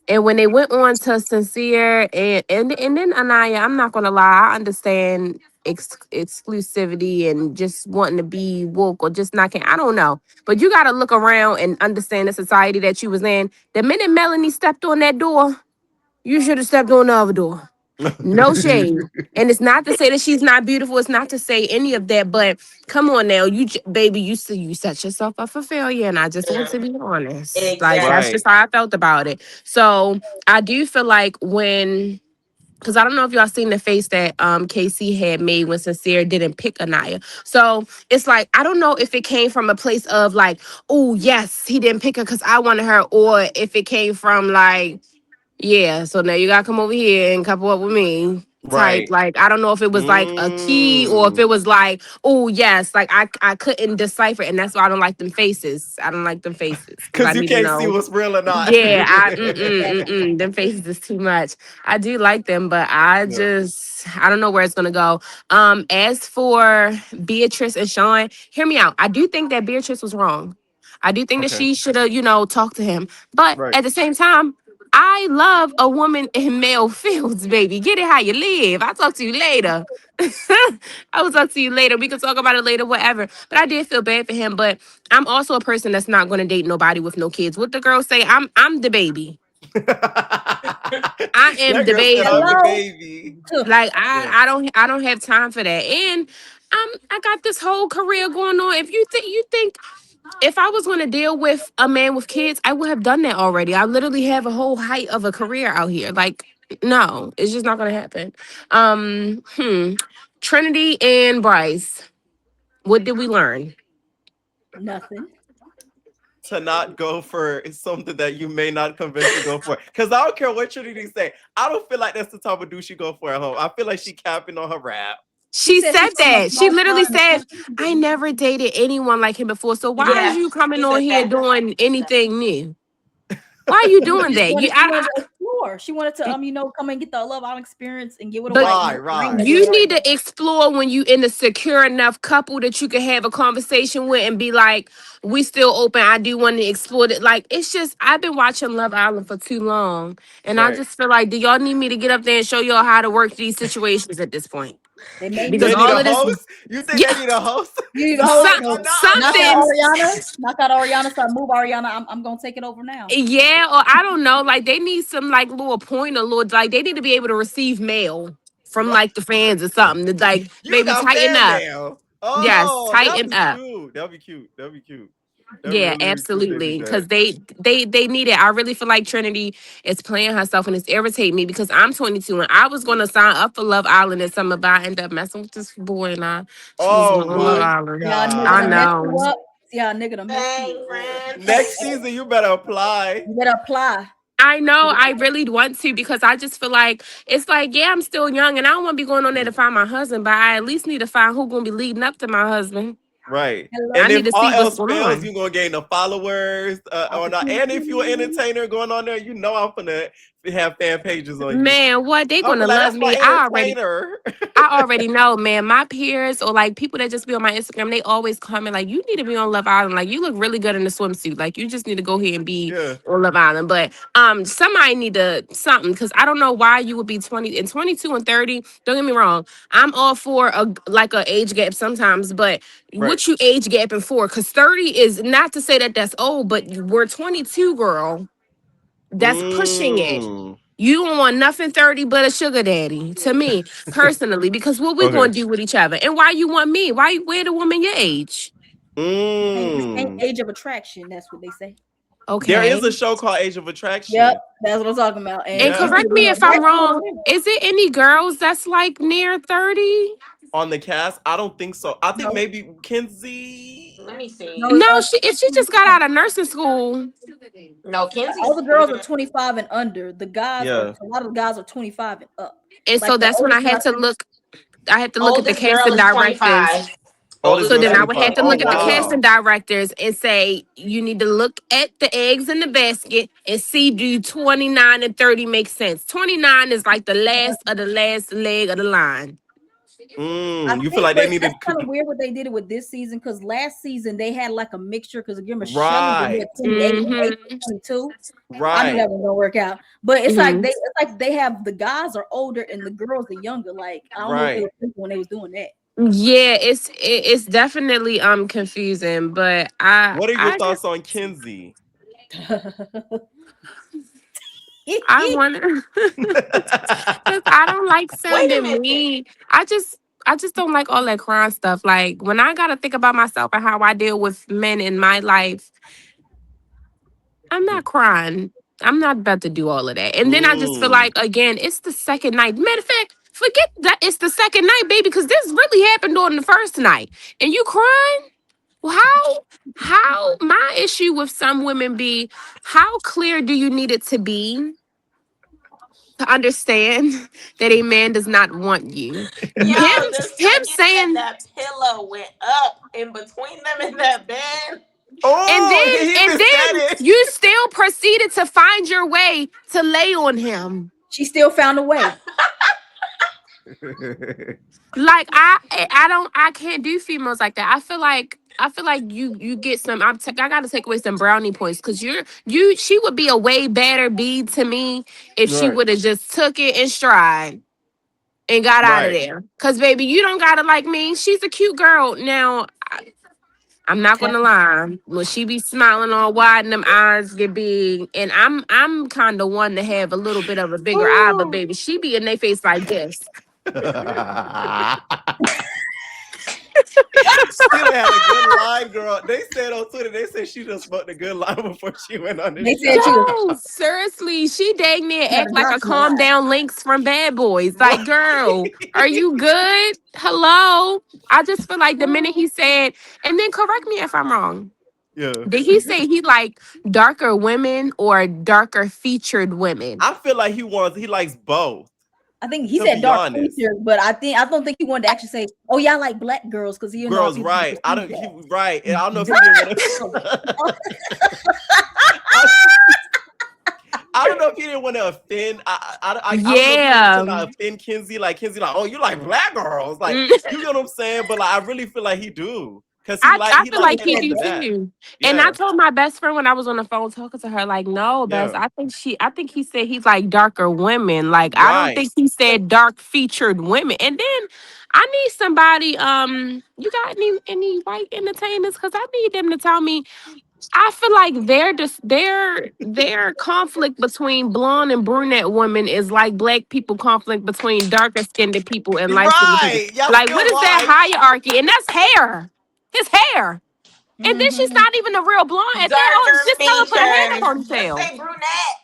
and when they went on to Sincere and then Anaya, I'm not gonna lie, I understand exclusivity and just wanting to be woke or just not can I don't know. But you gotta look around and understand the society that you was in. The minute Melanie stepped on that door, you should have stepped on the other door. No shade. And it's not to say that she's not beautiful. It's not to say any of that. But come on now, baby, you set yourself up for failure. And I just want Yeah, to be honest. Like that's exactly. Right. just how I felt about it. So I do feel like when because I don't know if y'all seen the face that KC had made when Sincere didn't pick Anaya. So it's like I don't know if it came from a place of like, oh yes, he didn't pick her because I wanted her, or if it came from like yeah, so now you gotta come over here and couple up with me. Type Right. like I don't know if it was like a key or if Mm. it was like oh yes like I couldn't decipher it, and that's why I don't like them faces. I don't like them faces because I Cause you need to can't see know. what's real or not. Yeah, I Exactly. them faces is too much. I do like them, but I Yeah. just I don't know where it's gonna go. As for Beatrice and Sean, hear me out. I do think that Beatrice was wrong. I do think that Okay. she should have, talked to him. But Right. at the same time, I love a woman in male fields, baby. Get it how you live. I'll talk to you later. I will talk to you later. We can talk about it later, whatever. But I did feel bad for him. But I'm also a person that's not gonna date nobody with no kids. What the girls say, I'm the baby. I am That the girl said I'm the baby. Hello. baby. Like Yeah. I don't have time for that. And I got this whole career going on. If you think if I was going to deal with a man with kids, I would have done that already. I literally have a whole height of a career out here. Like, no, it's just not going to happen. Trinity and Bryce, what did we learn? Nothing. To not go for something that you may not convince to go for. Because I don't care what Trinity say. I don't feel like that's the type of dude she go for at home. I feel like she capping on her rap. She She said she's said from a that. She small literally town in the said, I country. never dated anyone like him before. So why is Yeah, you coming she on said here that. doing anything new? Why are you doing that? She wanted to explore. She wanted to come and get the Love Island experience and get with a But white Right. stranger. you need to explore when you in a secure enough couple that you can have a conversation with and be like, we still open. I do want to explore it. Like, it's just, I've been watching Love Island for too long. And I Right. just feel like, do y'all need me to get up there and show y'all how to work these situations at this point? They may Because They need need all a of this, host? You think yeah, they need a host? you need a No, host. some, No, not on knock out something. this. Ariana. Knock out Ariana. So move Ariana. I'm gonna take it over now. Yeah, or I don't know. Like they need some like little pointer, little like they need to be able to receive mail from Right. like the fans or something. To, like You maybe got tighten fan up. mail. Yes, Oh, that'd tighten be up. cute. That'd be cute. That'd be cute. That'd Yeah, really be cute. They absolutely. did that. Because they need it. I really feel like Trinity is playing herself, and it's irritating me because I'm 22 and I was going to sign up for Love Island this summer, but I end up messing with this boy and I choose Oh on Love my Island. Yeah, nigga I to mess God. you know. up. See how nigga to mess you Dang, up. friend. Next season, you better apply. You better apply. I know. I really want to because I just feel like it's like, yeah, I'm still young and I don't want to be going on there to find my husband, but I at least need to find who's going to be leading up to my husband. Right. Hello. I And need if to all see what's else going fails, on. you're gonna gain the followers or not. And if you're an Opportunity. entertainer going on there, you know I'm gonna have fan pages on you. Man, what they I'll be gonna like, love that's my me? entertainer. I already know, man. My peers or like people that just be on my Instagram, they always comment like, "You need to be on Love Island. Like, you look really good in the swimsuit. Like, you just need to go here and be Yeah. on Love Island." But somebody need to something because I don't know why you would be 20 and 22 and 30. Don't get me wrong. I'm all for a age gap sometimes, but Right. what you age gapping for? Because 30 is not to say that that's old, but we're 22, girl. That's pushing it. Mm. You don't want nothing 30 but a sugar daddy, to me, personally, because what we Okay. gonna do with each other? And why you want me? Why you with a woman your age? Same Mm. age of attraction. That's what they say. There is Okay. a show called Age of Yep, Attraction. that's what I'm talking about. And And Yeah. correct me if I'm wrong. Is it any girls that's like near 30? On the cast, I don't think so. I think No, maybe Kenzie. Let me see. no, No, if she just got out of nursing school. No, all Kenzie's. the girls are 25 and under. The guys are Yeah. a lot of the guys are 25 and up. And Like so the that's when oldest one, I think I had to look at the Oldest girl casting is directors. 25. Oldest Oldest So girl then girl I is would 25. have to Oh look at the 25. casting wow. directors and say, you need to look at the eggs in the basket and see do 29 and 30 make sense. 29 is like the last of the last leg of the line. You feel like but they that's needed kind of weird what they did it with this season because last season they had like a mixture because again Michelle was right. at 28 and Nate Mm-hmm. was 22. I knew Right. that was gonna work out, but Mm-hmm. it's like they have the guys are older and the girls are younger. Like I don't know what they Right. were thinking when they was doing that. Yeah, it's definitely confusing, but What are your I just thoughts on Kenzie? I wonder because I don't like Wait a sounding minute. mean. I just don't like all that crying stuff. Like when I gotta think about myself and how I deal with men in my life, I'm not crying. I'm not about to do all of that. And then I just feel mm, like again, it's the second night. Matter of fact, forget that it's the second night, baby, because this really happened on the first night. And you crying? Well, how my issue with some women be how clear do you need it to be to understand that a man does not want you? Yo, Him the him second that saying that pillow went up in between them in that bed. and oh, then he and even then said you still proceeded to find your way to lay on him. She still found a way. it. Like I can't do females like that. I feel like you get some. I gotta take away some brownie points because she would be a way better bee to me if she Right. would have just took it in stride and got out of Right. there. Cause baby, you don't gotta like me. She's a cute girl. Now I'm not gonna lie. When she be smiling all wide and them eyes get big, and I'm kind of one to have a little bit of a bigger eye, but baby, she be in their face like this. She done had a good line, girl. They said on Twitter, they said she just smoked a good line before she went on the They said she was show. Yo, seriously, she dang near had act a like dark a side. calm down Lynx from Bad Boys. Like, Right. girl, are you good? Hello? I just feel like the minute he said, and then correct me if I'm wrong. Yeah. Did he say he like darker women or darker featured women? I feel like he likes both, I think he to said be dark honest. features, but I don't think he wanted to actually say, "Oh yeah, I like black girls," because he didn't know if Girls, he was right. I gonna don't perceive he right. And I don't know if he that. didn't want to I don't know if he didn't want to offend. I don't know if he didn't Yeah. want to not offend Kenzie. Like Kenzie, like, oh, you like black girls. Like, Mm, you get what I'm saying? But like I really feel like he do. Cause I he feel like like hitting he off do the bat. too. And I Yeah. told my best friend when I was on the phone talking to her, like, no, best. Yeah. I think he said he's like darker women. Like, I don't Right. think he said dark featured women. And then I need somebody, you got any white entertainers? Cause I need them to tell me. I feel like their conflict between blonde and brunette women is like black people conflict between darker skinned people and light skinned people. Right. Y'all Like, what still is that right. hierarchy? And that's hair. His hair. And then she's Mhm. not even a real blonde. And then Darker just tell her to put a hat features. up on her Just tail. say brunette.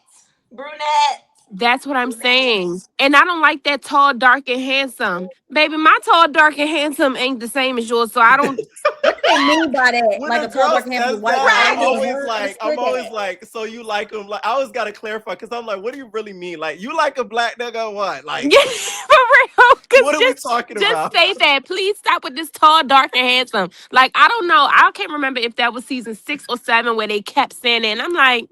Brunette. That's what I'm saying. Brunette. And I don't like that tall, dark, and handsome. Baby, my tall, dark, and handsome ain't the same as yours. So I don't. What do they mean by that? When Like a a tall girl dark handsome says white that, guy? I I'm ain't never Right. always heard like, understood that. so you like him? Like, I always gotta clarify because I'm like, what do you really mean? Like, you like a black nigga or what? Like, Yeah, for real. what Cause are we just talking just about? say that. Please stop with this tall, dark, and handsome. Like I don't know. I can't remember if that was season 6 or 7 where they kept saying it. And I'm like,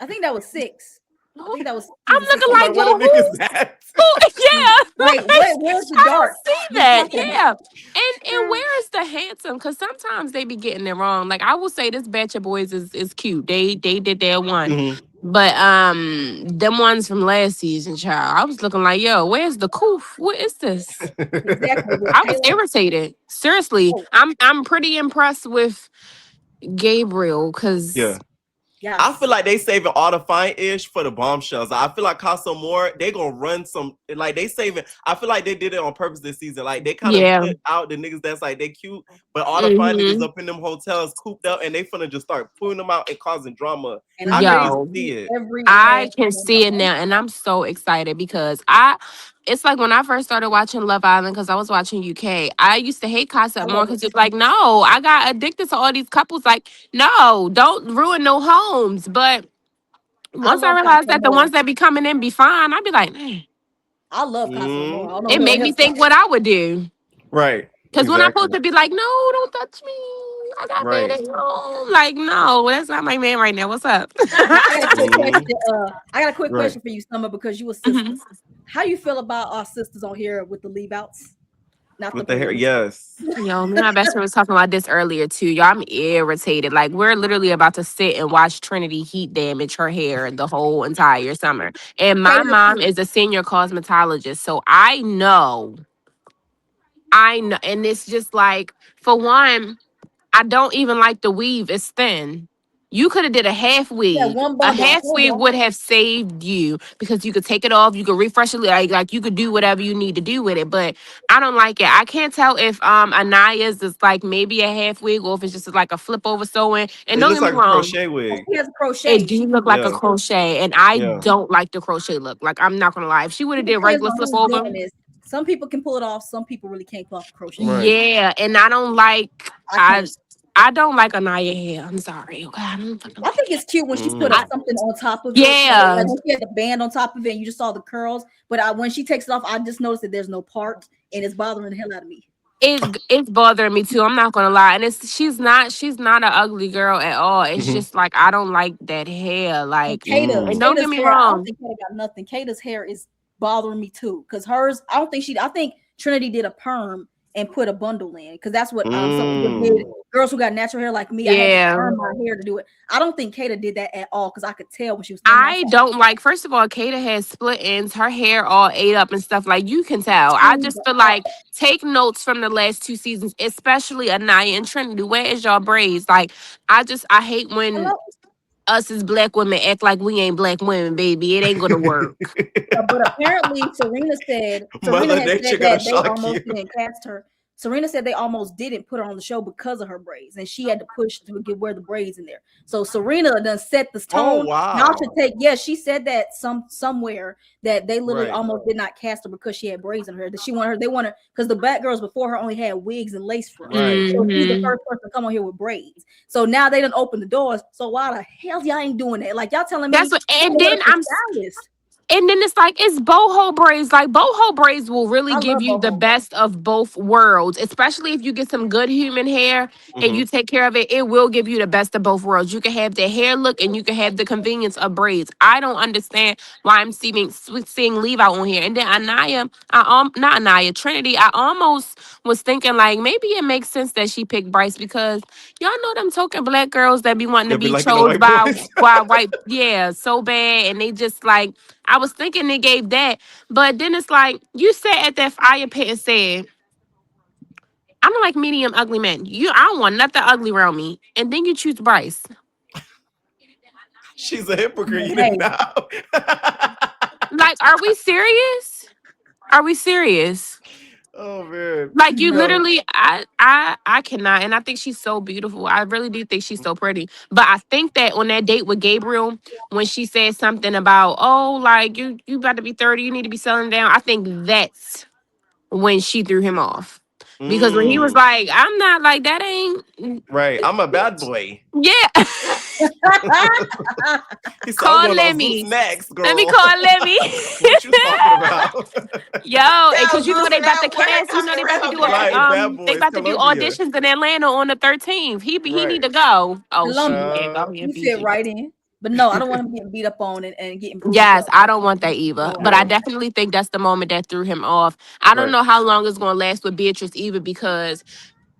I think that was 6. I who? think that was I'm season 6. looking I'm like, like, what well, are niggas at? who? Yeah, Wait, like, where's the I don't dark? see What are you that. talking about? Yeah, and where is the handsome? Because sometimes they be getting it wrong. Like I will say, this batch of boys is cute. They did their one. Mhm. But them ones from last season, child, I was looking like, yo, where's the coof? What is this? Exactly. With I was Taylor. irritated. Seriously, Oh, I'm pretty impressed with Gabriel because Yeah. I feel Yes. like they saving all the fine ish for the bombshells. I feel like Casa More, they gonna run some like they saving. I feel like they did it on purpose this season. Like they kind of Yeah. put out the niggas that's like they cute, but all the fine niggas Hmm. up in them hotels cooped up, and they finna just start pulling them out and causing drama. And I'm I can ready to Yo. see see it. every I last can one of see it them. now, and I'm so excited because it's like when I first started watching Love Island because I was watching UK. I used to hate I Concept more love it because it's too. like, no, I got addicted to all these couples. Like, no, don't ruin no homes. But I once I love realized Casa that the Amor. ones that be coming in be fine, I'd be like, man, I love Casa Amor. Mm, I don't know it what made nobody me else think like. what I would do. right. Because when I'm Exactly. supposed to be like, no, don't touch me. I got man Right. at home. Like, no, that's not my man right now. What's up? Now I got a quick Mm, question. I got a quick right. question for you, Summer, because you a sister. Mhm. How you feel about our sisters on here with the leave outs? Not the With the hair, polygamy stuff. yes. Yo, me and my best friend was talking about this earlier too. Y'all, I'm irritated. Like, we're literally about to sit and watch Trinity heat damage her hair the whole entire summer. And my Kayla mom too. is a senior cosmetologist. So I know. And it's just like, for one, I don't even like the weave. It's thin. You could have did a half Yeah, wig. one A bundle. I half told wig y'all. would have saved you because you could take it off. You could refresh it. Like you could do whatever you need to do with it. But I don't like it. I can't tell if Anaya's is like maybe a half wig or if it's just like a flip over sewing. And It don't looks get me like a wrong, crochet wig. She has a it crochet. do She look can like a Yeah. crochet, and I Yeah. don't like the crochet look. Like I'm not gonna lie. If she would have it did depends regular on flip who's over, doing this. Some people can pull it off. Some people really can't pull off a crochet. Right. yeah. And I don't like I I can't. I don't like Anaya hair. I'm sorry. Okay, I don't fucking I like think it. it's cute when she put Mm. up I, something on top of it. yeah. Like when she had the band on top of it and you just saw the curls. But when she takes it off, I just noticed that there's no part and it's bothering the hell out of me. It's bothering me too. I'm not gonna lie, and it's she's not an ugly girl at all. It's Hmm. just like I don't like that hair. And Like, and Mm. don't get Kata's me hair, I don't wrong, think Kata got nothing. Kata's hair is bothering me too. Cause hers, I don't think I think Trinity did a perm and put a bundle in. Cause that's what some people did. Mm. Girls who got natural hair like me, I had to yeah. perm my hair to do it. I don't think Kata did that at all. Cause I could tell when she was standing I outside. don't like. First of all, Kata has split ends. Her hair all ate up and stuff. Like you can tell. I To just the feel like take notes from the last two seasons, especially Anaya and Trinity. Where is y'all braids? Like I hate when hello. us as black women act like we ain't black women, baby. It ain't gonna work. But apparently Serena Mother had said Nature gonna that they shock almost you. didn't cast her. Serena said they almost didn't put her on the show because of her braids, and she had to push to get wear the braids in there. So Serena done set the Oh tone. Y'all should wow. take. Yeah, she said that somewhere that they literally Right. almost did not cast her because she had braids in her hair. That she wanted her. They wanted because the bad girls before her only had wigs and lace fronts. Right. So she's the Hmm. first person to come on here with braids. So now they done open the doors. So why the hell y'all ain't doing that? Like y'all telling That's me what. you And can then work the stylist. and then it's like it's boho braids. Like boho braids will really I give love you the boho. best of both worlds, especially if you get some good human hair and Hmm. you take care of it. It will give you the best of both worlds. You can have the hair look and you can have the convenience of braids. I don't understand why I'm seeing leave out on here. And then Anaya, not Anaya, Trinity. I almost was thinking like maybe it makes sense that she picked Bryce because y'all know them token black girls that be wanting to They'll be be liking the chose white boys. by white, yeah, so bad, and they just like I was thinking they gave that, but then it's like you sat at that fire pit and said, "I don't like medium ugly men. I don't want nothing ugly around me." And then you choose Bryce. She's a hypocrite. You didn't Hey, know. Like, are we serious? Are we serious? Oh man. Like you no. literally, I cannot, and I think she's so beautiful. I really do think she's so pretty. But I think that on that date with Gabriel, when she said something about, oh, like you about to be 30, you need to be selling down. I think that's when she threw him off. Because when he was Mm. like, I'm not like that ain't Right. I'm a bad boy. yeah. He said, I'm Call going on Zeus Lemmy. next, Let me girl. call Lemmy. What you talking about? Yo, and Tell cause you know Zeus they about to Network cast, you I'm know they the about to real do Right, daddy. Bad they Boys, about to do Columbia. auditions in Atlanta on the 13th. He need Right. to go. Oh, she Columbia. can't go here in You fit Fiji. right in. But no, I don't want him getting beat up on and getting bruised Yes, up. I don't want that either. No, I But I Yeah. don't. definitely think that's the moment that threw him off. I don't Right. know how long it's gonna last with Beatrice either because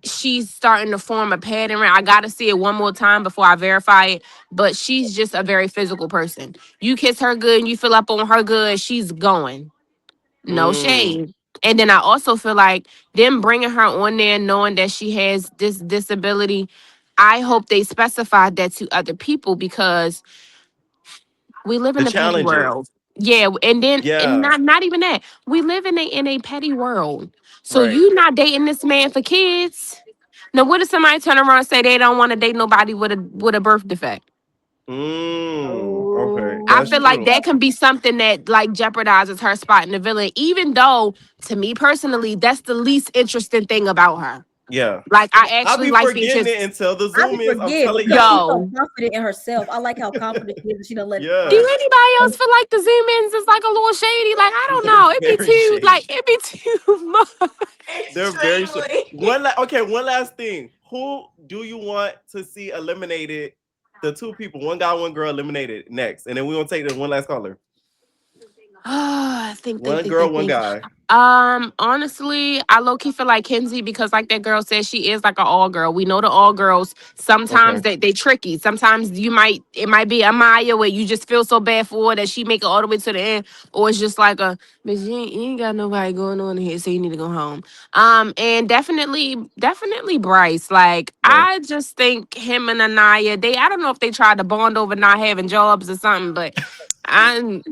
she's starting to form a pattern. I gotta see it one more time before I verify it. But she's just a very physical person. You kiss her good and you fill up on her good, she's going. No Mm. shade. And then I also feel like them bringing her on there, knowing that she has this disability. I hope they specified that to other people because we live The in a petty challenges. world. Yeah, and then and Yeah. not even that. We live in a petty world. So Right. you not dating this man for kids. Now what if somebody turn around and say they don't want to date nobody with a birth defect? Okay. I That's feel like true. that can be something that like jeopardizes her spot in the villain, even though to me personally, that's the least interesting thing about her. Yeah. Like I I'll actually be like forgetting features. it until the I Zoom just is. I'm forget telling because she's y'all. so Yo, confident in herself. I like how confident she is. And she don't let it do Yeah. anybody else feel like the zoom ins is like a little shady? Like I don't They're know. It be very too shady. it be too much. They're very shady. Extremely. Okay, one last thing. Who do you want to see eliminated? The two people, one guy, one girl eliminated next. And then we're gonna take this one last caller. Ah, One girl, one think. guy. Honestly, I low key feel like Kenzie because, like that girl said, she is like an all girl. We know the all girls. Sometimes Okay. they tricky. Sometimes it might be a Maya where you just feel so bad for her that she make it all the way to the end, or it's just like a bitch. You ain't got nobody going on here, so you need to go home. And definitely Bryce. Like Right. I just think him and Anaya, I don't know if they tried to bond over not having jobs or something, but I.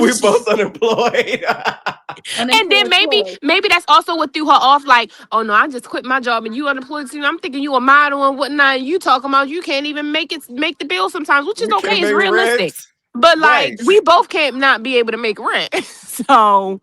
We both unemployed. And then unemployed slow. maybe that's also what threw her off. Like, oh no, I just quit my job and you unemployed too. I'm thinking you a model and whatnot. And you talking about you can't even make the bill sometimes, which is We okay. can't It's make rent. realistic. But like, Right. we both can't not be able to make rent. So,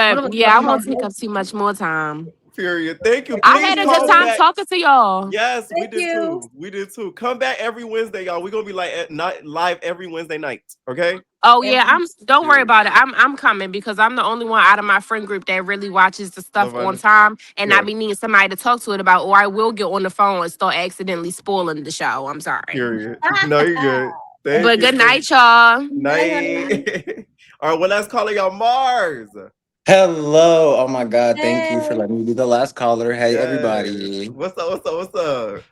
One of but us yeah, I talking won't about take up too much more time. Period. Thank you. I Please had a good call time you. back. talking to y'all. Yes, we Thank did you. too. We did too. Come back every Wednesday, y'all. We're gonna be like at night live every Wednesday night. Okay? Oh yeah, Every don't worry Period. about it. I'm coming because I'm the only one out of my friend group that really watches the stuff Love on Island. time and I Yeah. be needing somebody to talk to it about or I will get on the phone and start accidentally spoiling the show. I'm sorry. Period. No, you're good. Thank But you good so night, y'all. night, honey. night. All right, well, let's call it y'all Mars. Hello. Oh my God. Thank you for Hey. letting me be the last caller. Hey, Yes. everybody. What's up? What's up? What's up?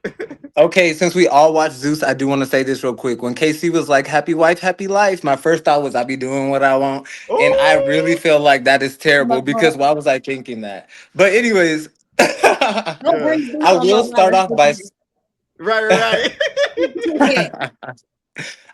Okay, since we all watch Zeus, I do want to say this real quick. When Casey was like, happy wife, happy life, my first thought was, I be doing what I want. And I really Oh, feel like that is terrible Lord. because why was I thinking that? But, anyways, Don't yeah. bring Zeus I on will Love start Island. off by. Right, right, right.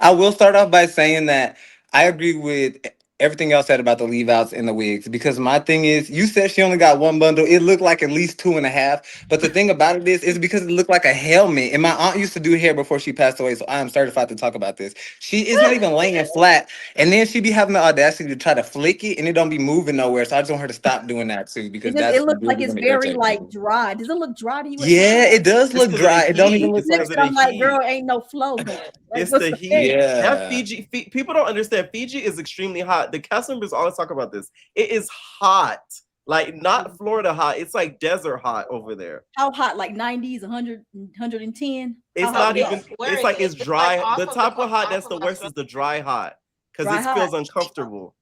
I will start off by saying that I agree with everything else said about the leave outs and the wigs because my thing is, you said she only got one bundle. It looked like at least two and a half. But the thing about it is because it looked like a helmet. And my aunt used to do hair before she passed away, so I am certified to talk about this. She is not even laying flat, and then she be having the audacity to try to flick it, and it don't be moving nowhere. So I just want her to stop doing that too because It that's looks like really it's going to very irritate like me. dry. Does it look dry to you at Yeah, first? it does It's look because of the dry. It don't You even heat. look It's like. because of flipped it. the I'm like, heat. girl, ain't no flow going. Like, It's what's the the thing? heat. That Yeah. Fiji, people don't understand. Fiji is extremely hot. The cast members always talk about this. It is hot. Like not Florida hot. It's like desert hot over there. How hot? Like 90s, 100, 110? How It's hot not we even. talking? Where It's is like it? it's It's like dry. The type of hot off that's of the worst Australia. is the dry hot because Dry it hot? feels uncomfortable.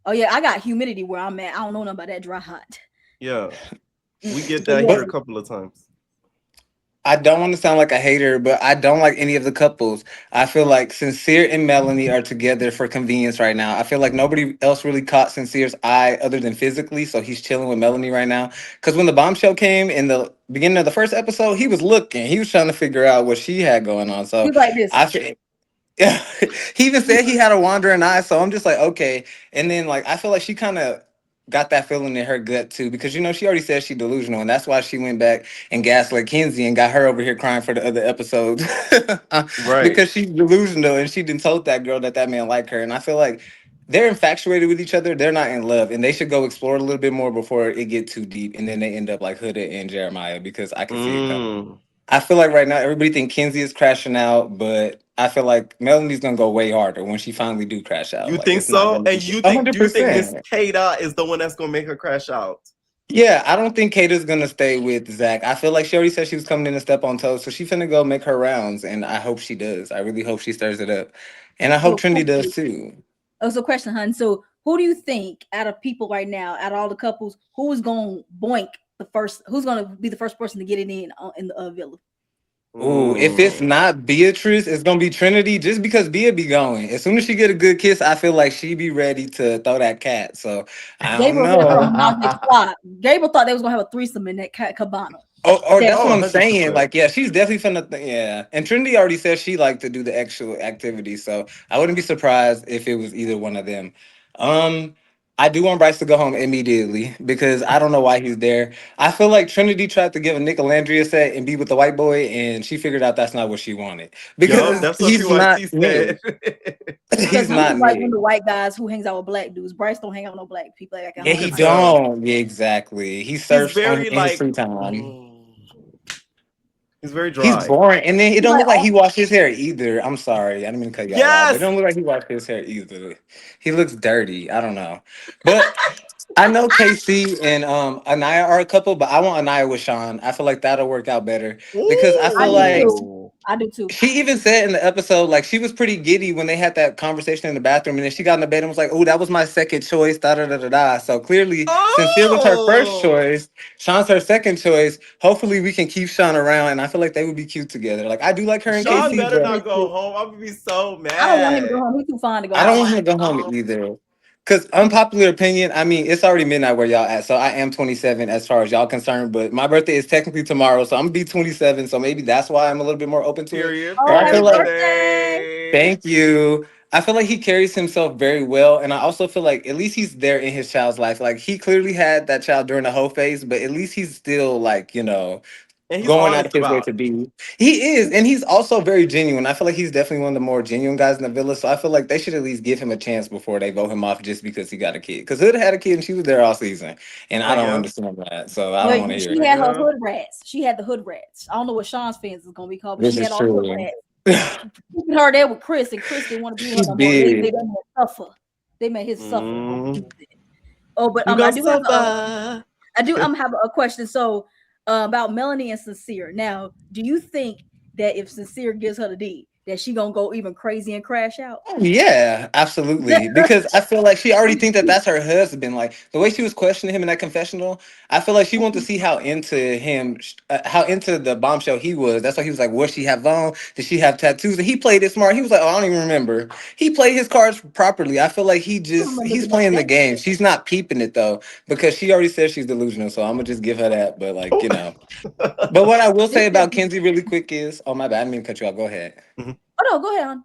Oh yeah, I got humidity where I'm at. I don't know nothing about that dry hot. Yeah, we get But that yeah, here a But couple of times. I don't want to sound like a hater, but I don't like any of the couples. I feel like Sincere and Melanie are together for convenience right now. I feel like nobody else really caught Sincere's eye other than physically, so he's chilling with Melanie right now. Because when the bombshell came in the beginning of the first episode, he was looking. He was trying to figure out what she had going on. he So was like this. I feel. Yeah, he even said he had a wandering eye, so I'm just like, okay. And then like I feel like she kind of got that feeling in her gut too, because she already said she delusional, and that's why she went back and gaslit Kenzie and got her over here crying for the other episodes. Right. Because she's delusional and she didn't told that girl that that man liked her. And I feel like they're infatuated with each other. They're not in love, and they should go explore it a little bit more before it get too deep, and then they end up like Huda and Jeremiah because I can see it coming. Mm. I feel like right now everybody think Kenzie is crashing out, but I feel like Melanie's gonna go way harder when she finally do crash out. You Like think it's not so? gonna And be you a think? hundred Do you think Miss percent. Kada is the one that's gonna make her crash out? Yeah, I don't think Kata's gonna stay with Zach. I feel like she already said she was coming in to step on toes, so she's finna go make her rounds, and I hope she does. I really hope she stirs it up, and I hope So Trinity does question. too. Oh, so question, hun. So who do you think out of people right now, out of all the couples, who is gonna boink the first? Who's gonna be the first person to get it in the villa? Ooh, if it's Mm. not Beatrice, it's gonna be Trinity. Just because Bea be going, as soon as she get a good kiss, I feel like she be ready to throw that cat. So I don't Gabriel here from know. Project Squad. Gabriel thought they was gonna have a threesome in that cabana. or That that's Oh, what I'm saying. 100%. Like, yeah, she's definitely finna. Yeah, and Trinity already said she liked to do the actual activity, so I wouldn't be surprised if it was either one of them. Um, I do want Bryce to go home immediately because I don't know why he's there. I feel like Trinity tried to give a Nick Landria set and be with the white boy, and she figured out that's not what she wanted Yup, because that's what he's T not said. Nick. because He's he's not like one of Nick. the white guys who hangs out with black dudes. Bryce don't hang out with no black people like at Yeah, You home. he could Like tell. don't. Yeah, exactly. He He's surfs on very in his like, free time. he's very He's dry. boring, and then it he's don't like look like oh, he washed his hair either. I'm sorry, I didn't mean to cut y'all off, but it Yes, don't look like he washed his hair either. He looks dirty. I don't know, but I know KC and Anaya are a couple, but I want Anaya with Sean. I feel like that'll work out better because I I feel do like too. ooh, I do too. she even said in the episode, like she was pretty giddy when they had that conversation in the bathroom, and then she got in the bed and was like, "Oh, that was my second choice." Da da da da da. So clearly, Sincere was her first oh. choice. Sean's her second choice. Hopefully, we can keep Sean around, and I feel like they would be cute together. Like I do like her and They would Sean be Casey, better but really not go cute. home. I'm gonna be so I don't want him to go mad. home. He's too fine to go I don't home. want him to go home either. Because unpopular opinion, I mean, it's already midnight where y'all at, so I am 27 as far as y'all concerned. But my birthday is technically tomorrow, so I'm gonna be 27. So maybe that's why I'm a little bit more open to it. Period. But Oh, I happy feel Happy like birthday! birthday. thank you. I feel like he carries himself very well, and I also feel like at least he's there in his child's life. Like he clearly had that child during the whole phase, but at least he's still like And he's going out of honest his way about to it. be. He is, and he's also very genuine. I feel like he's definitely one of the more genuine guys in the villa. So I feel like they should at least give him a chance before they vote him off just because he got a kid. Because Hood had a kid and she was there all season, and I don't Yeah. understand that. So I don't But want to hear she it. had her Yeah. hood rats. She had the hood rats. I don't know what Sean's fans is gonna be called, but This she had is all the hood true. rats. Keeping her there with Chris, and Chris didn't want to be with She her no more. They did. made him suffer. They made his suffer the whole Mm, season. Oh, but you I got do have a suffer. have a question. So about Melanie and Sincere. Now, do you think that if Sincere gives her the D, that she gonna go even crazy and crash out? Oh, yeah, absolutely. Because I feel like she already think that that's her husband. Like the way she was questioning him in that confessional, I feel like she wanted to see how into him, how into the bombshell he was. That's why he was like, "What she have on? Did she have tattoos?" And he played it smart. He was like, "Oh, I don't even remember." He played his cards properly. I feel like I don't remember he's none of playing the that. game. She's not peeping it though because she already said she's delusional. So I'm gonna just give her that. But like Oh. but what I will This say about season. Kenzie really quick is, oh my bad, I didn't mean to cut you off. Go ahead. Mhm. Oh no, go ahead on.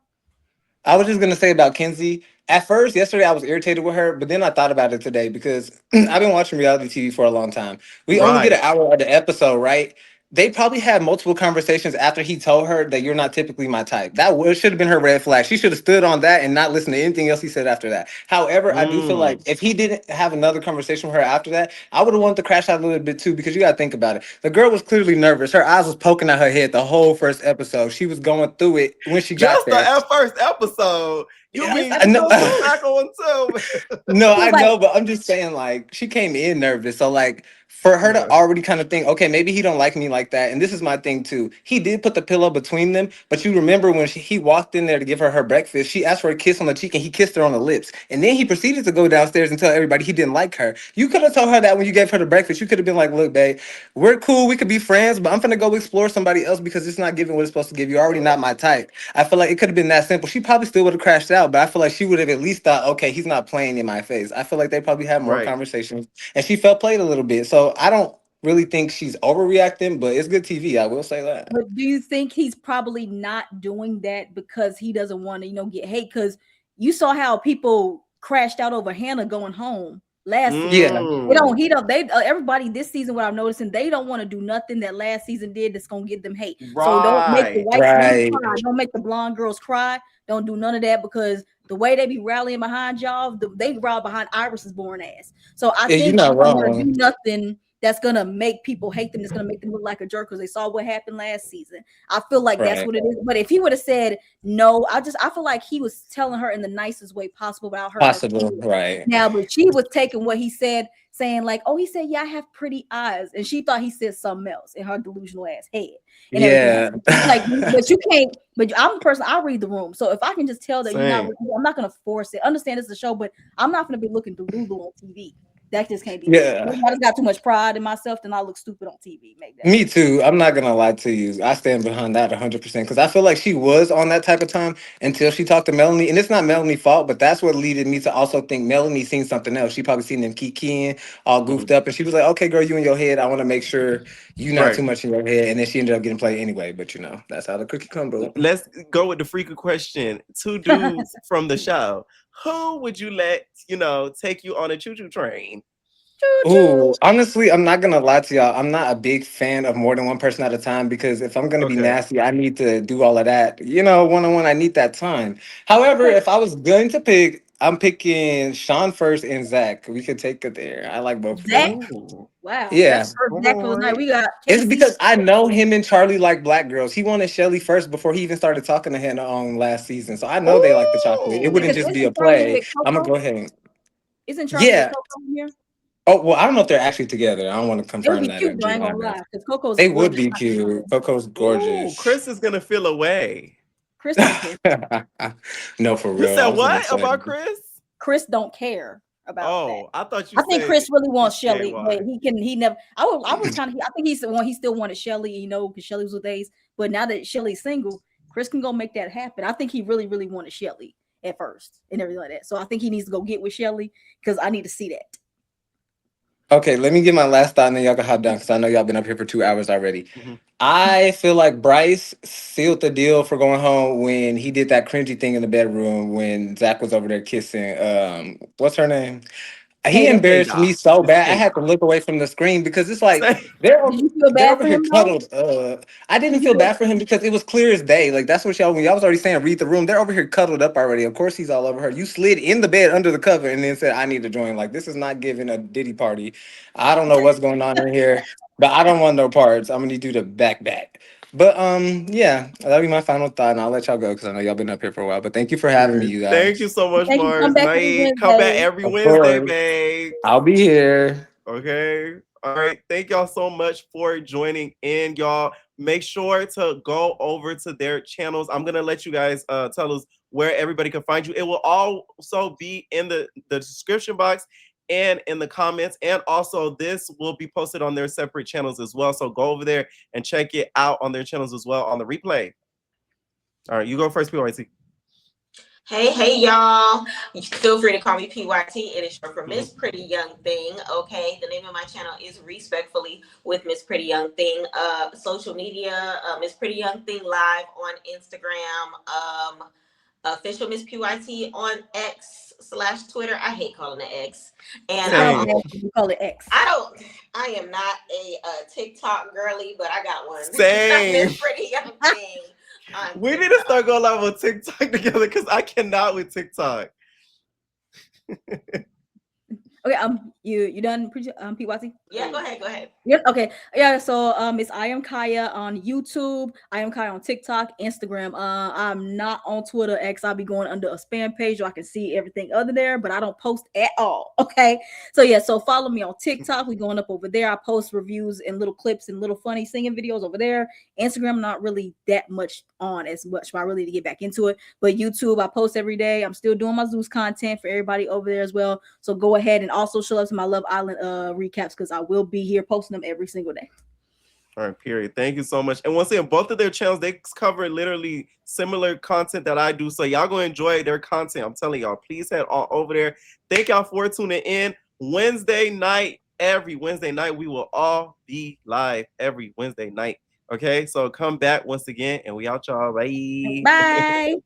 I was just gonna say about Kenzie. At first, yesterday I was irritated with her, but then I thought about it today because I've been watching reality TV for a long time. We only get an Right. hour of the episode, right? They probably had multiple conversations after he told her that you're not typically my type. Should have been her red flag. She should have stood on that and not listened to anything else he said after that. However, I do feel like Mm. if he didn't have another conversation with her after that, I would have wanted to crash out a little bit too because you got to think about it. The girl was clearly nervous. Her eyes was poking at her head the whole first episode. She was going through it when she got Just the there. first episode. You Yeah, This mean I know. just episode, the second one too? No, he was I like, know, but I'm just saying, like, she came in nervous. So, like, for her to Yeah. already kind of think, okay, maybe he don't like me like that. And this is my thing too. He did put the pillow between them, but you remember when he walked in there to give her her breakfast, she asked for a kiss on the cheek and he kissed her on the lips. And then he proceeded to go downstairs and tell everybody he didn't like her. You could have told her that when you gave her the breakfast. You could have been like, look, babe, we're cool. We could be friends, but I'm going to go explore somebody else because it's not giving what it's supposed to give. You're already not my type. I feel like it could have been that simple. She probably still would have crashed out, but I feel like she would have at least thought, okay, he's not playing in my face. I feel like they probably had more Right. conversations and she felt played a little bit. So I don't really think she's overreacting, but it's good TV. I will say that. but do you think he's probably not doing that because he doesn't want to, get hate? Because you saw how people crashed out over Hannah going home last season. Yeah, They don't. Mm. He don't. They everybody this season. What I'm noticing, they don't want to do nothing that last season did that's gonna get them hate. So don't make the Right. white women right. cry. Don't make the blonde girls cry. Don't do none of that because the way they be rallying behind y'all, they rally behind Iris's born ass. So I Yeah, you're think not he don't want to do wrong. nothing that's gonna make people hate them. That's gonna make them look like a jerk because they saw what happened last season. I feel like that's Right. what it is. But if he would have said no, I feel like he was telling her in the nicest way possible without her like Possible. Right. now, but she was taking what he said, saying like, "Oh, he said, yeah, I have pretty eyes," and she thought he said something else in her delusional ass head and everything else. Yeah. It's like, but you can't. But I'm a person. I read the room, so if I can just tell that you're not, Same. I'm not gonna force it. Understand it's a show, but I'm not gonna be looking Delulu on TV. That just can't be me. Yeah. Maybe I just got too much pride in myself, then I look stupid on TV. Maybe that's Me it. too. I'm not gonna lie to you. I stand behind that 100% because I feel like she was on that type of time until she talked to Melanie, and it's not Melanie's fault, but that's what leaded me to also think Melanie seen something else. She probably seen them kikiing all goofed up, and she was like, "Okay, girl, you in your head. I want to make sure you not Right. too much in your head." And then she ended up getting played anyway. But that's how the cookie crumbled. Let's go with the freaky question. Two dudes from the show. Who would you let, take you on a choo-choo train? Choo choo. Ooh, honestly, I'm not gonna lie to y'all. I'm not a big fan of more than one person at a time because if I'm gonna be Okay. nasty, I need to do all of that. One on one, I need that time. However, Okay. if I was going to pick, I'm picking Sean first and Zach. We could take it there. I like both of Zach. them. Ooh. Wow, that's Yeah. the first Zach for the All night. right. We got It's Casey. because I know him and Charlie like black girls. He wanted Shelly first before he even started talking to Hannah on last season. So I know they like the chocolate. It wouldn't Because Ooh. just be a isn't Charlie play. with I'm gonna Coco? go ahead. Isn't Charlie with Yeah. Coco in here? Oh well, I don't know if they're actually together. I don't want to It would confirm be that or cute though. I get ain't my gonna mess. lie, because Coco's They would gorgeous. be cute. Coco's Ooh, gorgeous. Chris is gonna feel away. Chris don't care. No, for You real. said I was really what about excited. Chris? Chris don't care about that. Oh, I thought you I think said Chris really he wants Shelly, but CAY. he never. I was kind of. I think he's the one. He still wanted Shelly, because Shelly was with Ace. But now that Shelly's single, Chris can go make that happen. I think he really, really wanted Shelly at first and everything like that. So I think he needs to go get with Shelly because I need to see that. Okay, let me get my last thought and then y'all can hop down because I know y'all been up here for 2 hours already. Mhm. I feel like Bryce sealed the deal for going home when he did that cringy thing in the bedroom when Zach was over there kissing what's her name? He Hater. embarrassed Hater. me so It's bad. I Hater. had to look away from the screen because it's like Say Did you feel they're bad over for here him though? cuddled. I didn't Did you feel feel? bad for him because it was clear as day. Like that's what y'all when y'all was already saying read the room. They're over here cuddled up already. Of course he's all over her. You slid in the bed under the cover and then said I need to join. Like this is not giving a Diddy party. I don't know what's going on in here, but I don't want no parts. I'm gonna need you to back. But yeah, that'll be my final thought, and I'll let y'all go because I know y'all been up here for a while. But thank you for having me, period. you Thank you guys. so much, Thank you. Come Mars. back every Night. Come back Wednesday. every Of Wednesday, course, babe. I'll be here. Okay. All right. Thank y'all so much for joining in, y'all. Make sure to go over to their channels. I'm gonna let you guys tell us where everybody can find you. It will also be in the description box and in the comments. And also this will be posted on their separate channels as well. So go over there and check it out on their channels as well on the replay. All right, you go first, PYT. Hey, y'all. Feel free to call me PYT. It is short for Mhm. Miss Pretty Young Thing. Okay. The name of my channel is Respectfully with Miss Pretty Young Thing. Social media, Miss Pretty Young Thing live on Instagram. Official Miss PYT on X/Twitter. I hate calling it X. And It I'm sounds Same. on, nasty. You call it X. I am not a TikTok girly, but I got one. Same. Miss Pretty Young Thing on We need to TikTok. start going live on TikTok together because I cannot with TikTok. Okay, you done PYT? Yeah, go ahead. Yep. Okay. Yeah. So it's I am Kaya on YouTube. I am Kaya on TikTok, Instagram. I'm not on Twitter X. I'll be going under a spam page so I can see everything other there, but I don't post at all. Okay. So yeah. So follow me on TikTok. We going up over there. I post reviews and little clips and little funny singing videos over there. Instagram not really that much on as much, but I really need to get back into it. But YouTube, I post every day. I'm still doing my Zeus content for everybody over there as well. So go ahead and also show up to my Love Island recaps because I will be here posting them every single day. All right, period. Thank you so much. And once again, both of their channels, they cover literally similar content that I do. So y'all gonna enjoy their content. I'm telling y'all, please head on over there. Thank y'all for tuning in. Wednesday night, every Wednesday night, we will all be live every Wednesday night. Okay, so come back once again, and we out, y'all. Bye. Bye.